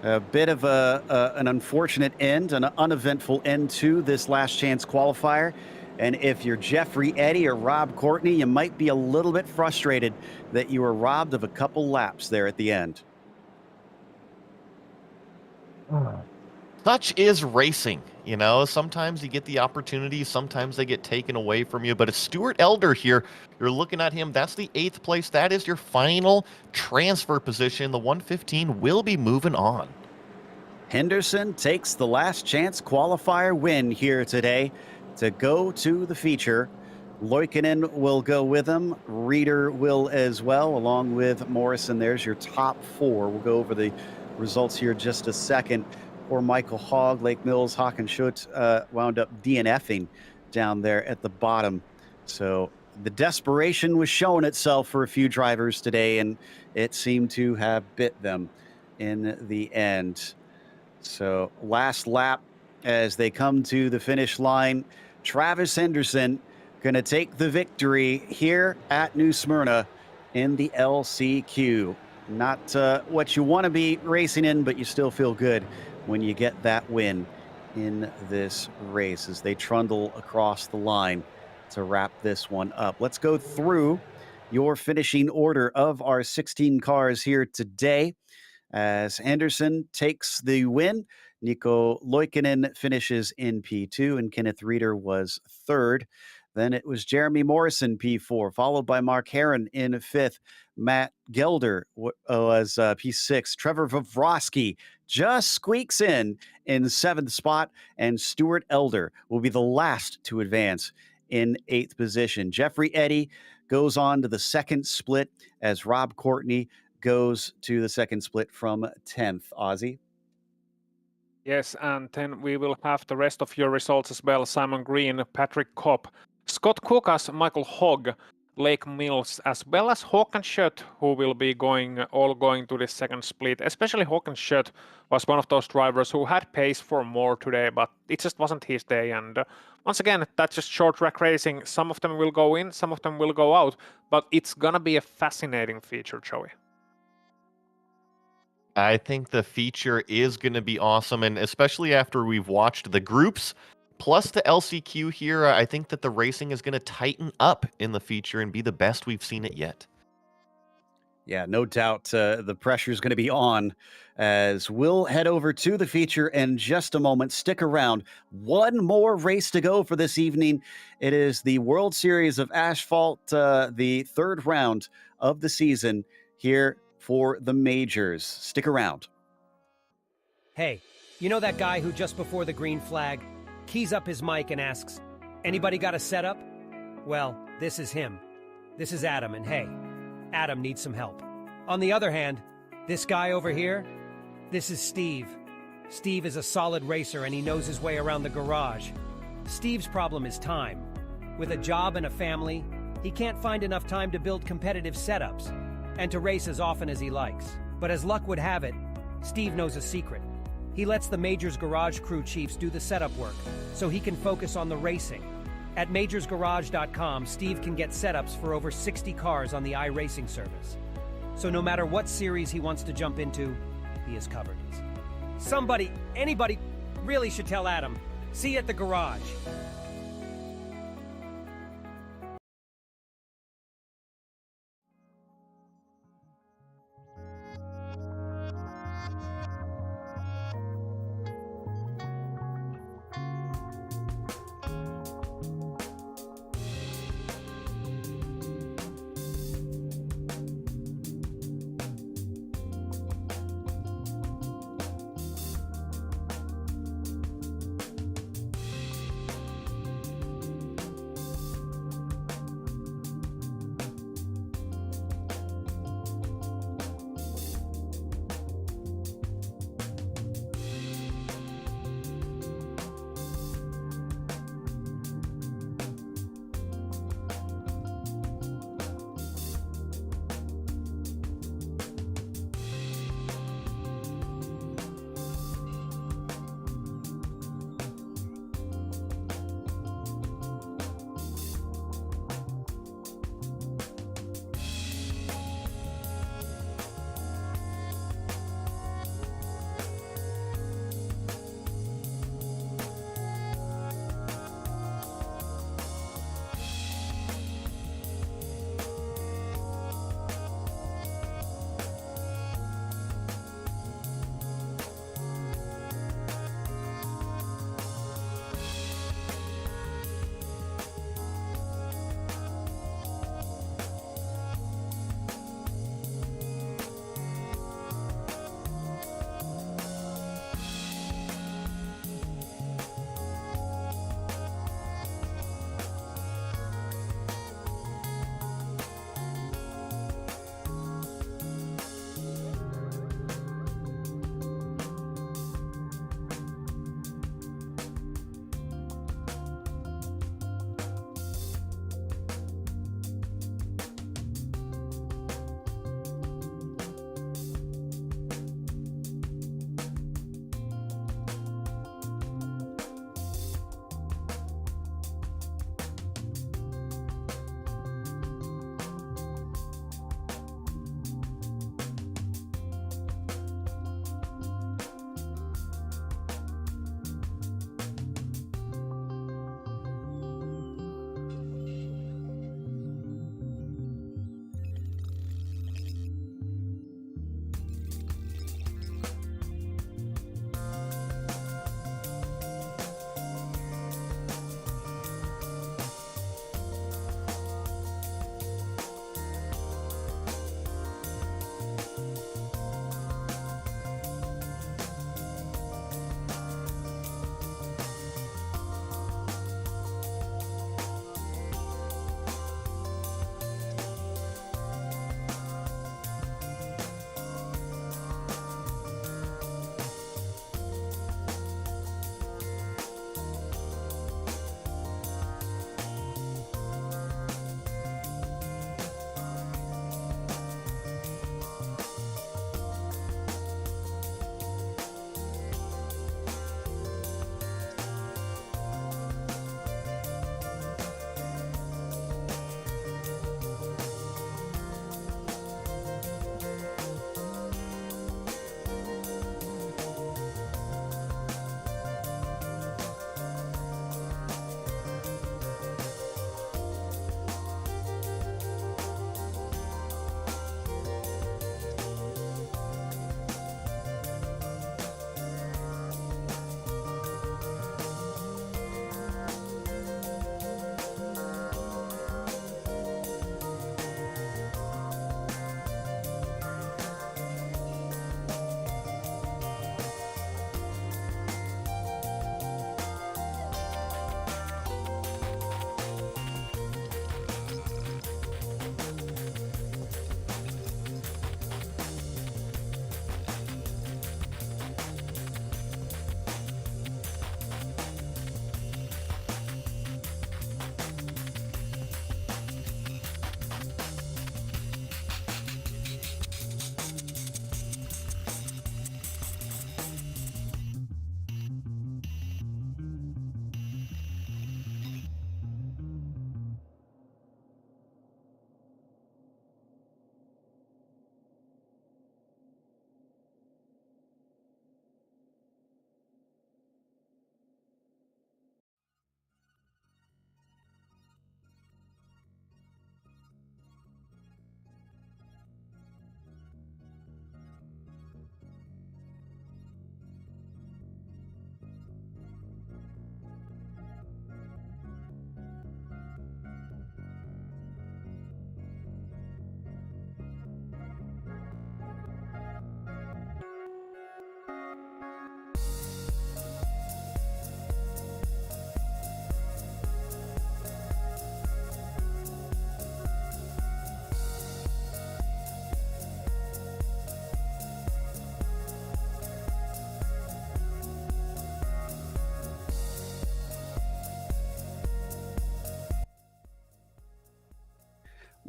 S2: A bit of an unfortunate end, an uneventful end to this last chance qualifier. And if you're Jeffrey Eddy or Rob Courtney, you might be a little bit frustrated that you were robbed of a couple laps there at the end.
S3: Such is racing, you know. Sometimes you get the opportunity, sometimes they get taken away from you. But it's Stuart Elder here. You're looking at him. That's the 8th place. That is your final transfer position. The 115 will be moving on.
S2: Henderson takes the last chance qualifier win here today to go to the feature. Loikkanen will go with him. Reeder will as well, along with Morrison. There's your top 4. We'll go over the results here just a second. Poor Michael Hogg, Lake Mills, Hockenschutz wound up DNFing down there at the bottom. So the desperation was showing itself for a few drivers today, and it seemed to have bit them in the end. So last lap as they come to the finish line, Travis Henderson going to take the victory here at New Smyrna in the LCQ. Not what you want to be racing in, but you still feel good when you get that win in this race as they trundle across the line to wrap this one up. Let's go through your finishing order of our 16 cars here today. As Henderson takes the win, Nico Loikkanen finishes in P2, and Kenneth Reeder was 3rd. Then it was Jeremy Morrison, P4, followed by Mark Herron in 5th. Matt Gelder was P6. Trevor Vavrovsky just squeaks in 7th spot, and Stuart Elder will be the last to advance in 8th position. Jeffrey Eddy goes on to the 2nd split as Rob Courtney goes to the 2nd split from 10th. Ozzy?
S4: Yes, and then we will have the rest of your results as well. Simon Green, Patrick Kopp, Scott Kukas, Michael Hogg, Lake Mills, as well as Hockenschutz, who will be going to the 2nd split. Especially Hockenschutz was one of those drivers who had pace for more today, but it just wasn't his day. And once again, that's just short track racing. Some of them will go in, some of them will go out, but it's gonna be a fascinating feature, Joey.
S3: I think the feature is going to be awesome, and especially after we've watched the groups plus the LCQ here, I think that the racing is going to tighten up in the feature and be the best we've seen it yet.
S2: Yeah, no doubt the pressure is going to be on as we'll head over to the feature in just a moment. Stick around. One more race to go for this evening. It is the World Series of Asphalt, the third round of the season here for the majors. Stick around.
S1: Hey, you know that guy who just before the green flag keys up his mic and asks, "Anybody got a setup?" Well, this is him. This is Adam, and hey, Adam needs some help. On the other hand, this guy over here, this is Steve. Steve is a solid racer and he knows his way around the garage. Steve's problem is time. With a job and a family, he can't find enough time to build competitive setups and to race as often as he likes. But as luck would have it, Steve knows a secret. He lets the Majors Garage crew chiefs do the setup work so he can focus on the racing. At majorsgarage.com, Steve can get setups for over 60 cars on the iRacing service. So no matter what series he wants to jump into, he is covered. Anybody really should tell Adam. See you at the garage.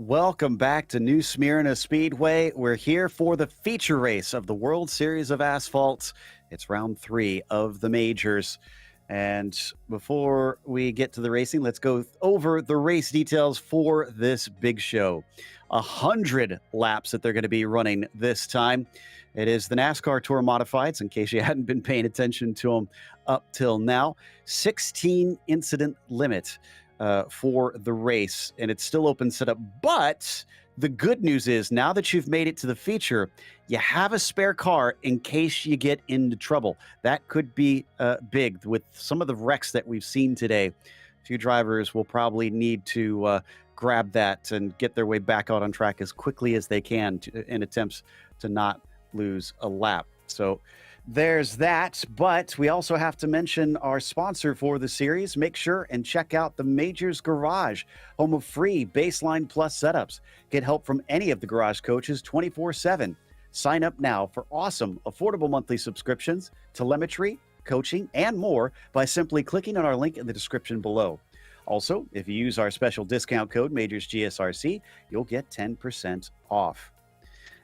S2: Welcome back to New Smyrna Speedway. We're here for the feature race of the World Series of Asphalt. It's round 3 of the majors. And before we get to the racing, let's go over the race details for this big show. 100 laps that they're going to be running this time. It is the NASCAR Tour Modifieds, in case you hadn't been paying attention to them up till now. 16 incident limit for the race, and it's still open setup. But the good news is, now that you've made it to the feature, you have a spare car in case you get into trouble. That could be big with some of the wrecks that we've seen today. A few drivers will probably need to grab that and get their way back out on track as quickly as they can in attempts to not lose a lap. So there's that, but we also have to mention our sponsor for the series. Make sure and check out the Majors Garage, home of free Baseline Plus setups. Get help from any of the garage coaches 24/7. Sign up now for awesome, affordable monthly subscriptions, telemetry, coaching, and more by simply clicking on our link in the description below. Also, if you use our special discount code MajorsGSRC, you'll get 10% off.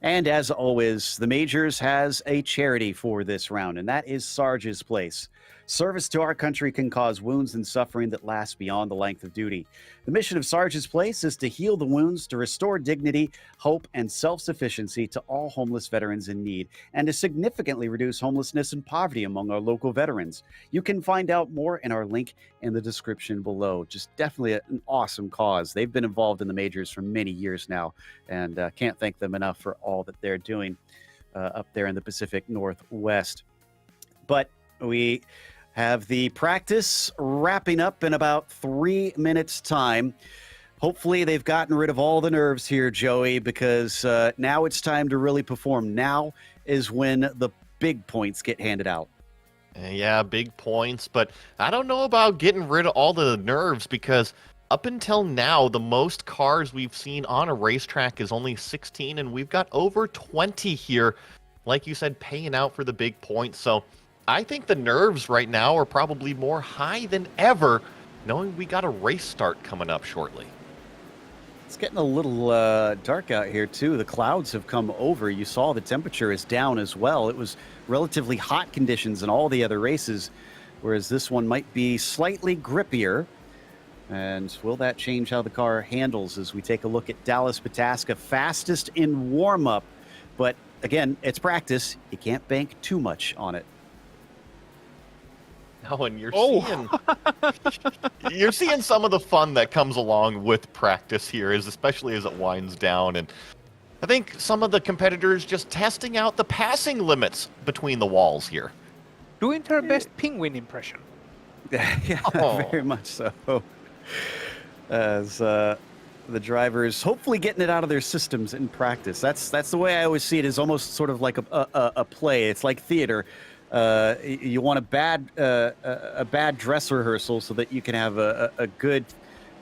S2: And as always, the Majors has a charity for this round, and that is Sarge's Place. Service to our country can cause wounds and suffering that last beyond the length of duty. The mission of Sarge's Place is to heal the wounds, to restore dignity, hope, and self-sufficiency to all homeless veterans in need, and to significantly reduce homelessness and poverty among our local veterans. You can find out more in our link in the description below. Just definitely an awesome cause. They've been involved in the majors for many years now, and can't thank them enough for all that they're doing up there in the Pacific Northwest. But we have the practice wrapping up in about 3 minutes' time. Hopefully they've gotten rid of all the nerves here, Joey, because now it's time to really perform. Now is when the big points get handed out.
S3: Yeah, big points, but I don't know about getting rid of all the nerves, because up until now, the most cars we've seen on a racetrack is only 16, and we've got over 20 here, like you said, paying out for the big points. So I think the nerves right now are probably more high than ever, knowing we got a race start coming up shortly.
S2: It's getting a little dark out here, too. The clouds have come over. You saw the temperature is down as well. It was relatively hot conditions in all the other races, whereas this one might be slightly grippier. And will that change how the car handles as we take a look at Dallas Pataska, fastest in warm-up? But again, it's practice. You can't bank too much on it.
S3: Oh, and you're seeing some of the fun that comes along with practice here, especially as it winds down. And I think some of the competitors just testing out the passing limits between the walls here.
S4: Doing their best penguin impression.
S2: Yeah, very much so. As the drivers hopefully getting it out of their systems in practice. That's the way I always see it, is almost sort of like a play. It's like theater. You want a bad dress rehearsal so that you can have a good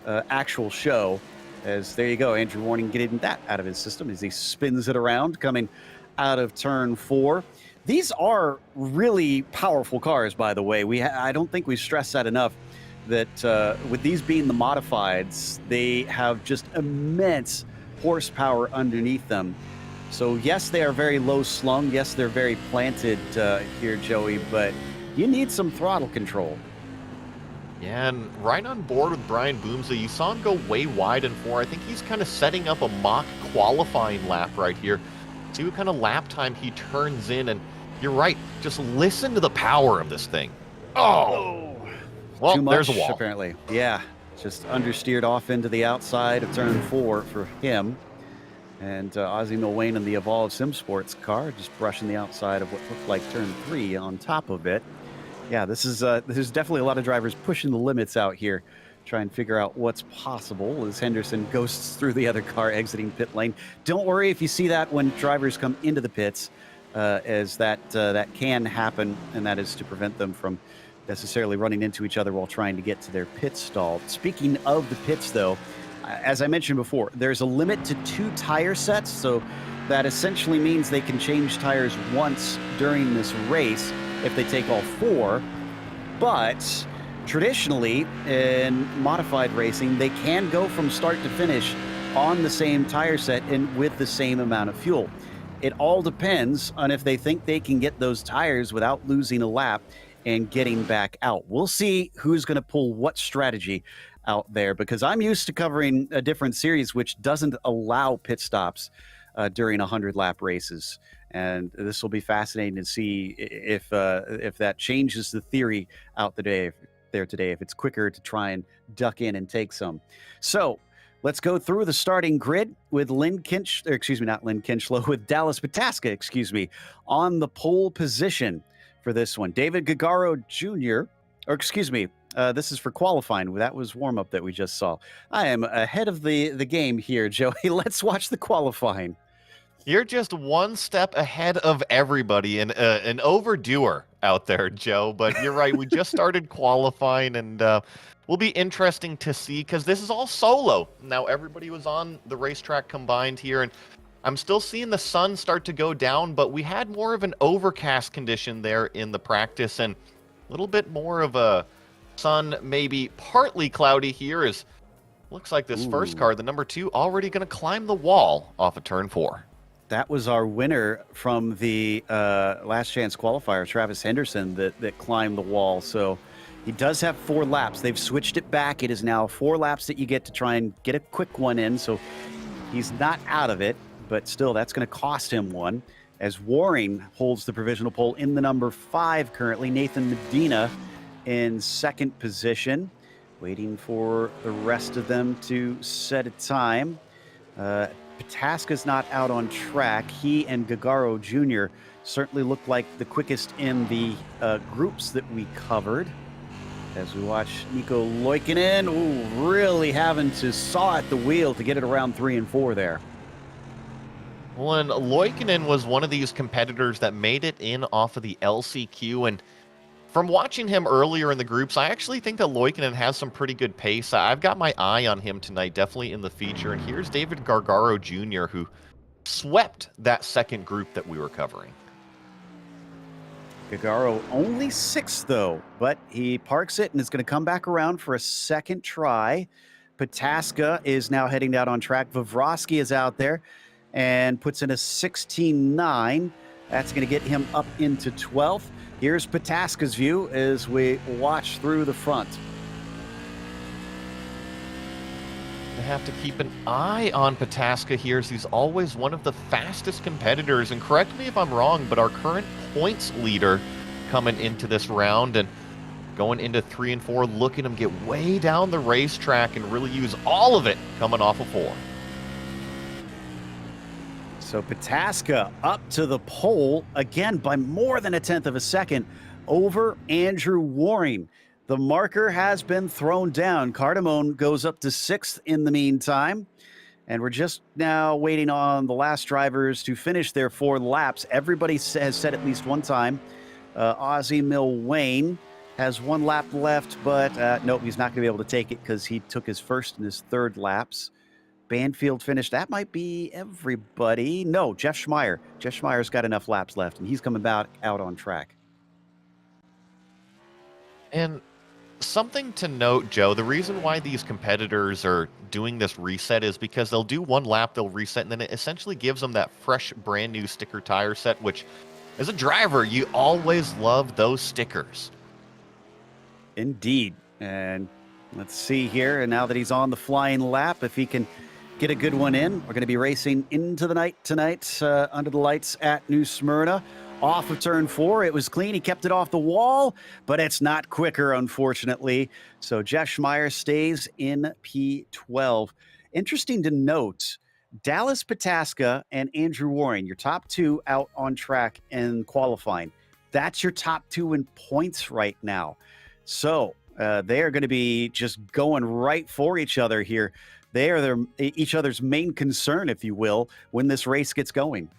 S2: actual show. As there you go, Andrew Warning getting that out of his system as he spins it around, coming out of turn 4. These are really powerful cars, by the way. I don't think we stress that enough, that with these being the modifieds, they have just immense horsepower underneath them. So yes, they are very low slung. Yes, they're very planted here, Joey, but you need some throttle control.
S3: Yeah, and right on board with Brian Boomsey. You saw him go way wide in 4. I think he's kind of setting up a mock qualifying lap right here. See what kind of lap time he turns in, and you're right. Just listen to the power of this thing. Oh! Well,
S2: Too much,
S3: there's a wall.
S2: Apparently. Yeah, just understeered off into the outside of turn 4 for him. And Ozzy Milwain in the Evolved Sim Sports car just brushing the outside of what looked like turn 3 on top of it. Yeah, this is definitely a lot of drivers pushing the limits out here, try and figure out what's possible as Henderson ghosts through the other car exiting pit lane. Don't worry if you see that when drivers come into the pits, as that can happen, and that is to prevent them from necessarily running into each other while trying to get to their pit stall. Speaking of the pits, though, as I mentioned before, there's a limit to 2 tire sets, so that essentially means they can change tires once during this race if they take all 4. But traditionally, in modified racing, they can go from start to finish on the same tire set and with the same amount of fuel. It all depends on if they think they can get those tires without losing a lap and getting back out. We'll see who's going to pull what strategy out there, because I'm used to covering a different series which doesn't allow pit stops during 100-lap races. And this will be fascinating to see if that changes the theory out there today, if it's quicker to try and duck in and take some. So let's go through the starting grid with with Dallas Pataska, on the pole position for this one. David Gagaro Jr., this is for qualifying. That was warm-up that we just saw. I am ahead of the game here, Joey. Let's watch the qualifying.
S3: You're just one step ahead of everybody, and an overdoer out there, Joe. But you're right. We just started qualifying, and will be interesting to see, because this is all solo. Now, everybody was on the racetrack combined here, and I'm still seeing the sun start to go down, but we had more of an overcast condition there in the practice, and a little bit more of a sun, maybe partly cloudy here. Looks like this first car, the number 2, already going to climb the wall off of turn 4.
S2: That was our winner from the last chance qualifier, Travis Henderson, that climbed the wall. So he does have 4 laps. They've switched it back. It is now 4 laps that you get to try and get a quick one in. So he's not out of it, but still that's going to cost him one, as Waring holds the provisional pole in the number 5 currently. Nathan Medina in second position, waiting for the rest of them to set a time. Pataska's not out on track. He and Gagaro Jr. certainly look like the quickest in the groups that we covered. As we watch Nico Loikkanen, really having to saw at the wheel to get it around 3 and 4 there.
S3: Well, and Loikkanen was one of these competitors that made it in off of the LCQ, and from watching him earlier in the groups, I actually think that Loikkanen has some pretty good pace. I've got my eye on him tonight, definitely in the feature. And here's David Gargaro Jr., who swept that second group that we were covering.
S2: Gagaro only 6th, though, but he parks it and is going to come back around for a second try. Pataska is now heading out on track. Vavrovsky is out there and puts in a 16.9. That's going to get him up into 12th. Here's Pataska's view as we watch through the front.
S3: I have to keep an eye on Pataska here, as he's always one of the fastest competitors. And correct me if I'm wrong, but our current points leader coming into this round and going into 3 and 4, look at him get way down the racetrack and really use all of it coming off of 4.
S2: So Pataska up to the pole again by more than 1/10 of a second over Andrew Waring. The marker has been thrown down. Cardamone goes up to 6th in the meantime. And we're just now waiting on the last drivers to finish their 4 laps. Everybody has said at least one time. Ozzie Milwayne has 1 lap left, but nope, he's not going to be able to take it because he took his first and his third laps. Banfield finished. That might be everybody. No, Jeff Schmeier. Jeff Schmeier's got enough laps left, and he's coming out on track.
S3: And something to note, Joe, the reason why these competitors are doing this reset is because they'll do 1 lap, they'll reset, and then it essentially gives them that fresh, brand new sticker tire set, which, as a driver, you always love those stickers.
S2: Indeed. And let's see here. And now that he's on the flying lap, if he can get a good one in, we're going to be racing into the night tonight under the lights at New Smyrna. Off of turn 4, it was clean. He kept it off the wall, but it's not quicker, unfortunately. So Jeff Schmeier stays in P12. Interesting to note, Dallas Pataska and Andrew Waring, your top 2 out on track in qualifying. That's your top 2 in points right now. So they are going to be just going right for each other here. They are each other's main concern, if you will, when this race gets going.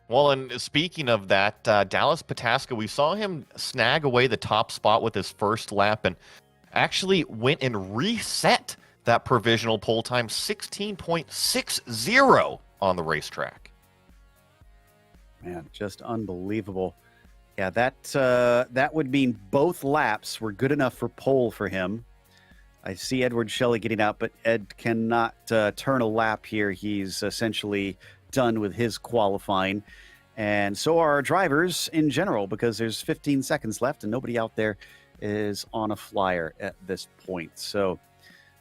S3: Well, and speaking of that, Dallas Pataska, we saw him snag away the top spot with his first lap and actually went and reset that provisional pole time, 16.60 on the racetrack.
S2: Man, just unbelievable. Yeah, that would mean both laps were good enough for pole for him. I see Edward Shelley getting out, but Ed cannot turn a lap here. He's essentially done with his qualifying. And so are our drivers in general, because there's 15 seconds left and nobody out there is on a flyer at this point. So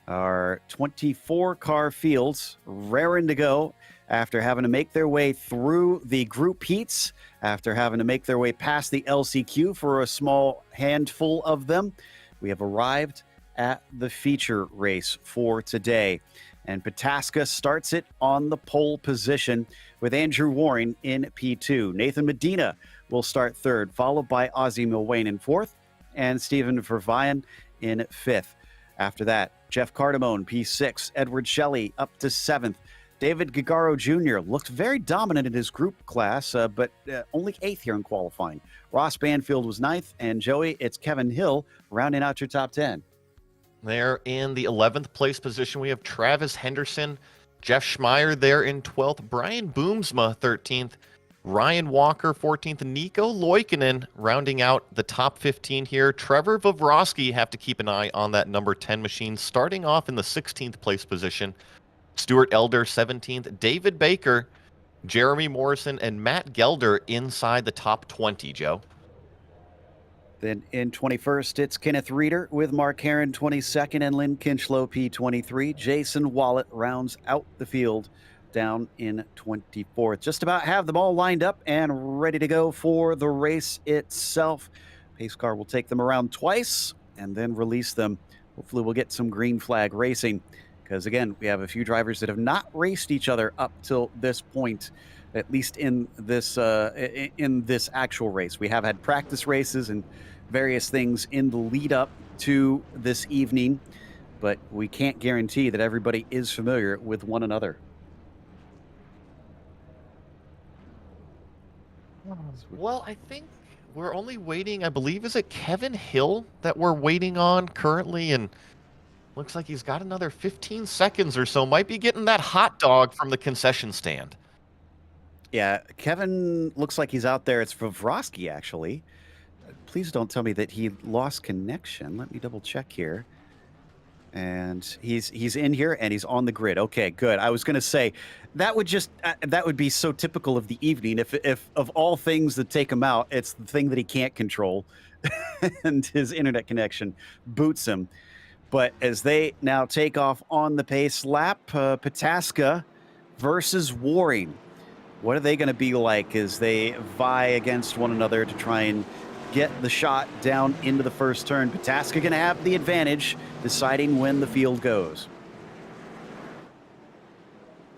S2: our 24-car fields raring to go after having to make their way through the group heats, after having to make their way past the LCQ for a small handful of them. We have arrived at the feature race for today. And Pataska starts it on the pole position with Andrew Waring in P2. Nathan Medina will start third, followed by Ozzie Milwain in fourth and Stephen Verveyen in fifth. After that, Jeff Cardamone, P6, Edward Shelley up to seventh. David Gagaro Jr. looked very dominant in his group class, but only eighth here in qualifying. Ross Banfield was ninth, and Joey, it's Kevin Hill rounding out your top 10.
S3: There in the 11th place position, we have Travis Henderson, Jeff Schmeier there in 12th, Brian Boomsma 13th, Ryan Walker 14th, Nico Loikkanen rounding out the top 15 here. Trevor Vavrovsky, have to keep an eye on that number 10 machine, starting off in the 16th place position. Stuart Elder 17th, David Baker, Jeremy Morrison, and Matt Gelder inside the top 20, Joe.
S2: Then in 21st, it's Kenneth Reeder with Mark Herron 22nd and Lynn Kinchlow P23. Jason Wallet rounds out the field down in 24th. Just about have them all lined up and ready to go for the race itself. Pace car will take them around twice and then release them. Hopefully we'll get some green flag racing, because again, we have a few drivers that have not raced each other up till this point, at least in this actual race. We have had practice races and various things in the lead up to this evening, but we can't guarantee that everybody is familiar with one another.
S3: Well, I think we're only waiting, I believe, is it Kevin Hill that we're waiting on currently? And looks like he's got another 15 seconds or so. Might be getting that hot dog from the concession stand.
S2: Yeah, Kevin looks like he's out there. It's Vavrovsky, actually. Please don't tell me that he lost connection. Let me double check here. And he's in here and he's on the grid. Okay, good. I was going to say that would be so typical of the evening if of all things that take him out, it's the thing that he can't control, and his internet connection boots him. But as they now take off on the pace lap, Pataska versus Waring. What are they going to be like as they vie against one another to try and get the shot down into the first turn? Pataska going to have the advantage, deciding when the field goes.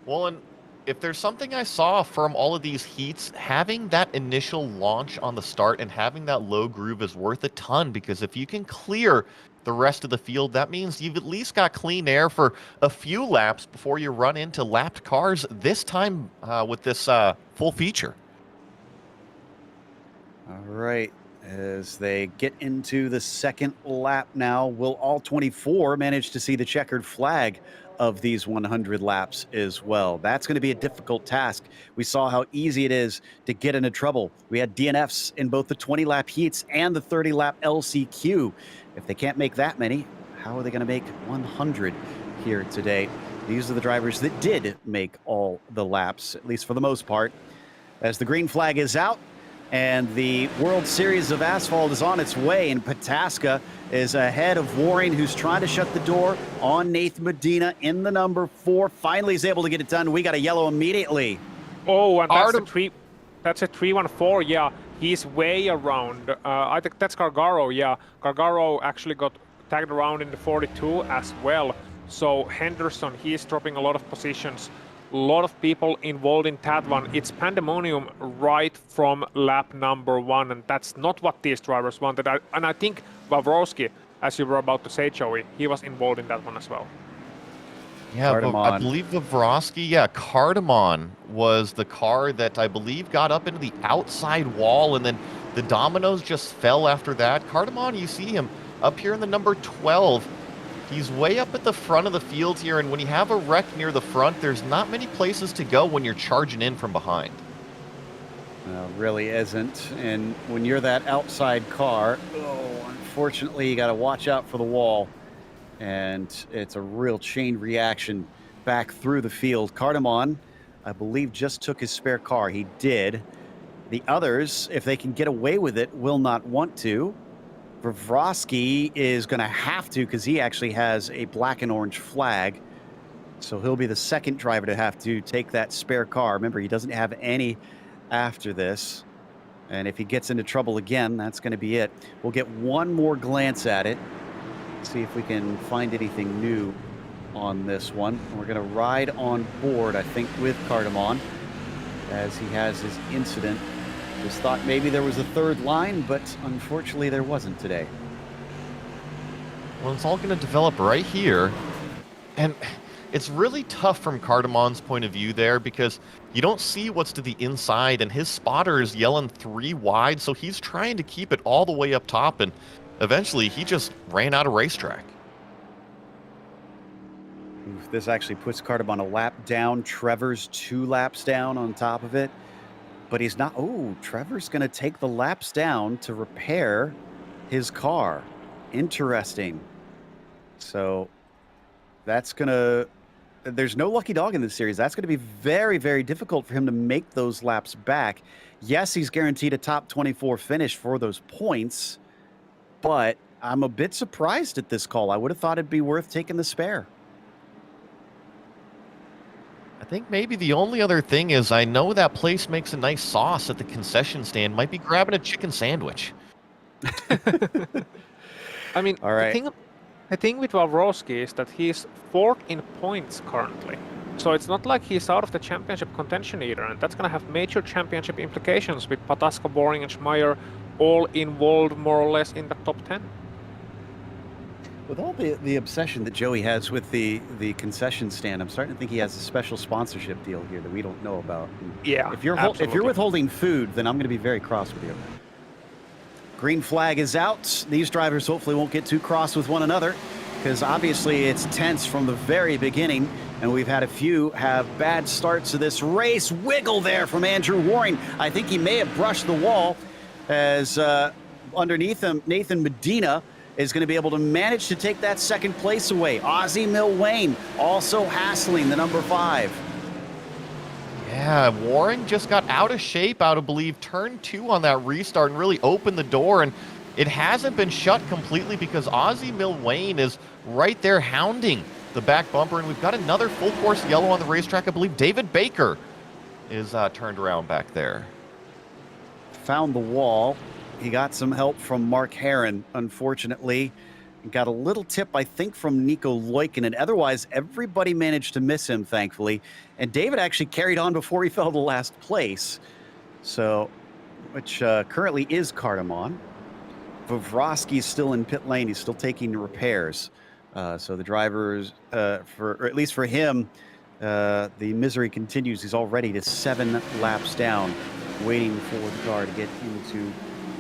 S3: Well, and if there's something I saw from all of these heats, having that initial launch on the start and having that low groove is worth a ton, because if you can clear the rest of the field, that means you've at least got clean air for a few laps before you run into lapped cars, this time with this full feature.
S2: All right. As they get into the second lap now, will all 24 manage to see the checkered flag of these 100 laps as well? That's going to be a difficult task. We saw how easy it is to get into trouble. We had DNFs in both the 20-lap heats and the 30-lap LCQ. If they can't make that many, how are they going to make 100 here today? These are the drivers that did make all the laps, at least for the most part. As the green flag is out, and the World Series of Asphalt is on its way, and Pataska is ahead of Waring, who's trying to shut the door on Nathan Medina in the number 4. Finally is able to get it done. We got a yellow immediately.
S4: Oh, and that's a 314, yeah. He's way around. I think that's Gargaro, yeah. Gargaro actually got tagged around in the 42 as well. So Henderson, he's dropping a lot of positions. A lot of people involved in that one. It's pandemonium right from lap number 1, and that's not what these drivers wanted. And I think Vavrovsky, as you were about to say, Joey, he was involved in that one as well.
S3: Yeah, I believe Vavrovsky, Cardamon was the car that I believe got up into the outside wall, and then the dominoes just fell after that. Cardamon, you see him up here in the number 12. He's way up at the front of the field here, and when you have a wreck near the front, there's not many places to go when you're charging in from behind.
S2: Really isn't. And when you're that outside car, unfortunately, you got to watch out for the wall. and it's a real chain reaction back through the field. Cardamon, I believe, just took his spare car. He did. The others, if they can get away with it, will not want to. Vrosky is going to have to because he actually has a black and orange flag. So he'll be the second driver to have to take that spare car. Remember, he doesn't have any after this. And if he gets into trouble again, that's going to be it. We'll get one more glance at it. See if we can find anything new on this one. We're going to ride on board, I think, with Cardamon as he has his incident. Just thought maybe there was a third line, but unfortunately there wasn't today.
S3: Well, it's all going to develop right here. And it's really tough from Cardamon's point of view there because you don't see what's to the inside, and his spotter is yelling 3 wide, so he's trying to keep it all the way up top, and eventually he just ran out of racetrack.
S2: This actually puts Cardamon a lap down. Trevor's 2 laps down on top of it. But he's not. Oh, Trevor's going to take the laps down to repair his car. Interesting. So that's going to. There's no lucky dog in this series. That's going to be very, very difficult for him to make those laps back. Yes, he's guaranteed a top 24 finish for those points, but I'm a bit surprised at this call. I would have thought it'd be worth taking the spare.
S3: I think maybe the only other thing is I know that place makes a nice sauce at the concession stand. Might be grabbing a chicken sandwich.
S4: I mean,
S2: All right.
S4: the thing with Wawrowski is that he's 4th in points currently. So it's not like he's out of the championship contention either, and that's going to have major championship implications with Pataska, Boring, and Schmeier all involved more or less in the top 10.
S2: With all the obsession that Joey has with the concession stand, I'm starting to think he has a special sponsorship deal here that we don't know about.
S4: Yeah,
S2: If you're
S4: absolutely.
S2: withholding food, then I'm going to be very cross with you. Green flag is out. These drivers hopefully won't get too cross with one another because obviously it's tense from the very beginning, and we've had a few have bad starts to this race. Wiggle there from Andrew Waring. I think he may have brushed the wall as underneath him, Nathan Medina is going to be able to manage to take that second place away. Ozzie Milwane also hassling the number 5.
S3: Yeah, Waring just got out of shape out of, believe, turn 2 on that restart and really opened the door, and it hasn't been shut completely because Ozzie Milwane is right there hounding the back bumper, and we've got another full course yellow on the racetrack. I believe David Baker is turned around back there.
S2: Found the wall. He got some help from Mark Herron, unfortunately. Got a little tip, I think, from Nico Loikinen. Otherwise, everybody managed to miss him, thankfully. And David actually carried on before he fell to last place. So, which currently is Cardamon. Vavrovsky's still in pit lane. He's still taking repairs. So the drivers, or at least for him, the misery continues. He's already to 7 laps down, waiting for the car to get into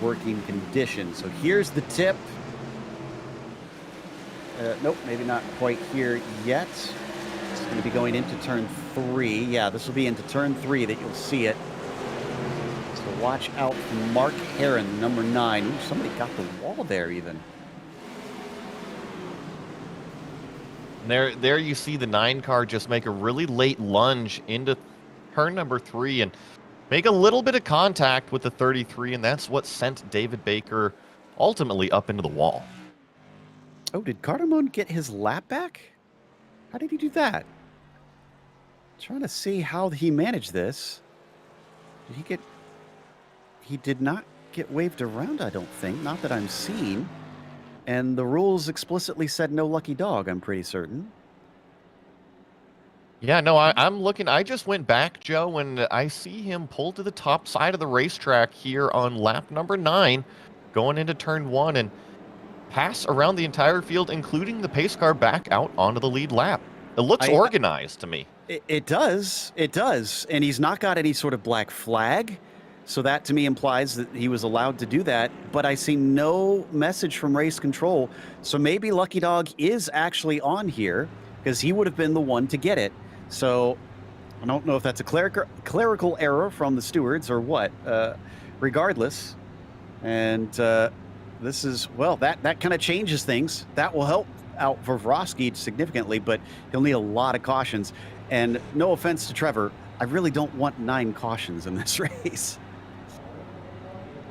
S2: working condition. So here's the tip. Nope, maybe not quite here yet. It's going to be going into turn 3. Yeah, this will be into turn 3 that you'll see it. So watch out for Mark Herron, number 9. Ooh, somebody got the wall there even.
S3: And there you see the 9 car just make a really late lunge into turn number 3 and make a little bit of contact with the 33, and that's what sent David Baker ultimately up into the wall.
S2: Oh, did Cardamon get his lap back? How did he do that? Trying to see how he managed this. He did not get waved around, I don't think. Not that I'm seeing. And the rules explicitly said no lucky dog, I'm pretty certain.
S3: Yeah, no, I'm looking. I just went back, Joe, and I see him pull to the top side of the racetrack here on lap number 9, going into turn 1, and pass around the entire field, including the pace car, back out onto the lead lap. It looks organized to me.
S2: It does. It does. And he's not got any sort of black flag. So that to me implies that he was allowed to do that. But I see no message from race control. So maybe Lucky Dog is actually on here because he would have been the one to get it. So I don't know if that's a clerical error from the stewards or what. Regardless. And this is, well, that kind of changes things. That will help out Vrosky significantly, but he'll need a lot of cautions. And no offense to Trevor, I really don't want 9 cautions in this race.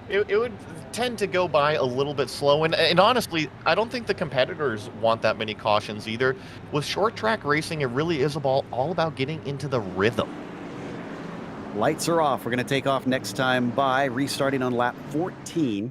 S3: It would tend to go by a little bit slow, and honestly, I don't think the competitors want that many cautions either. With short track racing, it really is all about getting into the rhythm.
S2: Lights are off. We're going to take off next time by, restarting on lap 14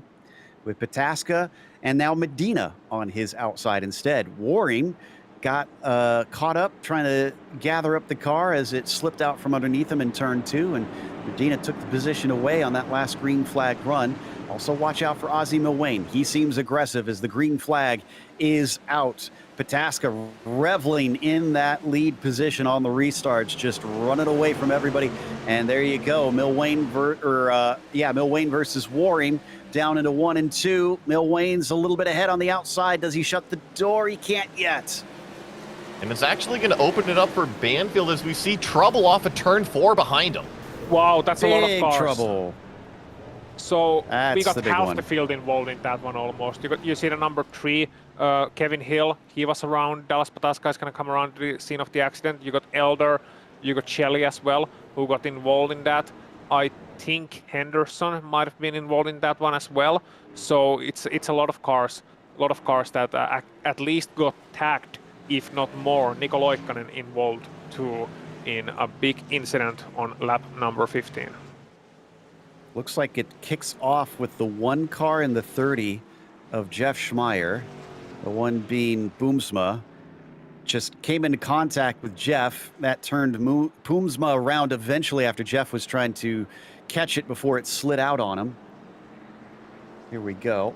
S2: with Pataska and now Medina on his outside instead. Waring got caught up trying to gather up the car as it slipped out from underneath him in turn 2, and Medina took the position away on that last green flag run. Also watch out for Ozzy Milwane. He seems aggressive as the green flag is out. Pataska reveling in that lead position on the restarts, just running away from everybody. And there you go, Milwane versus Waring down into 1 and 2. Milwane's a little bit ahead on the outside. Does he shut the door? He can't yet.
S3: And it's actually going to open it up for Banfield as we see trouble off of turn 4 behind him.
S4: Wow, that's
S2: Big
S4: a lot of cars.
S2: trouble.
S4: So
S2: That's
S4: we got
S2: the big
S4: half
S2: one.
S4: the field involved in that one almost. You see the number 3, Kevin Hill. He was around. Dallas Pataska is going to come around to the scene of the accident. You got Elder. You got Shelley as well, who got involved in that. I think Henderson might have been involved in that one as well. So it's a lot of cars. That at least got tagged, if not more. Niko Loikkanen involved too in a big incident on lap number 15.
S2: Looks like it kicks off with the 1 car in the 30 of Jeff Schmeier, the one being Boomsma. Just came into contact with Jeff. That turned Boomsma around eventually after Jeff was trying to catch it before it slid out on him. Here we go.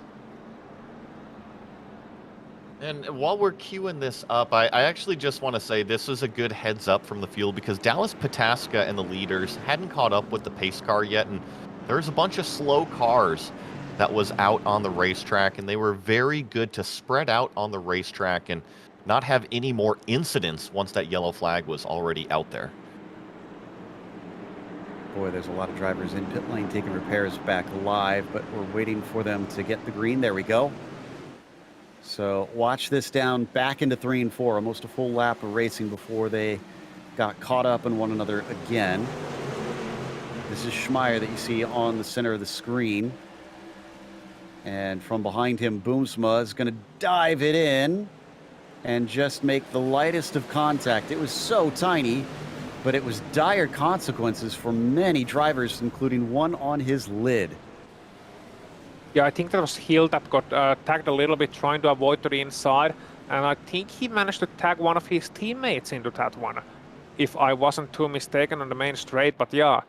S3: And while we're queuing this up, I actually just want to say this is a good heads up from the field because Dallas Pataska and the leaders hadn't caught up with the pace car yet, and there's a bunch of slow cars that was out on the racetrack, and they were very good to spread out on the racetrack and not have any more incidents once that yellow flag was already out there.
S2: Boy, there's a lot of drivers in pit lane taking repairs back live, but we're waiting for them to get the green. There we go. So watch this down back into 3 and 4, almost a full lap of racing before they got caught up in one another again. This is Schmeier that you see on the center of the screen. And from behind him, Boomsma is going to dive it in and just make the lightest of contact. It was so tiny, but it was dire consequences for many drivers, including one on his lid.
S4: Yeah, I think that was Hill that got tagged a little bit trying to avoid to the inside. And I think he managed to tag one of his teammates into that one, if I wasn't too mistaken on the main straight. But yeah,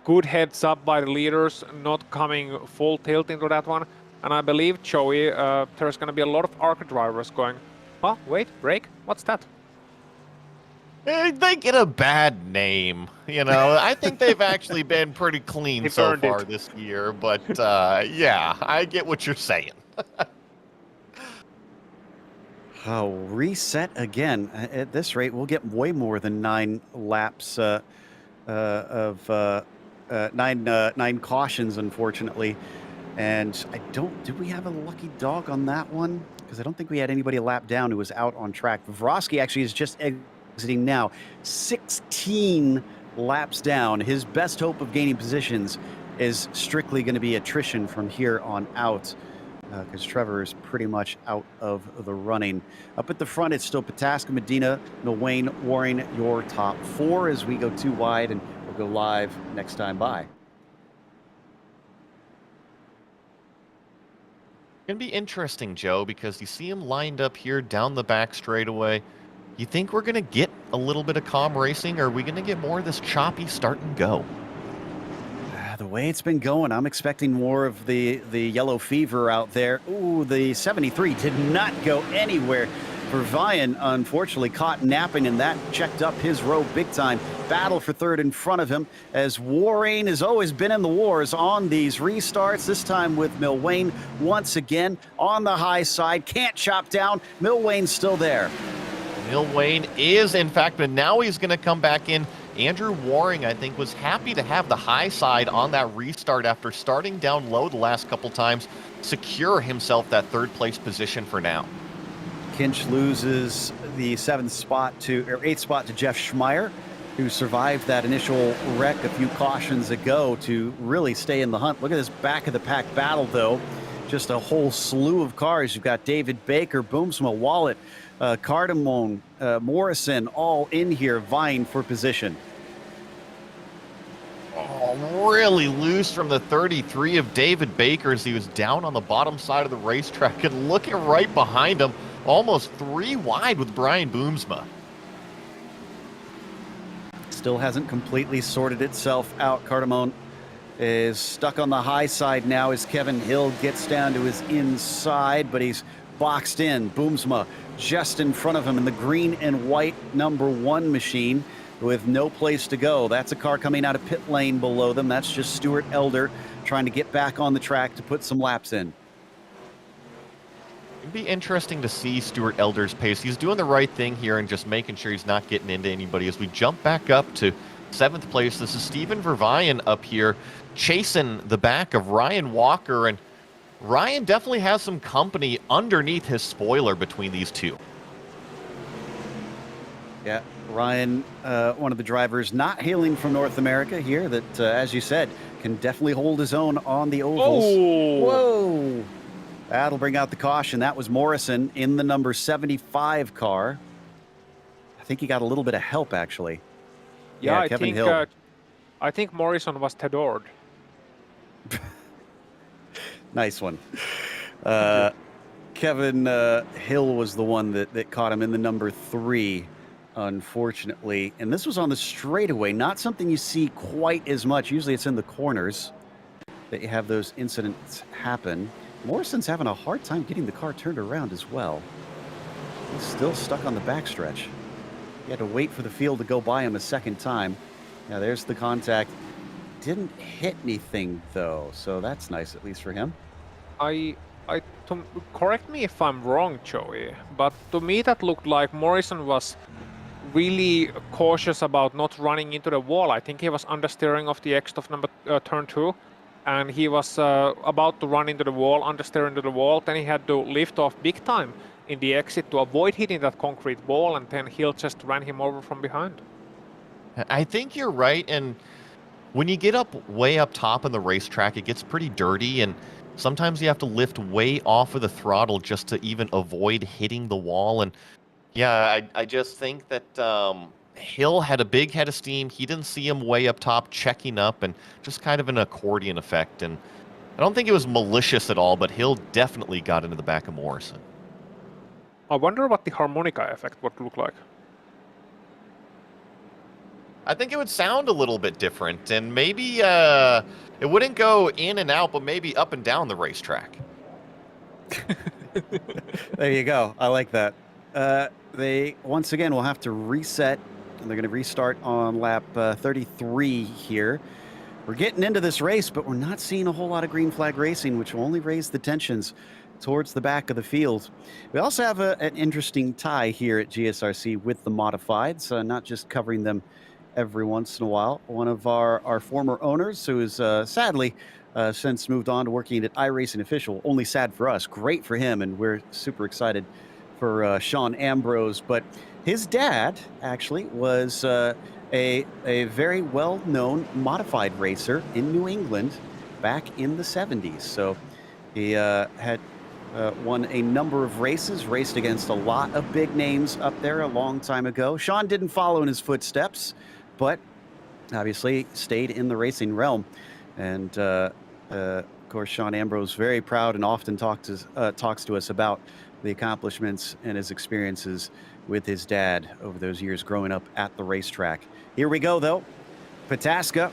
S4: good heads up by the leaders, not coming full tilt into that one. And I believe, Joey, there's going to be a lot of ARCA drivers going, oh, wait, brake? What's that?
S3: They get a bad name, you know. I think they've actually been pretty clean so far this year, but yeah, I get what you're saying.
S2: Oh, reset again. At this rate, we'll get way more than 9 laps of 9 cautions, unfortunately. And did we have a lucky dog on that one? Because I don't think we had anybody a lap down who was out on track. Vrosky actually is just exiting now, 16 laps down. His best hope of gaining positions is strictly going to be attrition from here on out, because Trevor is pretty much out of the running. Up at the front, it's still Pataska, Medina, Milwane, Waring, your top 4 as we go 2 wide, and we'll go live next time by.
S3: It's going to be interesting, Joe, because you see him lined up here down the back straightaway. You think we're going to get a little bit of calm racing, or are we going to get more of this choppy start and go?
S2: The way it's been going, I'm expecting more of the yellow fever out there. Ooh, the 73 did not go anywhere. Vervayan, unfortunately, caught napping, and that checked up his row big time. Battle for third in front of him, as Waring has always been in the wars on these restarts, this time with Milwane once again on the high side. Can't chop down. Milwane's still there.
S3: Milwane is, in fact, but now he's going to come back in. Andrew Waring, I think, was happy to have the high side on that restart after starting down low the last couple times, secure himself that third place position for now.
S2: Kinch loses the 8th spot to Jeff Schmeier, who survived that initial wreck a few cautions ago to really stay in the hunt. Look at this back of the pack battle, though. Just a whole slew of cars. You've got David Baker, Boomsma, Wallet, Cardamone, Morrison, all in here vying for position.
S3: Oh, really loose from the 33 of David Baker as he was down on the bottom side of the racetrack, and looking right behind him, almost 3 wide with Brian Boomsma.
S2: Still hasn't completely sorted itself out. Cardamone is stuck on the high side now as Kevin Hill gets down to his inside, but he's boxed in. Boomsma just in front of him in the green and white #1 machine with no place to go. That's a car coming out of pit lane below them. That's just Stuart Elder trying to get back on the track to put some laps in.
S3: It'd be interesting to see Stuart Elder's pace. He's doing the right thing here and just making sure he's not getting into anybody. As we jump back up to 7th place, this is Steven Verveyen up here chasing the back of Ryan Walker, and Ryan definitely has some company underneath his spoiler between these two.
S2: Yeah, Ryan, one of the drivers not hailing from North America here that, as you said, can definitely hold his own on the ovals.
S4: Oh.
S2: Whoa! That'll bring out the caution. That was Morrison in the number 75 car. I think he got a little bit of help, actually.
S4: Yeah,
S2: Kevin Hill.
S4: I think Morrison was tedored.
S2: Nice one. Kevin Hill was the one that caught him in the number 3, unfortunately. And this was on the straightaway, not something you see quite as much. Usually it's in the corners that you have those incidents happen. Morrison's having a hard time getting the car turned around as well. He's still stuck on the backstretch. He had to wait for the field to go by him a second time. Now there's the contact. Didn't hit anything though, so that's nice at least for him.
S4: Correct me if I'm wrong, Joey, but to me that looked like Morrison was really cautious about not running into the wall. I think he was understeering of the exit of turn 2. And he was about to run into the wall, understeer into the wall. Then he had to lift off big time in the exit to avoid hitting that concrete wall, and then Hill just ran him over from behind.
S3: I think you're right, and when you get way up top in the racetrack, it gets pretty dirty, and sometimes you have to lift way off of the throttle just to even avoid hitting the wall. And yeah, I just think that Hill had a big head of steam. He didn't see him way up top checking up, and just kind of an accordion effect. And I don't think it was malicious at all, but Hill definitely got into the back of Morrison.
S4: I wonder what the harmonica effect would look like.
S3: I think it would sound a little bit different, and maybe it wouldn't go in and out, but maybe up and down the racetrack.
S2: There you go. I like that. They, once again, will have to reset, and they're going to restart on lap 33 here. We're getting into this race, but we're not seeing a whole lot of green flag racing, which will only raise the tensions towards the back of the field. We also have an interesting tie here at GSRC with the modifieds, not just covering them every once in a while. One of our former owners, who is sadly since moved on to working at iRacing Official, only sad for us, great for him, and we're super excited for Sean Ambrose. But his dad actually was a very well-known modified racer in New England back in the 70s. So he had won a number of races, raced against a lot of big names up there a long time ago. Sean didn't follow in his footsteps, but obviously stayed in the racing realm. And of course, Sean Ambrose, very proud and often talks to us about the accomplishments and his experiences with his dad over those years growing up at the racetrack. Here we go, though. Pataska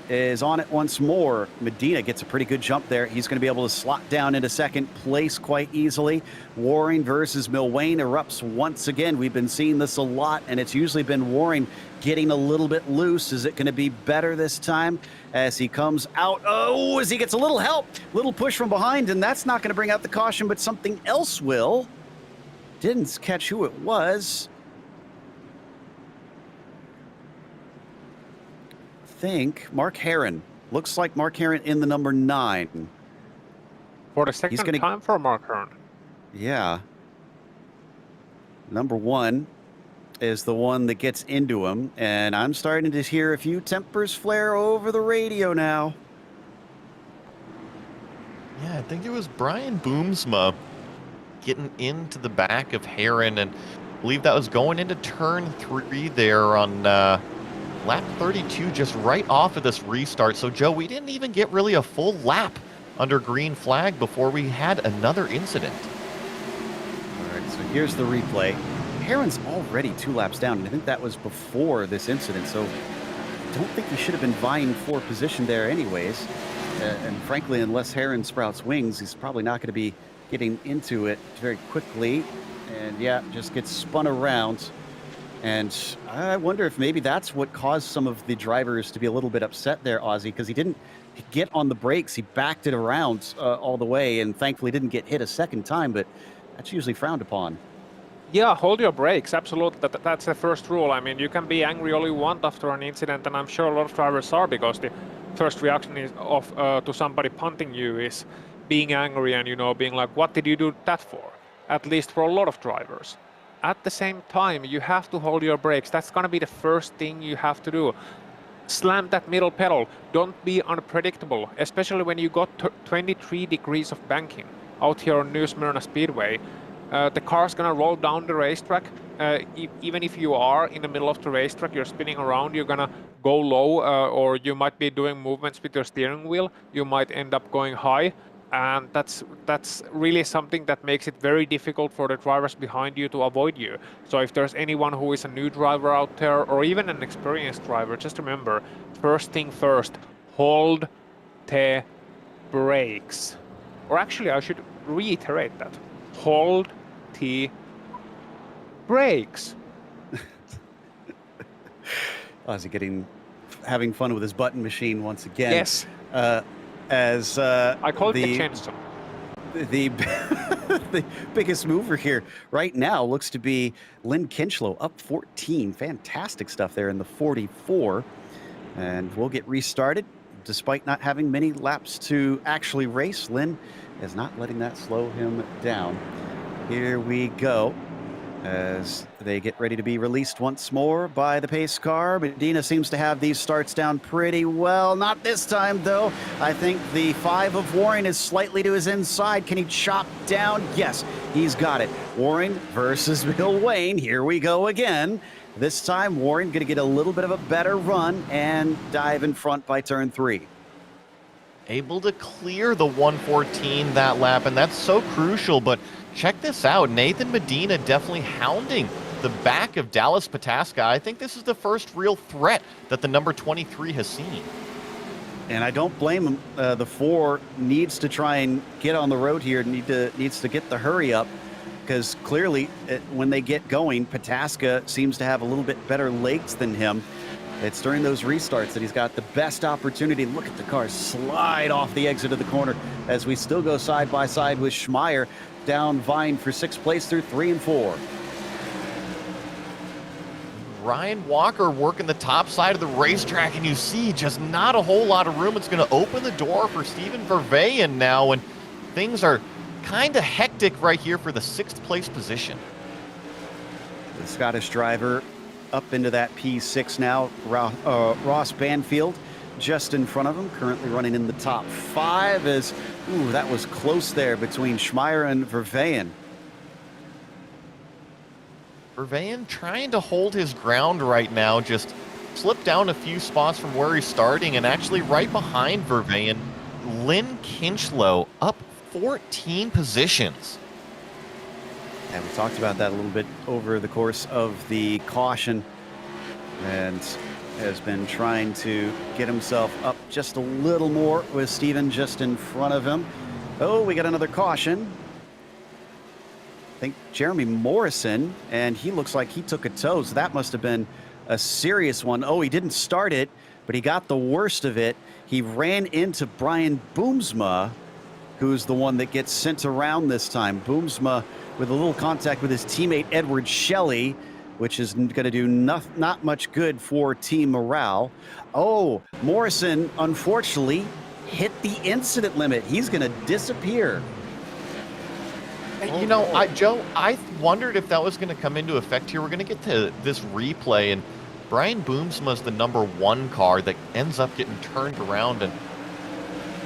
S2: is on it once more. Medina gets a pretty good jump there. He's going to be able to slot down into second place quite easily. Waring versus Milwain erupts once again. We've been seeing this a lot, and it's usually been Waring getting a little bit loose. Is it going to be better this time as he comes out? Oh, as he gets a little help, little push from behind, and that's not going to bring out the caution, but something else will. Didn't catch who it was. Think Mark Herron. Looks like Mark Herron in the number 9.
S4: For the second time for Mark Herron.
S2: Yeah. Number 1 is the one that gets into him, and I'm starting to hear a few tempers flare over the radio now.
S3: Yeah, I think it was Brian Boomsma getting into the back of Heron, and I believe that was going into turn 3 there on lap 32, just right off of this restart. So, Joe, we didn't even get really a full lap under green flag before we had another incident.
S2: All right, so here's the replay. Heron's already 2 laps down, and I think that was before this incident, so I don't think he should have been vying for position there anyways. And frankly, unless Heron sprouts wings, he's probably not going to be getting into it very quickly. And yeah, just gets spun around. And I wonder if maybe that's what caused some of the drivers to be a little bit upset there, Ozzy, because he didn't get on the brakes. He backed it around all the way, and thankfully didn't get hit a second time, but that's usually frowned upon.
S4: Yeah, hold your brakes, absolutely. That's the first rule. I mean, you can be angry all you want after an incident, and I'm sure a lot of drivers are, because the first reaction is to somebody punting you is being angry and, you know, being like, what did you do that for? At least for a lot of drivers. At the same time, you have to hold your brakes. That's going to be the first thing you have to do. Slam that middle pedal. Don't be unpredictable, especially when you got 23 degrees of banking out here on New Smyrna Speedway. The car's going to roll down the racetrack. Even if you are in the middle of the racetrack, you're spinning around, you're going to go low, or you might be doing movements with your steering wheel. You might end up going high. And that's really something that makes it very difficult for the drivers behind you to avoid you. So if there's anyone who is a new driver out there, or even an experienced driver, just remember, first thing first, hold the brakes. Or actually, I should reiterate that. Hold the brakes.
S2: Ozzy having fun with his button machine once again.
S4: Yes.
S2: As
S4: I call it the chainsaw.
S2: The the biggest mover here right now looks to be Lynn Kinchlow, up 14. Fantastic stuff there in the 44. And we'll get restarted. Despite not having many laps to actually race, Lynn is not letting that slow him down. Here we go as they get ready to be released once more by the pace car. Medina seems to have these starts down pretty well. Not this time, though. I think the 5 of Warren is slightly to his inside. Can he chop down? Yes, he's got it. Warren versus Bill Wayne. Here we go again. This time, Warren going to get a little bit of a better run and dive in front by turn 3.
S3: Able to clear the 114 that lap, and that's so crucial. But check this out. Nathan Medina definitely hounding the back of Dallas Pataska. I think this is the first real threat that the number 23 has seen.
S2: And I don't blame him. The 4 needs to try and get on the road here, needs to get the hurry up, because clearly when they get going, Pataska seems to have a little bit better legs than him. It's during those restarts that he's got the best opportunity. Look at the car slide off the exit of the corner as we still go side by side with Schmeier down vying for 6th place through 3 and 4.
S3: Ryan Walker working the top side of the racetrack, and you see just not a whole lot of room. It's going to open the door for Steven Verveyen now, and things are kind of hectic right here for the 6th place position.
S2: The Scottish driver up into that P6 now. Ross Banfield just in front of him, currently running in the top 5 as, ooh, that was close there between Schmeier and Verveyen.
S3: Verveyen trying to hold his ground right now, just slipped down a few spots from where he's starting, and actually right behind Verveyen, Lynn Kinchlow up 14 positions.
S2: And we talked about that a little bit over the course of the caution, and has been trying to get himself up just a little more with Steven just in front of him. Oh, we got another caution. I think Jeremy Morrison, and he looks like he took a toe, so that must have been a serious one. Oh, he didn't start it, but he got the worst of it. He ran into Brian Boomsma, who's the one that gets sent around this time. Boomsma with a little contact with his teammate Edward Shelley, which is going to do not much good for team morale. Oh, Morrison, unfortunately, hit the incident limit. He's going to disappear.
S3: You know, Joe, I wondered if that was going to come into effect here. We're going to get to this replay, and Brian Boomsma's the #1 car that ends up getting turned around, and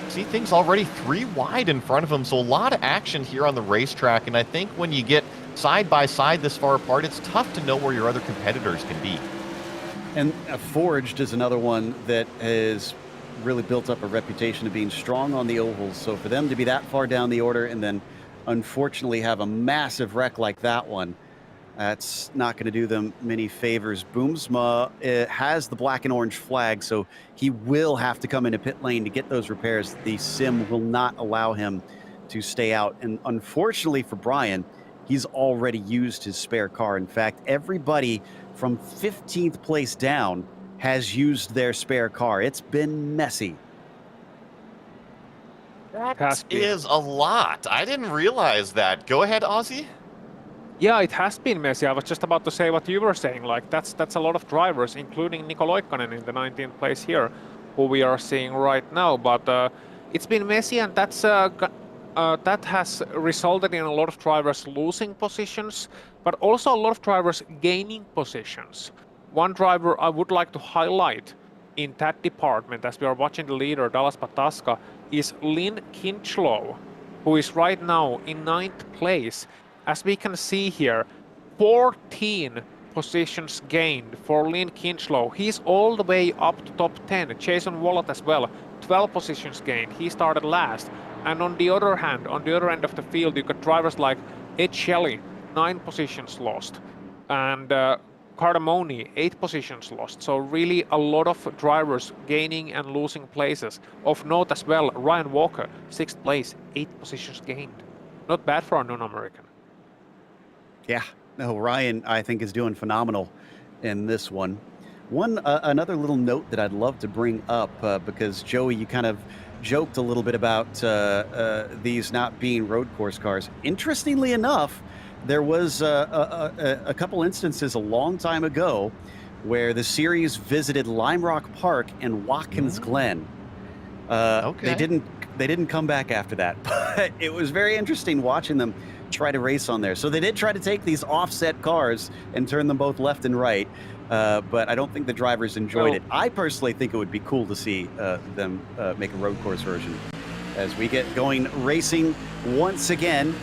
S3: see things already 3 wide in front of him. So a lot of action here on the racetrack, and I think when you get side by side this far apart, it's tough to know where your other competitors can be.
S2: And Forged is another one that has really built up a reputation of being strong on the ovals. So for them to be that far down the order and then unfortunately have a massive wreck like that one, that's not going to do them many favors. Boomsma has the black and orange flag, so he will have to come into pit lane to get those repairs. The sim will not allow him to stay out. And unfortunately for Brian, he's already used his spare car. In fact, everybody from 15th place down has used their spare car. It's been messy.
S3: That is a lot. I didn't realize that. Go ahead, Ozzy.
S4: Yeah, it has been messy. I was just about to say what you were saying. Like that's a lot of drivers, including Niko Loikkanen in the 19th place here, who we are seeing right now. But it's been messy, and that has resulted in a lot of drivers losing positions, but also a lot of drivers gaining positions. One driver I would like to highlight in that department, as we are watching the leader, Dallas Pataska, is Lynn Kinchlow, who is right now in 9th place. As we can see here, 14 positions gained for Lynn Kinchlow. He's all the way up to top 10. Jason Wallet as well, 12 positions gained. He started last. And on the other hand, on the other end of the field, you got drivers like Ed Shelley, 9 positions lost. And Cardamone, 8 positions lost. So really a lot of drivers gaining and losing places. Of note as well, Ryan Walker, 6th place, 8 positions gained. Not bad for a non-American.
S2: Yeah, no, Ryan, I think, is doing phenomenal in this one. Another little note that I'd love to bring up, because Joey, you kind of joked a little bit about these not being road course cars. Interestingly enough, there was a couple instances a long time ago where the series visited Lime Rock Park and Watkins Glen.
S3: Okay.
S2: They didn't come back after that, but it was very interesting watching them try to race on there. So they did try to take these offset cars and turn them both left and right, but I don't think the drivers enjoyed it. I personally think it would be cool to see them make a road course version as we get going racing once again.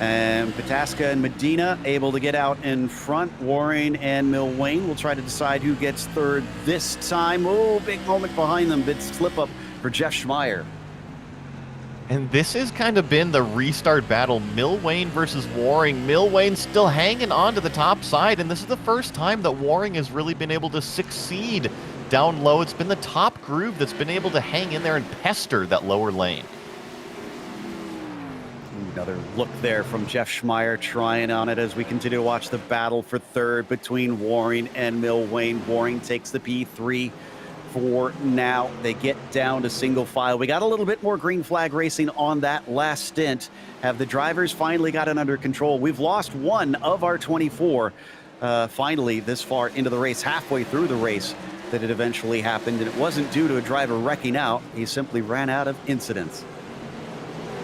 S2: And Pataska and Medina able to get out in front. Warren and Milwain will try to decide who gets third this time. Oh, big moment behind them. Big slip up for Jeff Schmeier.
S3: And this has kind of been the restart battle. Milwain versus Waring. Milwain still hanging on to the top side, and this is the first time that Waring has really been able to succeed down low. It's been the top groove that's been able to hang in there and pester that lower lane.
S2: Another look there from Jeff Schmeier trying on it as we continue to watch the battle for third between Waring and Milwain. Waring takes the P3 for now. They get down to single file. We got a little bit more green flag racing on that last stint. Have the drivers finally got it under control? We've lost one of our 24 finally this far into the race, halfway through the race that it eventually happened. And it wasn't due to a driver wrecking out. He simply ran out of incidents.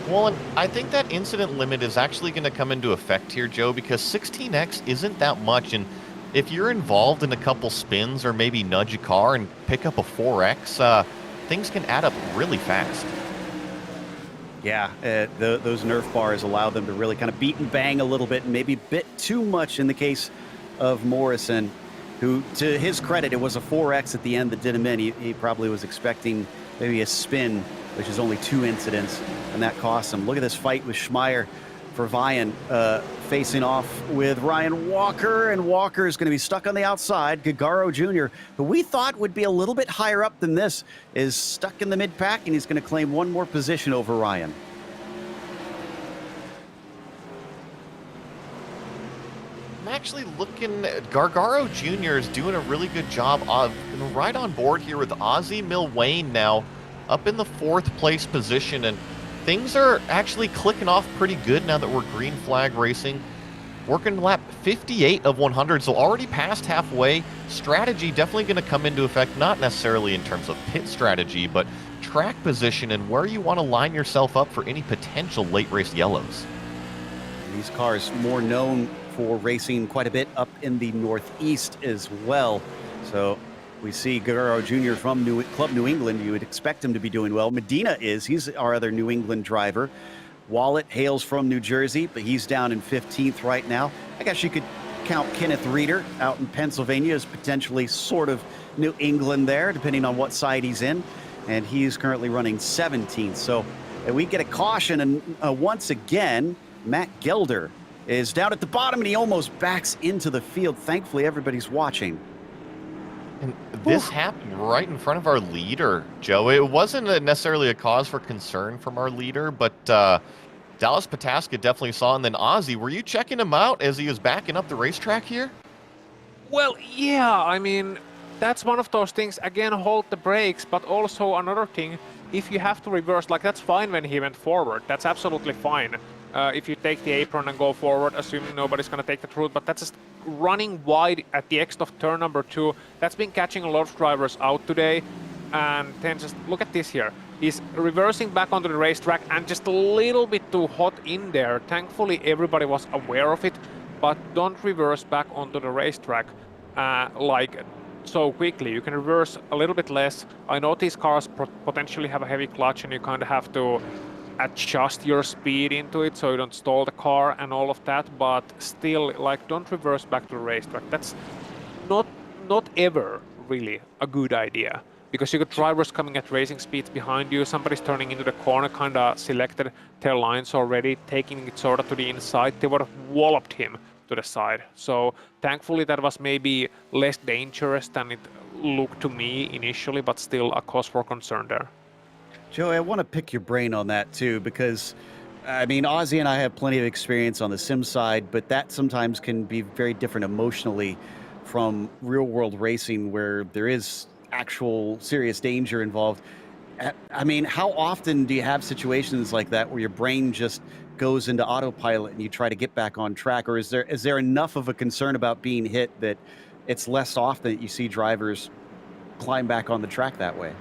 S3: Well, and I think that incident limit is actually going to come into effect here, Joe, because 16x isn't that much. And if you're involved in a couple spins or maybe nudge a car and pick up a 4x, things can add up really fast.
S2: Yeah, those Nerf bars allow them to really kind of beat and bang a little bit, and maybe a bit too much in the case of Morrison, who, to his credit, it was a 4x at the end that did him in. He probably was expecting maybe a spin, which is only 2 incidents, and that cost him. Look at this fight with Schmeier for Vian, facing off with Ryan Walker, and Walker is going to be stuck on the outside. Gagaro Jr., who we thought would be a little bit higher up than this, is stuck in the mid-pack, and he's going to claim one more position over Ryan.
S3: I'm actually looking at Gargaro Jr. is doing a really good job of right on board here with Ozzy Milwain now up in the 4th place position, and things are actually clicking off pretty good now that we're green flag racing. Working lap 58 of 100, so already past halfway. Strategy definitely going to come into effect, not necessarily in terms of pit strategy, but track position and where you want to line yourself up for any potential late race yellows.
S2: These cars more known for racing quite a bit up in the Northeast as well. So we see Guerrero Jr. from Club New England. You would expect him to be doing well. Medina he's our other New England driver. Wallet hails from New Jersey, but he's down in 15th right now. I guess you could count Kenneth Reeder out in Pennsylvania as potentially sort of New England there, depending on what side he's in. And he's currently running 17th. So we get a caution, and once again, Matt Gelder is down at the bottom, and he almost backs into the field. Thankfully, everybody's watching.
S3: And this happened right in front of our leader, Joe. It wasn't necessarily a cause for concern from our leader, but Dallas Pataska definitely saw. And then Ozzy, were you checking him out as he was backing up the racetrack here?
S4: Well, yeah, I mean, that's one of those things. Again, hold the brakes, but also another thing, if you have to reverse, like that's fine when he went forward. That's absolutely fine. If you take the apron and go forward, assuming nobody's going to take that route, but that's just running wide at the exit of turn number 2. That's been catching a lot of drivers out today. And then just look at this here. He's reversing back onto the racetrack and just a little bit too hot in there. Thankfully, everybody was aware of it, but don't reverse back onto the racetrack like so quickly. You can reverse a little bit less. I know these cars potentially have a heavy clutch and you kind of have to adjust your speed into it so you don't stall the car and all of that, but still, like, don't reverse back to the racetrack. That's not ever really a good idea, because you got drivers coming at racing speeds behind you, somebody's turning into the corner, kind of selected their lines already, taking it sort of to the inside, they would have walloped him to the side. So thankfully that was maybe less dangerous than it looked to me initially, but still a cause for concern there.
S2: Joey, I want to pick your brain on that too, because I mean, Ozzy and I have plenty of experience on the sim side, but that sometimes can be very different emotionally from real world racing where there is actual serious danger involved. I mean, how often do you have situations like that where your brain just goes into autopilot and you try to get back on track? Or is there enough of a concern about being hit that it's less often that you see drivers climb back on the track that way?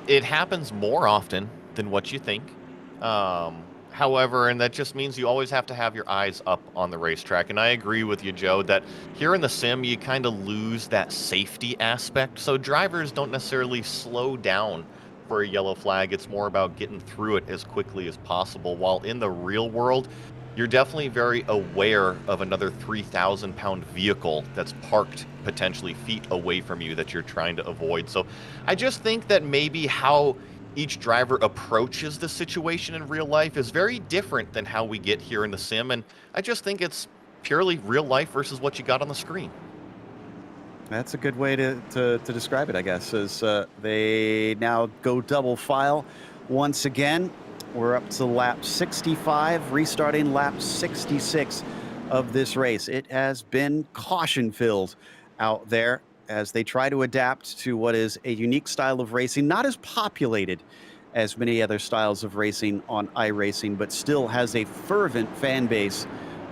S3: It happens more often than what you think. However, and that just means you always have to have your eyes up on the racetrack. And I agree with you, Joe, that here in the sim, you kind of lose that safety aspect. So drivers don't necessarily slow down for a yellow flag. It's more about getting through it as quickly as possible. While in the real world, you're definitely very aware of another 3,000-pound vehicle that's parked potentially feet away from you that you're trying to avoid. So I just think that maybe how each driver approaches the situation in real life is very different than how we get here in the sim. And I just think it's purely real life versus what you got on the screen.
S2: That's a good way to describe it, I guess, as they now go double file once again. We're up to lap 65, restarting lap 66 of this race. It has been caution-filled out there as they try to adapt to what is a unique style of racing, not as populated as many other styles of racing on iRacing, but still has a fervent fan base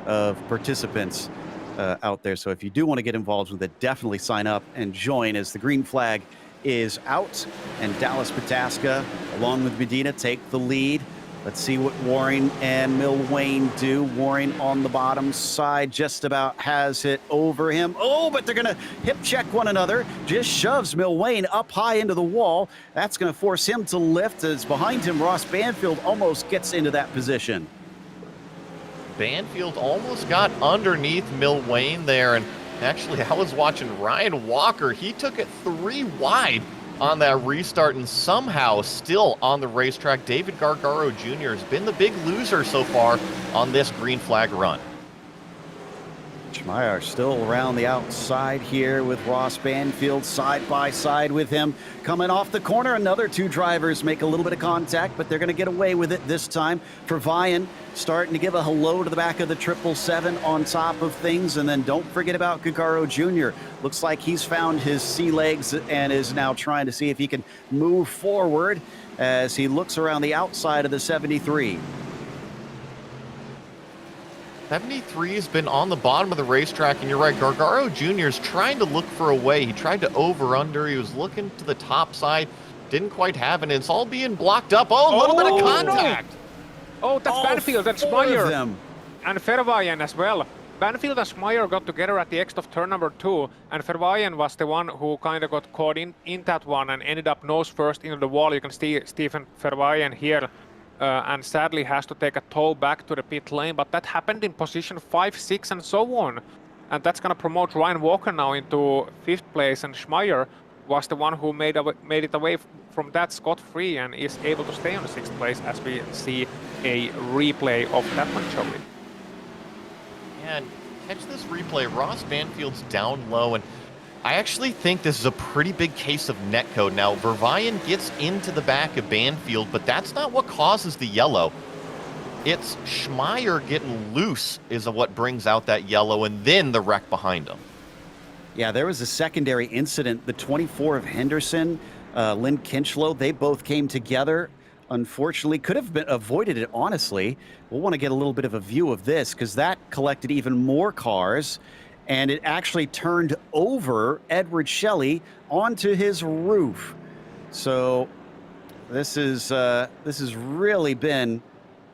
S2: of participants out there. So if you do want to get involved with it, definitely sign up and join as the green flag is out and Dallas Pataska, along with Medina, take the lead. Let's see what Waring and Milwain do. Waring on the bottom side, just about has it over him. Oh, but they're going to hip check one another. Just shoves Milwain up high into the wall. That's going to force him to lift as behind him, Ross Banfield almost gets into that position.
S3: Banfield almost got underneath Milwain there, and actually I was watching Ryan Walker. He took it 3 wide on that restart and somehow still on the racetrack. David Gargaro Jr. has been the big loser so far on this green flag run.
S2: Schmeier still around the outside here with Ross Banfield side by side with him. Coming off the corner, another 2 drivers make a little bit of contact, but they're going to get away with it this time. Vervayan starting to give a hello to the back of the 777 on top of things. And then don't forget about Gargaro Jr. Looks like he's found his sea legs and is now trying to see if he can move forward as he looks around the outside of the 73.
S3: 73 has been on the bottom of the racetrack, and you're right, Gargaro Jr. is trying to look for a way. He tried to over-under. He was looking to the top side. Didn't quite have it. It's all being blocked up. Oh, a little bit of contact.
S4: Oh, that's Banfield. That's Schmeier. And Verwaayen as well. Banfield and Schmeier got together at the exit of turn number 2, and Verwaayen was the one who kind of got caught in that one and ended up nose first into the wall. You can see Stephen Verwaayen here, and sadly has to take a toll back to the pit lane, but that happened in position 5, 6 and so on. And that's going to promote Ryan Walker now into 5th place, and Schmeier was the one who made it away from that scot-free and is able to stay on the 6th place as we see a replay of that one, Joey.
S3: And catch this replay. Ross Banfield's down low, and I actually think this is a pretty big case of netcode. Now, Verwaayen gets into the back of Banfield, but that's not what causes the yellow. It's Schmeier getting loose is what brings out that yellow, and then the wreck behind him.
S2: Yeah, there was a secondary incident. The 24 of Henderson, Lynn Kinchlow, they both came together. Unfortunately, could have been avoided it, honestly. We'll want to get a little bit of a view of this because that collected even more cars, and it actually turned over Edward Shelley onto his roof. So this has really been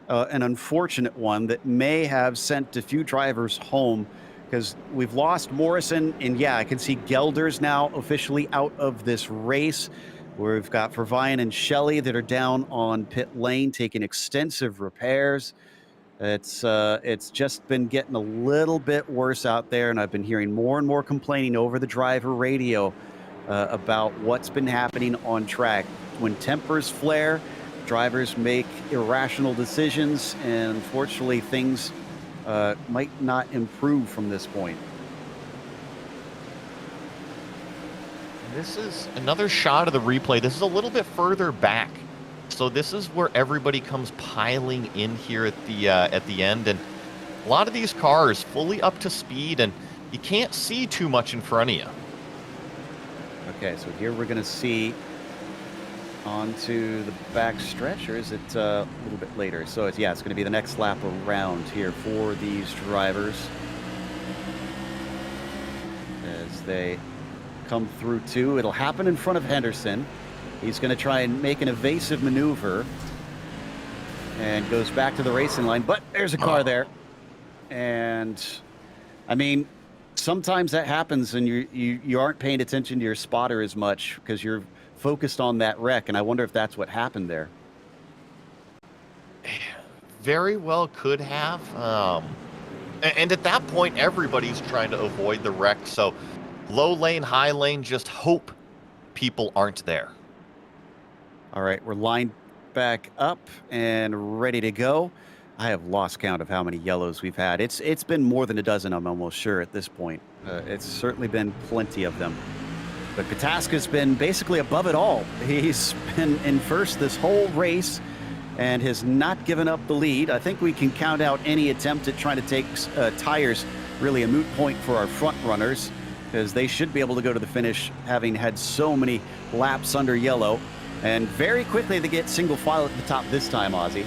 S2: an unfortunate one that may have sent a few drivers home because we've lost Morrison, and yeah, I can see Gelders now officially out of this race. We've got Verwaayen and Shelley that are down on pit lane taking extensive repairs. It's just been getting a little bit worse out there, and I've been hearing more and more complaining over the driver radio about what's been happening on track. When tempers flare, drivers make irrational decisions, and unfortunately things might not improve from this point.
S3: This is another shot of the replay. This is a little bit further back. So this is where everybody comes piling in here at the end. And a lot of these cars fully up to speed, and you can't see too much in front of you.
S2: Okay, so here we're going to see onto the back stretch, or is it a little bit later? So it's going to be the next lap around here for these drivers as they come through too. It'll happen in front of Henderson. He's going to try and make an evasive maneuver and goes back to the racing line, but there's a car there. And I mean, sometimes that happens and you aren't paying attention to your spotter as much because you're focused on that wreck, and I wonder if that's what happened there.
S3: Very well could have. And at that point, everybody's trying to avoid the wreck, so low lane, high lane, just hope people aren't there.
S2: All right, we're lined back up and ready to go. I have lost count of how many yellows we've had. It's been more than a dozen, I'm almost sure, at this point. It's certainly been plenty of them. But Kataska's been basically above it all. He's been in first this whole race and has not given up the lead. I think we can count out any attempt at trying to take tires really a moot point for our front runners, because they should be able to go to the finish having had so many laps under yellow. And very quickly they get single file at the top this time, Ozzy.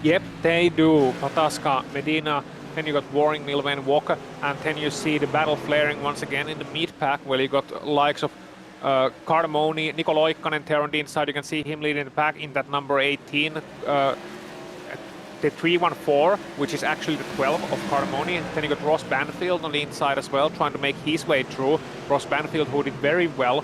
S4: Yep, they do. Kataska, Medina, then you got Waring, Milvain, Walker, and then you see the battle flaring once again in the mid pack, where you got likes of Cardamone, Niko Loikkanen there on the inside. You can see him leading the pack in that number 18. The 314, which is actually the 12 of Cardamone, and then you got Ross Banfield on the inside as well, trying to make his way through. Ross Banfield, who did very well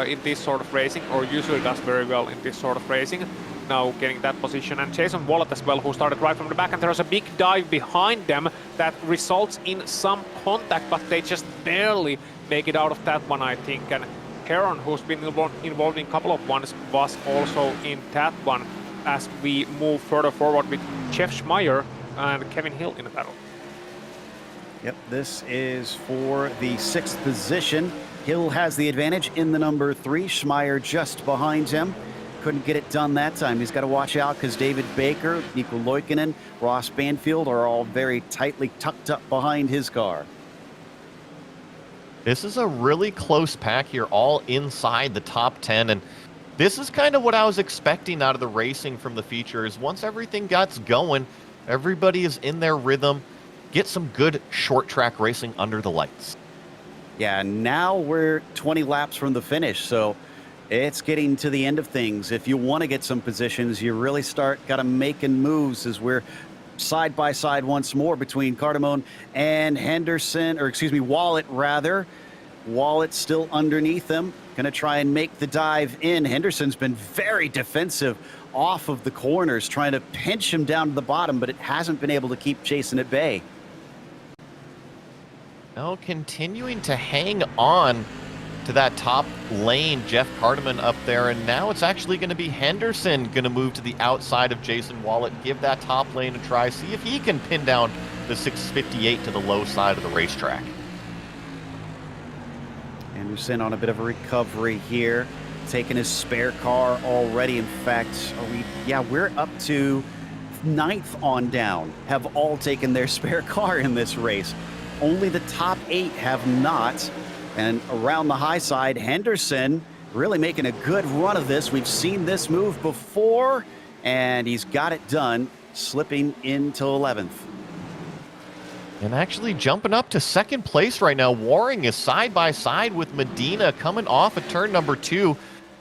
S4: in this sort of racing, or usually does very well in this sort of racing, now getting that position. And Jason Wallet as well, who started right from the back, and there's a big dive behind them that results in some contact, but they just barely make it out of that one, I think. And Heron, who's been involved in a couple of ones, was also in that one, as we move further forward with Jeff Schmeier and Kevin Hill in the battle.
S2: Yep, this is for the 6th position. Hill has the advantage in the number 3. Schmeier just behind him. Couldn't get it done that time. He's got to watch out because David Baker, Niko Loikkanen, Ross Banfield are all very tightly tucked up behind his car.
S3: This is a really close pack here, all inside the top 10, and this is kind of what I was expecting out of the racing from the features. Once everything gets going, everybody is in their rhythm. Get some good short track racing under the lights.
S2: Yeah, now we're 20 laps from the finish, so it's getting to the end of things. If you want to get some positions, you really got to making moves as we're side by side once more between Cardamone and Henderson, or excuse me, Wallet rather. Wallet still underneath him, gonna try and make the dive in. Henderson's been very defensive off of the corners, trying to pinch him down to the bottom, but it hasn't been able to keep Jason at bay.
S3: Now continuing to hang on to that top lane, Jeff Cardamone up there, and now it's actually going to be Henderson going to move to the outside of Jason Wallet, give that top lane a try, see if he can pin down the 658 to the low side of the racetrack.
S2: Henderson on a bit of a recovery here, taking his spare car already. In fact, we're up to 9th on down, have all taken their spare car in this race. Only the top 8 have not. And around the high side, Henderson really making a good run of this. We've seen this move before, and he's got it done, slipping into 11th.
S3: And actually jumping up to 2nd place right now. Waring is side by side with Medina coming off of turn number 2.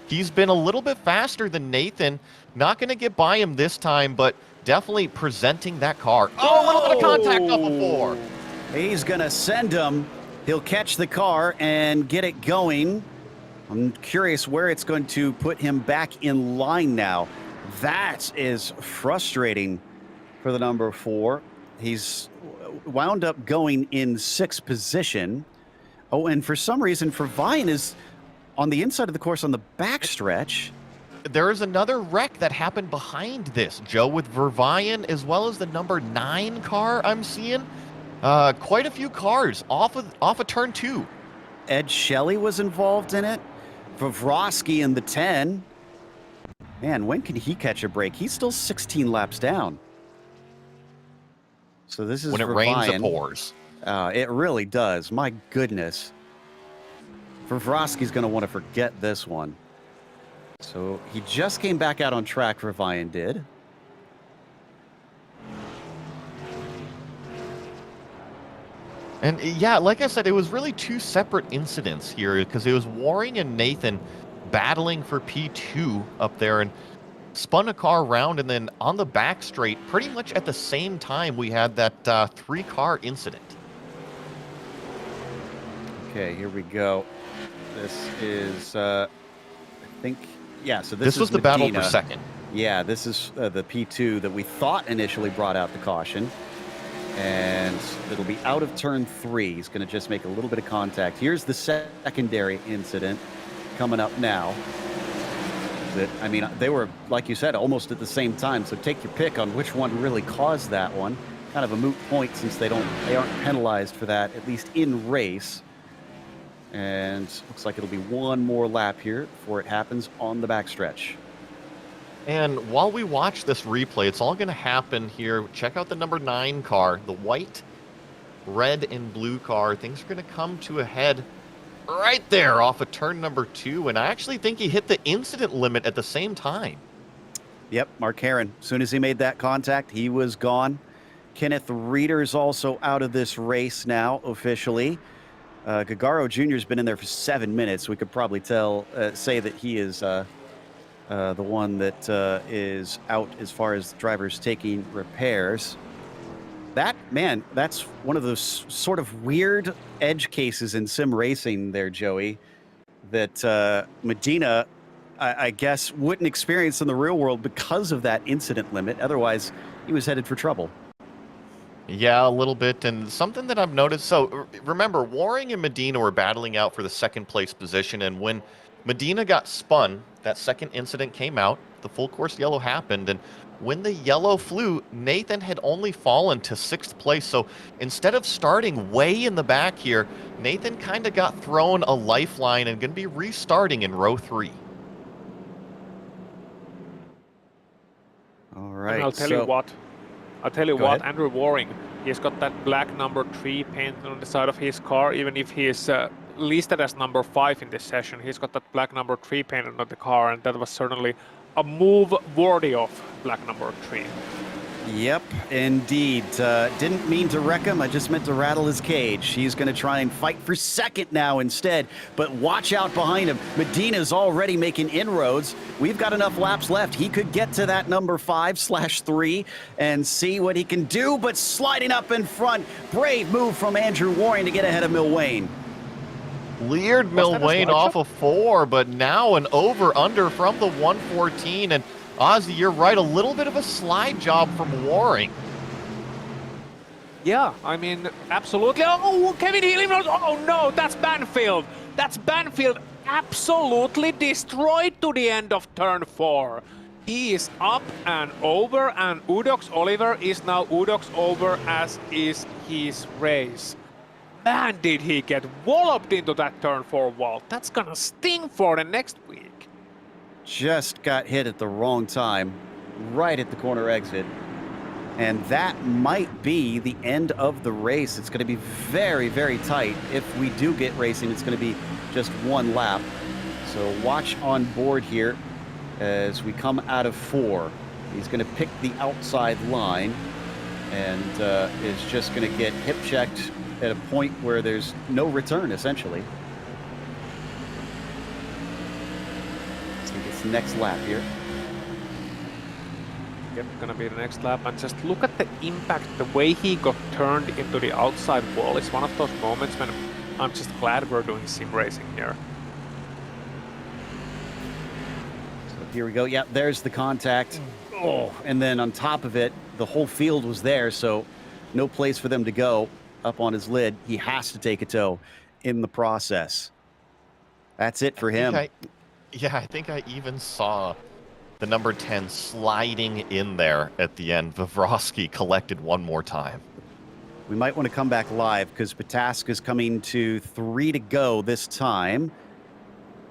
S3: He's been a little bit faster than Nathan. Not going to get by him this time, but definitely presenting that car. Oh, a little bit of contact up before.
S2: He's going to send him. He'll catch the car and get it going. I'm curious where it's going to put him back in line now. That is frustrating for the number 4. He's wound up going in 6th position. Oh, and for some reason, Vervayan is on the inside of the course on the backstretch.
S3: There is another wreck that happened behind this, Joe, with Vervayan as well as the number 9 car I'm seeing. Quite a few cars off of turn 2.
S2: Ed Shelley was involved in it. Vavrovsky in the 10. Man, when can he catch a break? He's still 16 laps down. So this is
S3: when it rains, it pours.
S2: It really does. My goodness. Vavrovsky's going to want to forget this one. So he just came back out on track, Vervayan did.
S3: And yeah, like I said, it was really 2 separate incidents here because it was Waring and Nathan battling for P2 up there and spun a car around, and then on the back straight, pretty much at the same time, we had that 3-car incident.
S2: Okay, here we go. This is, I think, yeah, so
S3: this was the battle for 2nd.
S2: Yeah, this is the P2 that we thought initially brought out the caution. And it'll be out of turn 3. He's going to just make a little bit of contact. Here's the secondary incident coming up now. I mean, they were, like you said, almost at the same time. So take your pick on which one really caused that one. Kind of a moot point since they aren't penalized for that, at least in race. And looks like it'll be one more lap here before it happens on the backstretch.
S3: And while we watch this replay, it's all going to happen here. Check out the number 9 car, the white, red, and blue car. Things are going to come to a head right there off of turn number 2. And I actually think he hit the incident limit at the same time.
S2: Yep, Mark Herron. As soon as he made that contact, he was gone. Kenneth Reeder's also out of this race now, officially. Gagaro Jr. has been in there for 7 minutes. We could probably say that he is the one that is out as far as drivers taking repairs. That's one of those sort of weird edge cases in sim racing there, Joey, that Medina, I guess, wouldn't experience in the real world because of that incident limit. Otherwise, he was headed for trouble.
S3: Yeah, a little bit. And something that I've noticed, so remember, Waring and Medina were battling out for the 2nd place position, and when Medina got spun, that 2nd incident came out, the full course yellow happened, and when the yellow flew, Nathan had only fallen to 6th place. So instead of starting way in the back here, Nathan kind of got thrown a lifeline and going to be restarting in row 3.
S2: All right.
S4: And I'll tell you what,
S2: ahead.
S4: Andrew Waring, he's got that black number 3 painted on the side of his car, even if he is listed as number 5 in this session. He's got that black number 3 painted on the car, and that was certainly a move worthy of black number 3.
S2: Yep, indeed. Didn't mean to wreck him. I just meant to rattle his cage. He's going to try and fight for second now instead. But watch out behind him. Medina's already making inroads. We've got enough laps left. He could get to that number 5/3 and see what he can do. But sliding up in front. Brave move from Andrew Warren to get ahead of Milwain.
S3: Cleared Milwain off of 4, but now an over-under from the 114. And Ozzy, you're right, a little bit of a slide job from Waring.
S4: Yeah, I mean, absolutely. Oh, Kevin Healy, oh no, that's Banfield. That's Banfield absolutely destroyed to the end of turn 4. He is up and over, and Udox Oliver is now Udox over, as is his race. Man, did he get walloped into that turn 4 wall. That's gonna sting for the next week.
S2: Just got hit at the wrong time, right at the corner exit. And that might be the end of the race. It's going to be very, very tight. If we do get racing, it's going to be just one lap. So watch on board here as we come out of 4. He's going to pick the outside line and is just going to get hip checked at a point where there's no return, essentially. Next lap here.
S4: Yep, gonna be the next lap, and just look at the impact. The way he got turned into the outside wall is one of those moments when I'm just glad we're doing sim racing here.
S2: So here we go. Yeah, there's the contact. Oh, and then on top of it, the whole field was there, so no place for them to go. Up on his lid, he has to take a tow in the process. That's it for him.
S3: Yeah, I think I even saw the number 10 sliding in there at the end. Vavrovsky collected one more time.
S2: We might want to come back live because Pataska's coming to 3 to go this time.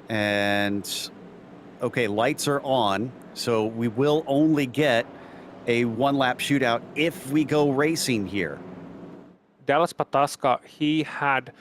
S2: And, okay, lights are on. So we will only get a one-lap shootout if we go racing here.
S4: Dallas Pataska, he had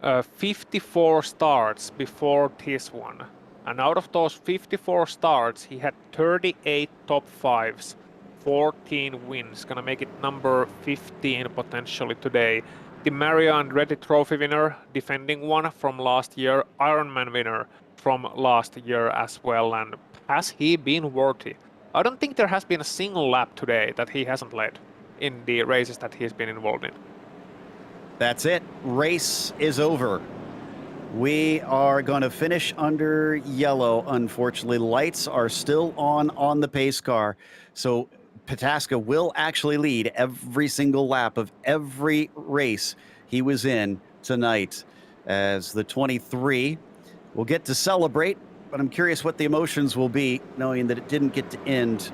S4: 54 starts before this one. And out of those 54 starts, he had 38 top 5s, 14 wins. Gonna make it number 15 potentially today. The Mario Andretti trophy winner, defending one from last year, Ironman winner from last year as well. And has he been worthy? I don't think there has been a single lap today that he hasn't led in the races that he's been involved in.
S2: That's it. Race is over. We are going to finish under yellow, unfortunately. Lights are still on the pace car. So Pataska will actually lead every single lap of every race he was in tonight. As the 23 will get to celebrate, but I'm curious what the emotions will be knowing that it didn't get to end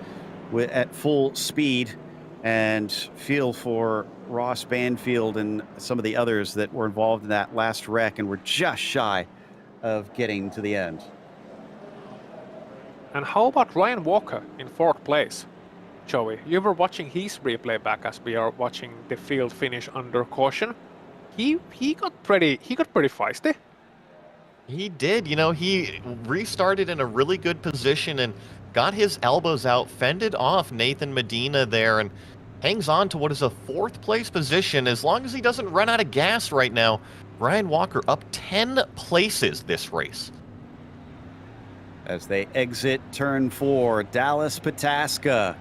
S2: at full speed, and feel for Ross Banfield and some of the others that were involved in that last wreck and were just shy of getting to the end.
S4: And how about Ryan Walker in 4th place? Joey, you were watching his replay back as we are watching the field finish under caution. He got pretty feisty.
S3: He did. You know, he restarted in a really good position and got his elbows out, fended off Nathan Medina there, and hangs on to what is a 4th place position as long as he doesn't run out of gas right now. Ryan Walker up 10 places this race.
S2: As they exit turn 4, Dallas Pataska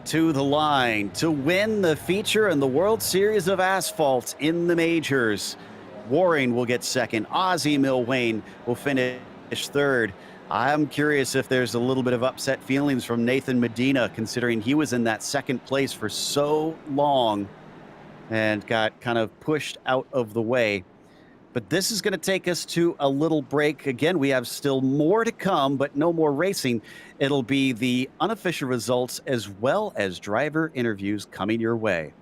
S2: to the line to win the feature and the World Series of Asphalt in the majors. Waring will get 2nd. Ozzy Milwain will finish 3rd. I'm curious if there's a little bit of upset feelings from Nathan Medina, considering he was in that 2nd place for so long and got kind of pushed out of the way. But this is going to take us to a little break. Again, we have still more to come, but no more racing. It'll be the unofficial results as well as driver interviews coming your way.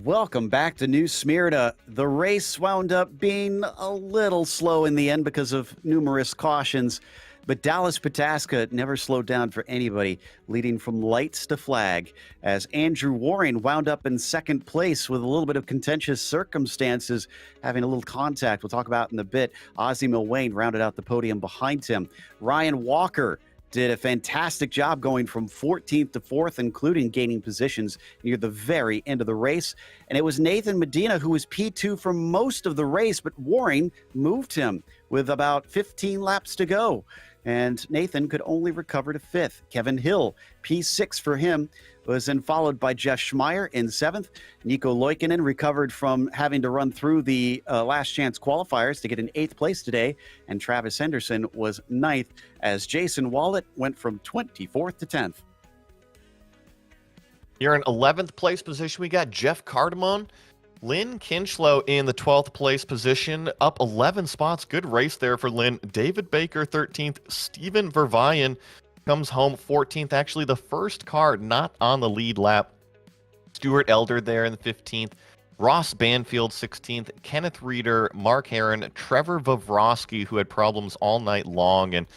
S2: Welcome back to New Smyrna. The race wound up being a little slow in the end because of numerous cautions, but Dallas Pataska never slowed down for anybody, leading from lights to flag, as Andrew Warren wound up in second place with a little bit of contentious circumstances, having a little contact we'll talk about in a bit. Ozzie Milwain rounded out the podium behind him. Ryan Walker did a fantastic job going from 14th to 4th, including gaining positions near the very end of the race. And it was Nathan Medina who was P2 for most of the race, but Waring moved him with about 15 laps to go. And Nathan could only recover to 5th. Kevin Hill, P6 for him, was then followed by Jeff Schmeier in 7th. Nico Loikkanen recovered from having to run through the last chance qualifiers to get in 8th place today. And Travis Henderson was 9th, as Jason Wallet went from 24th to 10th.
S3: Here in 11th place position, we got Jeff Cardamone. Lynn Kinchlow in the 12th place position, up 11 spots. Good race there for Lynn. David Baker, 13th. Steven Vervayan comes home 14th. Actually, the first car not on the lead lap. Stuart Elder there in the 15th. Ross Banfield, 16th. Kenneth Reeder, Mark Heron, Trevor Vavroski, who had problems all night long. And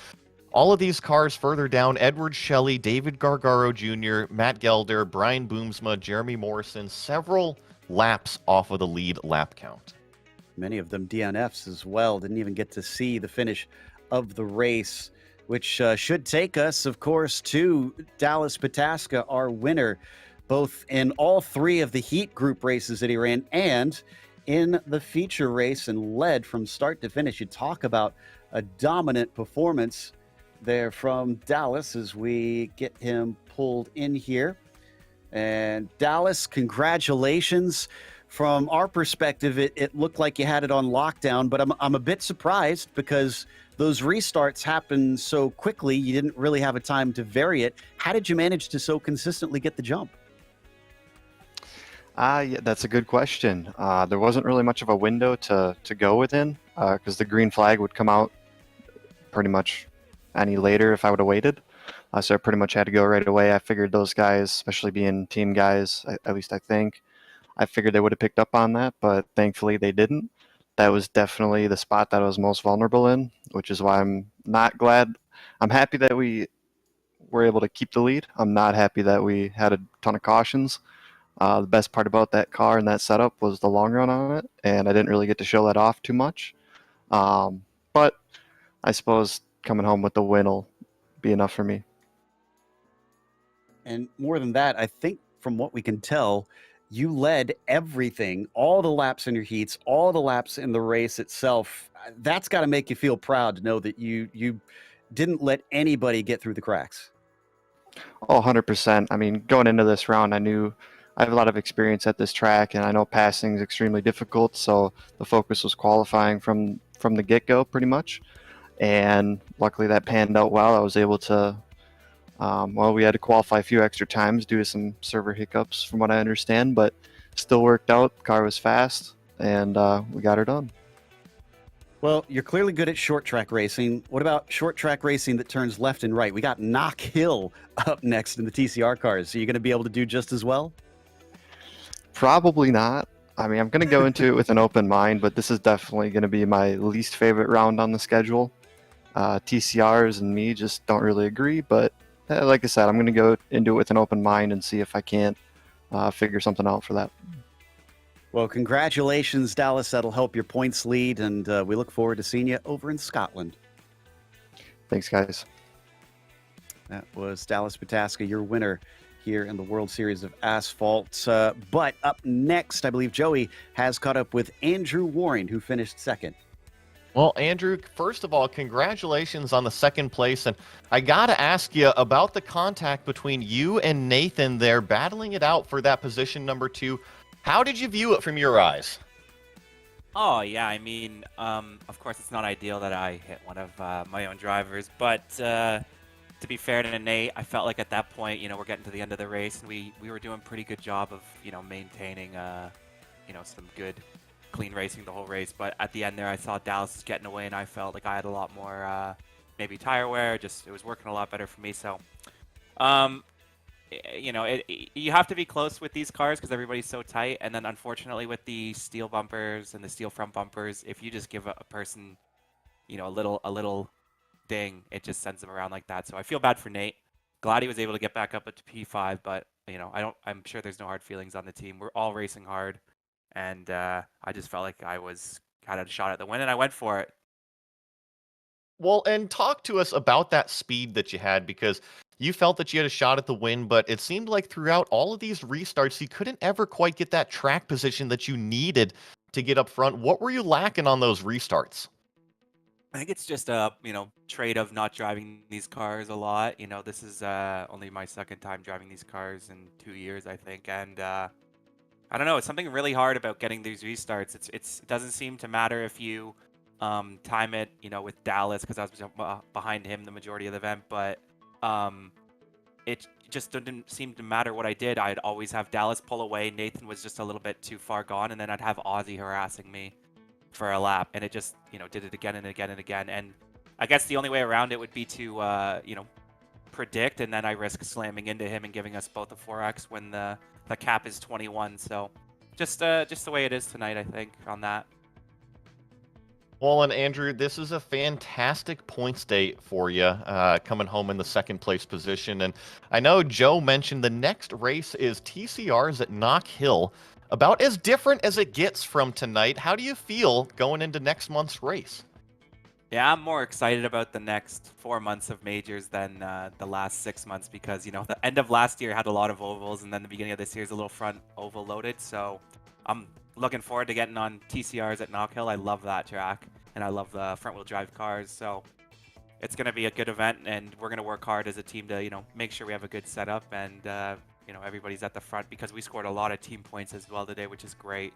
S3: all of these cars further down, Edward Shelley, David Gargaro Jr., Matt Gelder, Brian Boomsma, Jeremy Morrison, several laps off of the lead lap count.
S2: Many of them DNFs as well. Didn't even get to see the finish of the race, which should take us, of course, to Dallas Pataska, our winner, both in all three of the heat group races that he ran and in the feature race, and led from start to finish. You talk about a dominant performance there from Dallas as we get him pulled in here. And Dallas, congratulations. From our perspective, it looked like you had it on lockdown, but I'm a bit surprised because those restarts happened so quickly. You didn't really have a time to vary it. How did you manage to so consistently get the jump?
S6: Yeah, that's a good question. There wasn't really much of a window to go within because the green flag would come out pretty much any later if I would have waited. So I pretty much had to go right away. I figured those guys, especially being team guys, at least I think, I figured they would have picked up on that, but thankfully they didn't. That was definitely the spot that I was most vulnerable in, which is why I'm not glad. I'm happy that we were able to keep the lead. I'm not happy that we had a ton of cautions. The best part about that car and that setup was the long run on it, and I didn't really get to show that off too much. But I suppose coming home with the win will be enough for me.
S2: And more than that, I think from what we can tell, you led everything, all the laps in your heats, all the laps in the race itself. That's got to make you feel proud to know that you didn't let anybody get through the cracks.
S6: Oh, 100%. I mean, going into this round, I knew I have a lot of experience at this track, and I know passing is extremely difficult, so the focus was qualifying from the get-go pretty much. And luckily that panned out well. I was able to we had to qualify a few extra times due to some server hiccups from what I understand, but still worked out. The car was fast, and we got her done.
S2: Well, you're clearly good at short track racing. What about short track racing that turns left and right? We got Knock Hill up next in the TCR cars. Are you going to be able to do just as well?
S6: Probably not. I mean, I'm going to go into it with an open mind, but this is definitely going to be my least favorite round on the schedule. TCRs and me just don't really agree, but like I said, I'm going to go into it with an open mind and see if I can't figure something out for that.
S2: Well, congratulations, Dallas. That'll help your points lead, and we look forward to seeing you over in Scotland.
S6: Thanks, guys.
S2: That was Dallas Pataska, your winner here in the World Series of Asphalt. But up next, I believe Joey has caught up with Andrew Warren, who finished second.
S3: Well, Andrew, first of all, congratulations on the second place. And I got to ask you about the contact between you and Nathan there, battling it out for that position number 2. How did you view it from your eyes?
S7: Oh, yeah, I mean, of course, it's not ideal that I hit one of my own drivers, but to be fair to Nate, I felt like at that point, we're getting to the end of the race, and we were doing a pretty good job of, maintaining, some good, clean racing the whole race. But at the end there, I saw Dallas was getting away, and I felt like I had a lot more, maybe tire wear. It was working a lot better for me. So, you have to be close with these cars because everybody's so tight. And then unfortunately with the steel bumpers and the steel front bumpers, if you just give a person, a little ding, it just sends them around like that. So I feel bad for Nate. Glad he was able to get back up at P5, but I'm sure there's no hard feelings on the team. We're all racing hard, and I just felt like I had a shot at the win, and I went for it.
S3: Well, and talk to us about that speed that you had, because you felt that you had a shot at the win, but it seemed like throughout all of these restarts, you couldn't ever quite get that track position that you needed to get up front. What were you lacking on those restarts?
S7: I think it's just a trait of not driving these cars a lot. This is only my second time driving these cars in 2 years, I think, and I don't know. It's something really hard about getting these restarts. It doesn't seem to matter if you time it, with Dallas, because I was behind him the majority of the event, but it just didn't seem to matter what I did. I'd always have Dallas pull away. Nathan was just a little bit too far gone, and then I'd have Ozzy harassing me for a lap, and it just did it again and again and again. And I guess the only way around it would be to predict, and then I risk slamming into him and giving us both a 4x when the cap is 21. So just the way it is tonight, I think, on that.
S3: Well, and Andrew, this is a fantastic points day for you, coming home in the second place position. And I know Joe mentioned the next race is TCRs at Knock Hill. About as different as it gets from tonight. How do you feel going into next month's race?
S7: Yeah, I'm more excited about the next 4 months of majors than the last 6 months, because the end of last year had a lot of ovals, and then the beginning of this year is a little front oval loaded. So I'm looking forward to getting on TCRs at Knock Hill. I love that track, and I love the front wheel drive cars. So it's going to be a good event, and we're going to work hard as a team to make sure we have a good setup, and everybody's at the front, because we scored a lot of team points as well today, which is great.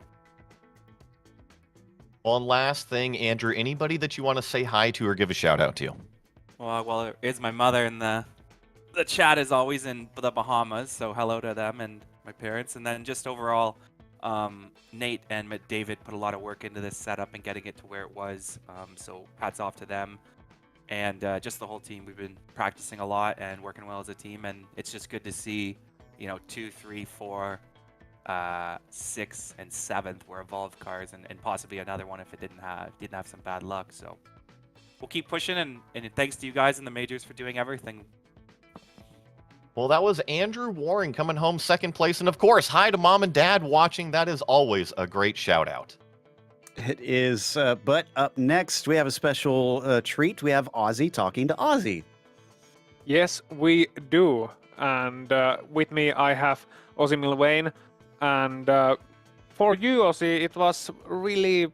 S3: One last thing, Andrew, anybody that you want to say hi to or give a shout out to?
S7: Well, it is my mother in the chat, is always in the Bahamas, so hello to them and my parents. And then just overall, Nate and David put a lot of work into this setup and getting it to where it was, so hats off to them. And just the whole team, we've been practicing a lot and working well as a team, and it's just good to see 2, 3, 4, 6, and 7th were evolved cars, and possibly another one if it didn't have some bad luck. So we'll keep pushing, and thanks to you guys in the majors for doing everything.
S3: Well, that was Andrew Warren coming home second place, and of course, hi to mom and dad watching. That is always a great shout out.
S2: It is, but up next we have a special treat. We have Ozzy talking to Ozzy.
S4: Yes, we do. And with me I have Ozzy Milwain. And for you, Ozzy, it was really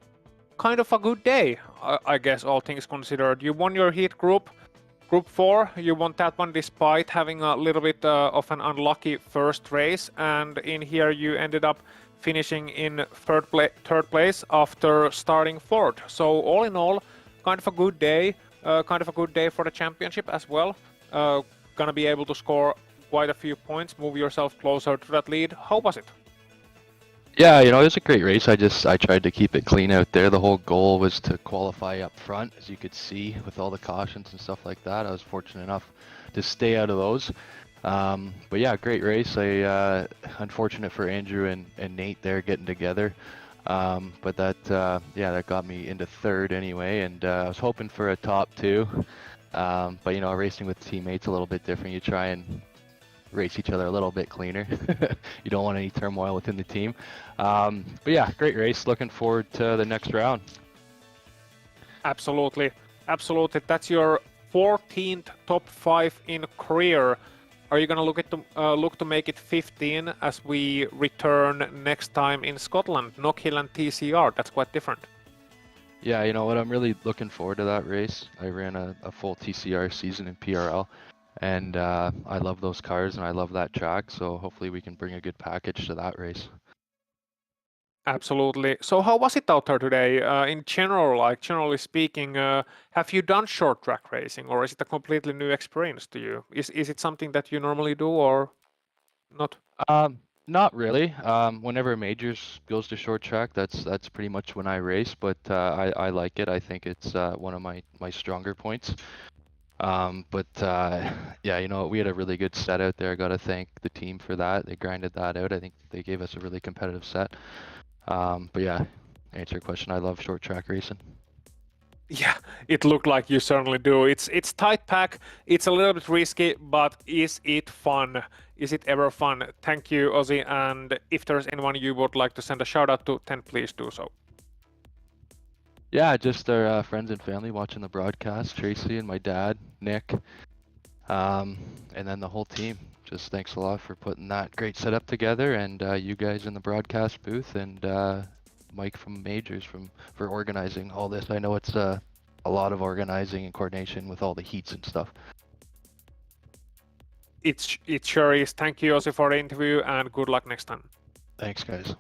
S4: kind of a good day, I guess, all things considered. You won your heat group 4. You won that one despite having a little bit of an unlucky first race. And in here you ended up finishing in third place after starting 4th. So all in all, kind of a good day. Kind of a good day for the championship as well. Gonna be able to score quite a few points, move yourself closer to that lead. How was it?
S8: Yeah, it was a great race. I tried to keep it clean out there. The whole goal was to qualify up front, as you could see with all the cautions and stuff like that. I was fortunate enough to stay out of those. But yeah, great race. Unfortunate for Andrew and Nate there getting together. But that got me into 3rd anyway, and I was hoping for a top 2. But racing with teammates a little bit different. You try and race each other a little bit cleaner. You don't want any turmoil within the team. But yeah, great race. Looking forward to the next round.
S4: Absolutely. Absolutely. That's your 14th top 5 in career. Are you going to look to make it 15 as we return next time in Scotland? Knockhill and TCR, that's quite different.
S8: Yeah, you know what? I'm really looking forward to that race. I ran a full TCR season in PRL, and I love those cars and I love that track, so hopefully we can bring a good package to that race.
S4: Absolutely. So how was it out there today? In general, like generally speaking, have you done short track racing, or is it a completely new experience to you? Is it something that you normally do or not?
S8: Not really. Whenever majors goes to short track, that's pretty much when I race, but I like it. I think it's one of my stronger points. Yeah, you know, we had a really good set out there. I got to thank the team for that. They grinded that out. I think they gave us a really competitive set. But yeah, to answer your question, I love short track racing.
S4: Yeah, it looked like you certainly do. It's tight pack. It's a little bit risky, but is it fun? Is it ever fun? Thank you, Ozzy. And if there's anyone you would like to send a shout out to, then please do so.
S8: Yeah, just our friends and family watching the broadcast, Tracy and my dad, Nick, and then the whole team. Just thanks a lot for putting that great setup together, and you guys in the broadcast booth, and Mike from Majors for organizing all this. I know it's a lot of organizing and coordination with all the heats and stuff.
S4: It sure is. Thank you, Ozzy, for the interview, and good luck next time.
S8: Thanks, guys.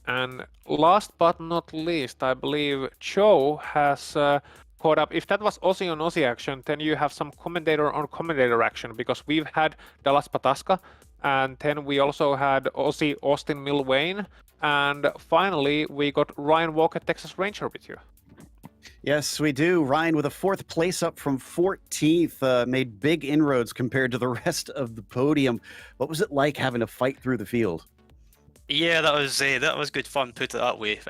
S4: And last but not least, I believe Joe has caught up. If that was Ozzy on Ozzy action, then you have some commentator on commentator action, because we've had Dallas Pataska, and then we also had Ozzy Austin Milwain, and finally we got Ryan Walker, Texas Ranger, with you.
S2: Yes, we do. Ryan with a 4th place up from 14th, made big inroads compared to the rest of the podium. What was it like having to fight through the field?
S9: Yeah, that was good fun. Put it that way.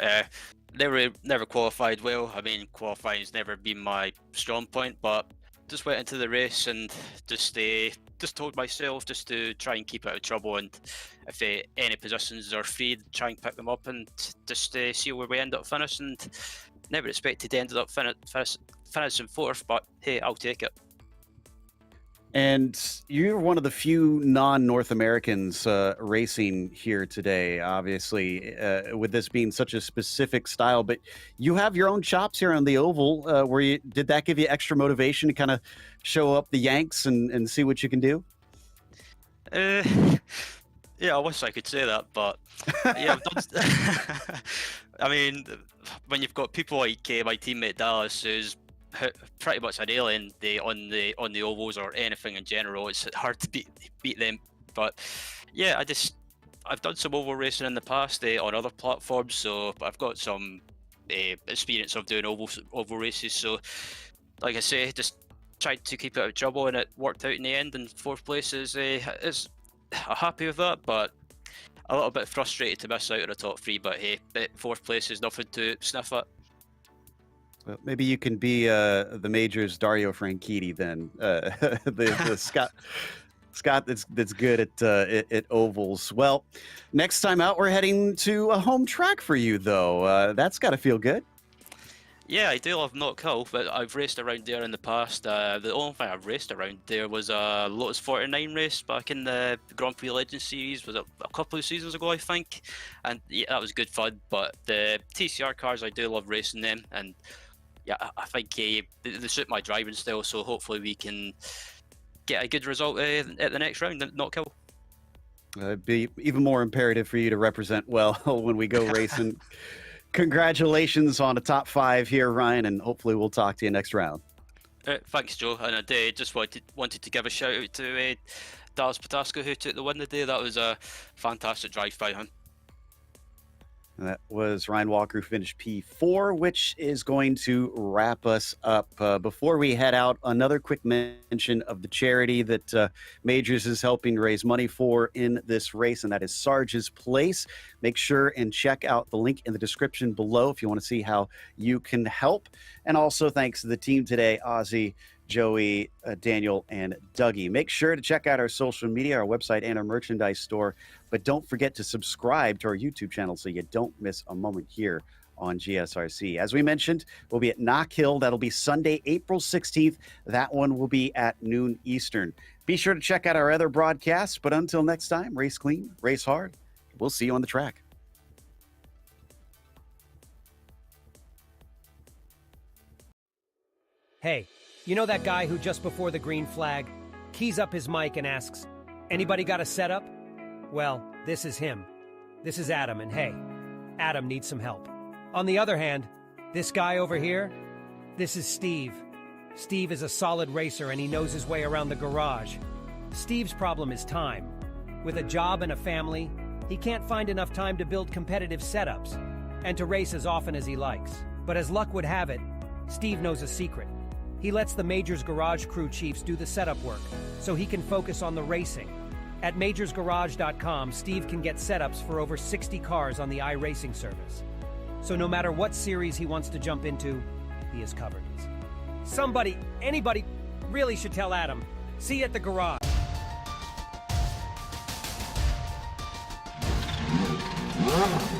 S9: Never qualified well. I mean, qualifying's never been my strong point, but just went into the race and just told myself just to try and keep out of trouble, and if any positions are free, try and pick them up and just see where we end up finishing. And never expected to end up finishing 4th, but hey, I'll take it.
S2: And you're one of the few non-North Americans racing here today, obviously, with this being such a specific style. But you have your own chops here on the oval. Did that give you extra motivation to kind of show up the Yanks and see what you can do?
S9: Yeah, I wish I could say that, but yeah, I've done. I mean, when you've got people like my teammate Dallas, who's pretty much an alien on the ovals or anything in general, it's hard to beat them. But yeah, I've done some oval racing in the past on other platforms, so I've got some experience of doing oval races. So like I say, just tried to keep out of trouble, and it worked out in the end. And 4th place is I'm happy with that, but a little bit frustrated to miss out on the top 3. But hey, 4th place is nothing to sniff at.
S2: Well, maybe you can be the Major's Dario Franchitti then, the Scott that's good at ovals. Well, next time out, we're heading to a home track for you, though. That's got to feel good.
S9: Yeah, I do love Knockhill, but I've raced around there in the past. The only thing I've raced around there was a Lotus 49 race back in the Grand Prix Legends series. Was it a couple of seasons ago, I think? And yeah, that was good fun. But the TCR cars, I do love racing them, and yeah, I think they suit my driving style. So hopefully we can get a good result at the next round at Knockhill.
S2: It'd be even more imperative for you to represent well when we go racing. Congratulations on a top 5 here, Ryan, and hopefully we'll talk to you next round.
S9: Thanks, Joe. And I just wanted to give a shout out to Dallas Pataska, who took the win today. That was a fantastic drive by him.
S2: That was Ryan Walker, who finished P4, which is going to wrap us up. Before we head out, another quick mention of the charity that Majors is helping raise money for in this race, and that is Sarge's Place. Make sure and check out the link in the description below if you want to see how you can help. And also thanks to the team today, Ozzy, Joey, Daniel, and Dougie. Make sure to check out our social media, our website, and our merchandise store. But don't forget to subscribe to our YouTube channel so you don't miss a moment here on GSRC. As we mentioned, we'll be at Knock Hill. That'll be Sunday, April 16th. That one will be at noon Eastern. Be sure to check out our other broadcasts. But until next time, race clean, race hard. We'll see you on the track.
S1: Hey, you know that guy who just before the green flag keys up his mic and asks, "Anybody got a setup?" Well, this is him. This is Adam, and hey, Adam needs some help. On the other hand, this guy over here, this is Steve. Steve is a solid racer and he knows his way around the garage. Steve's problem is time. With a job and a family, he can't find enough time to build competitive setups and to race as often as he likes. But as luck would have it, Steve knows a secret. He lets the Majors Garage crew chiefs do the setup work so he can focus on the racing. At majorsgarage.com, Steve can get setups for over 60 cars on the iRacing service. So no matter what series he wants to jump into, he is covered. Somebody, anybody, really should tell Adam. See you at the garage.
S10: Yeah.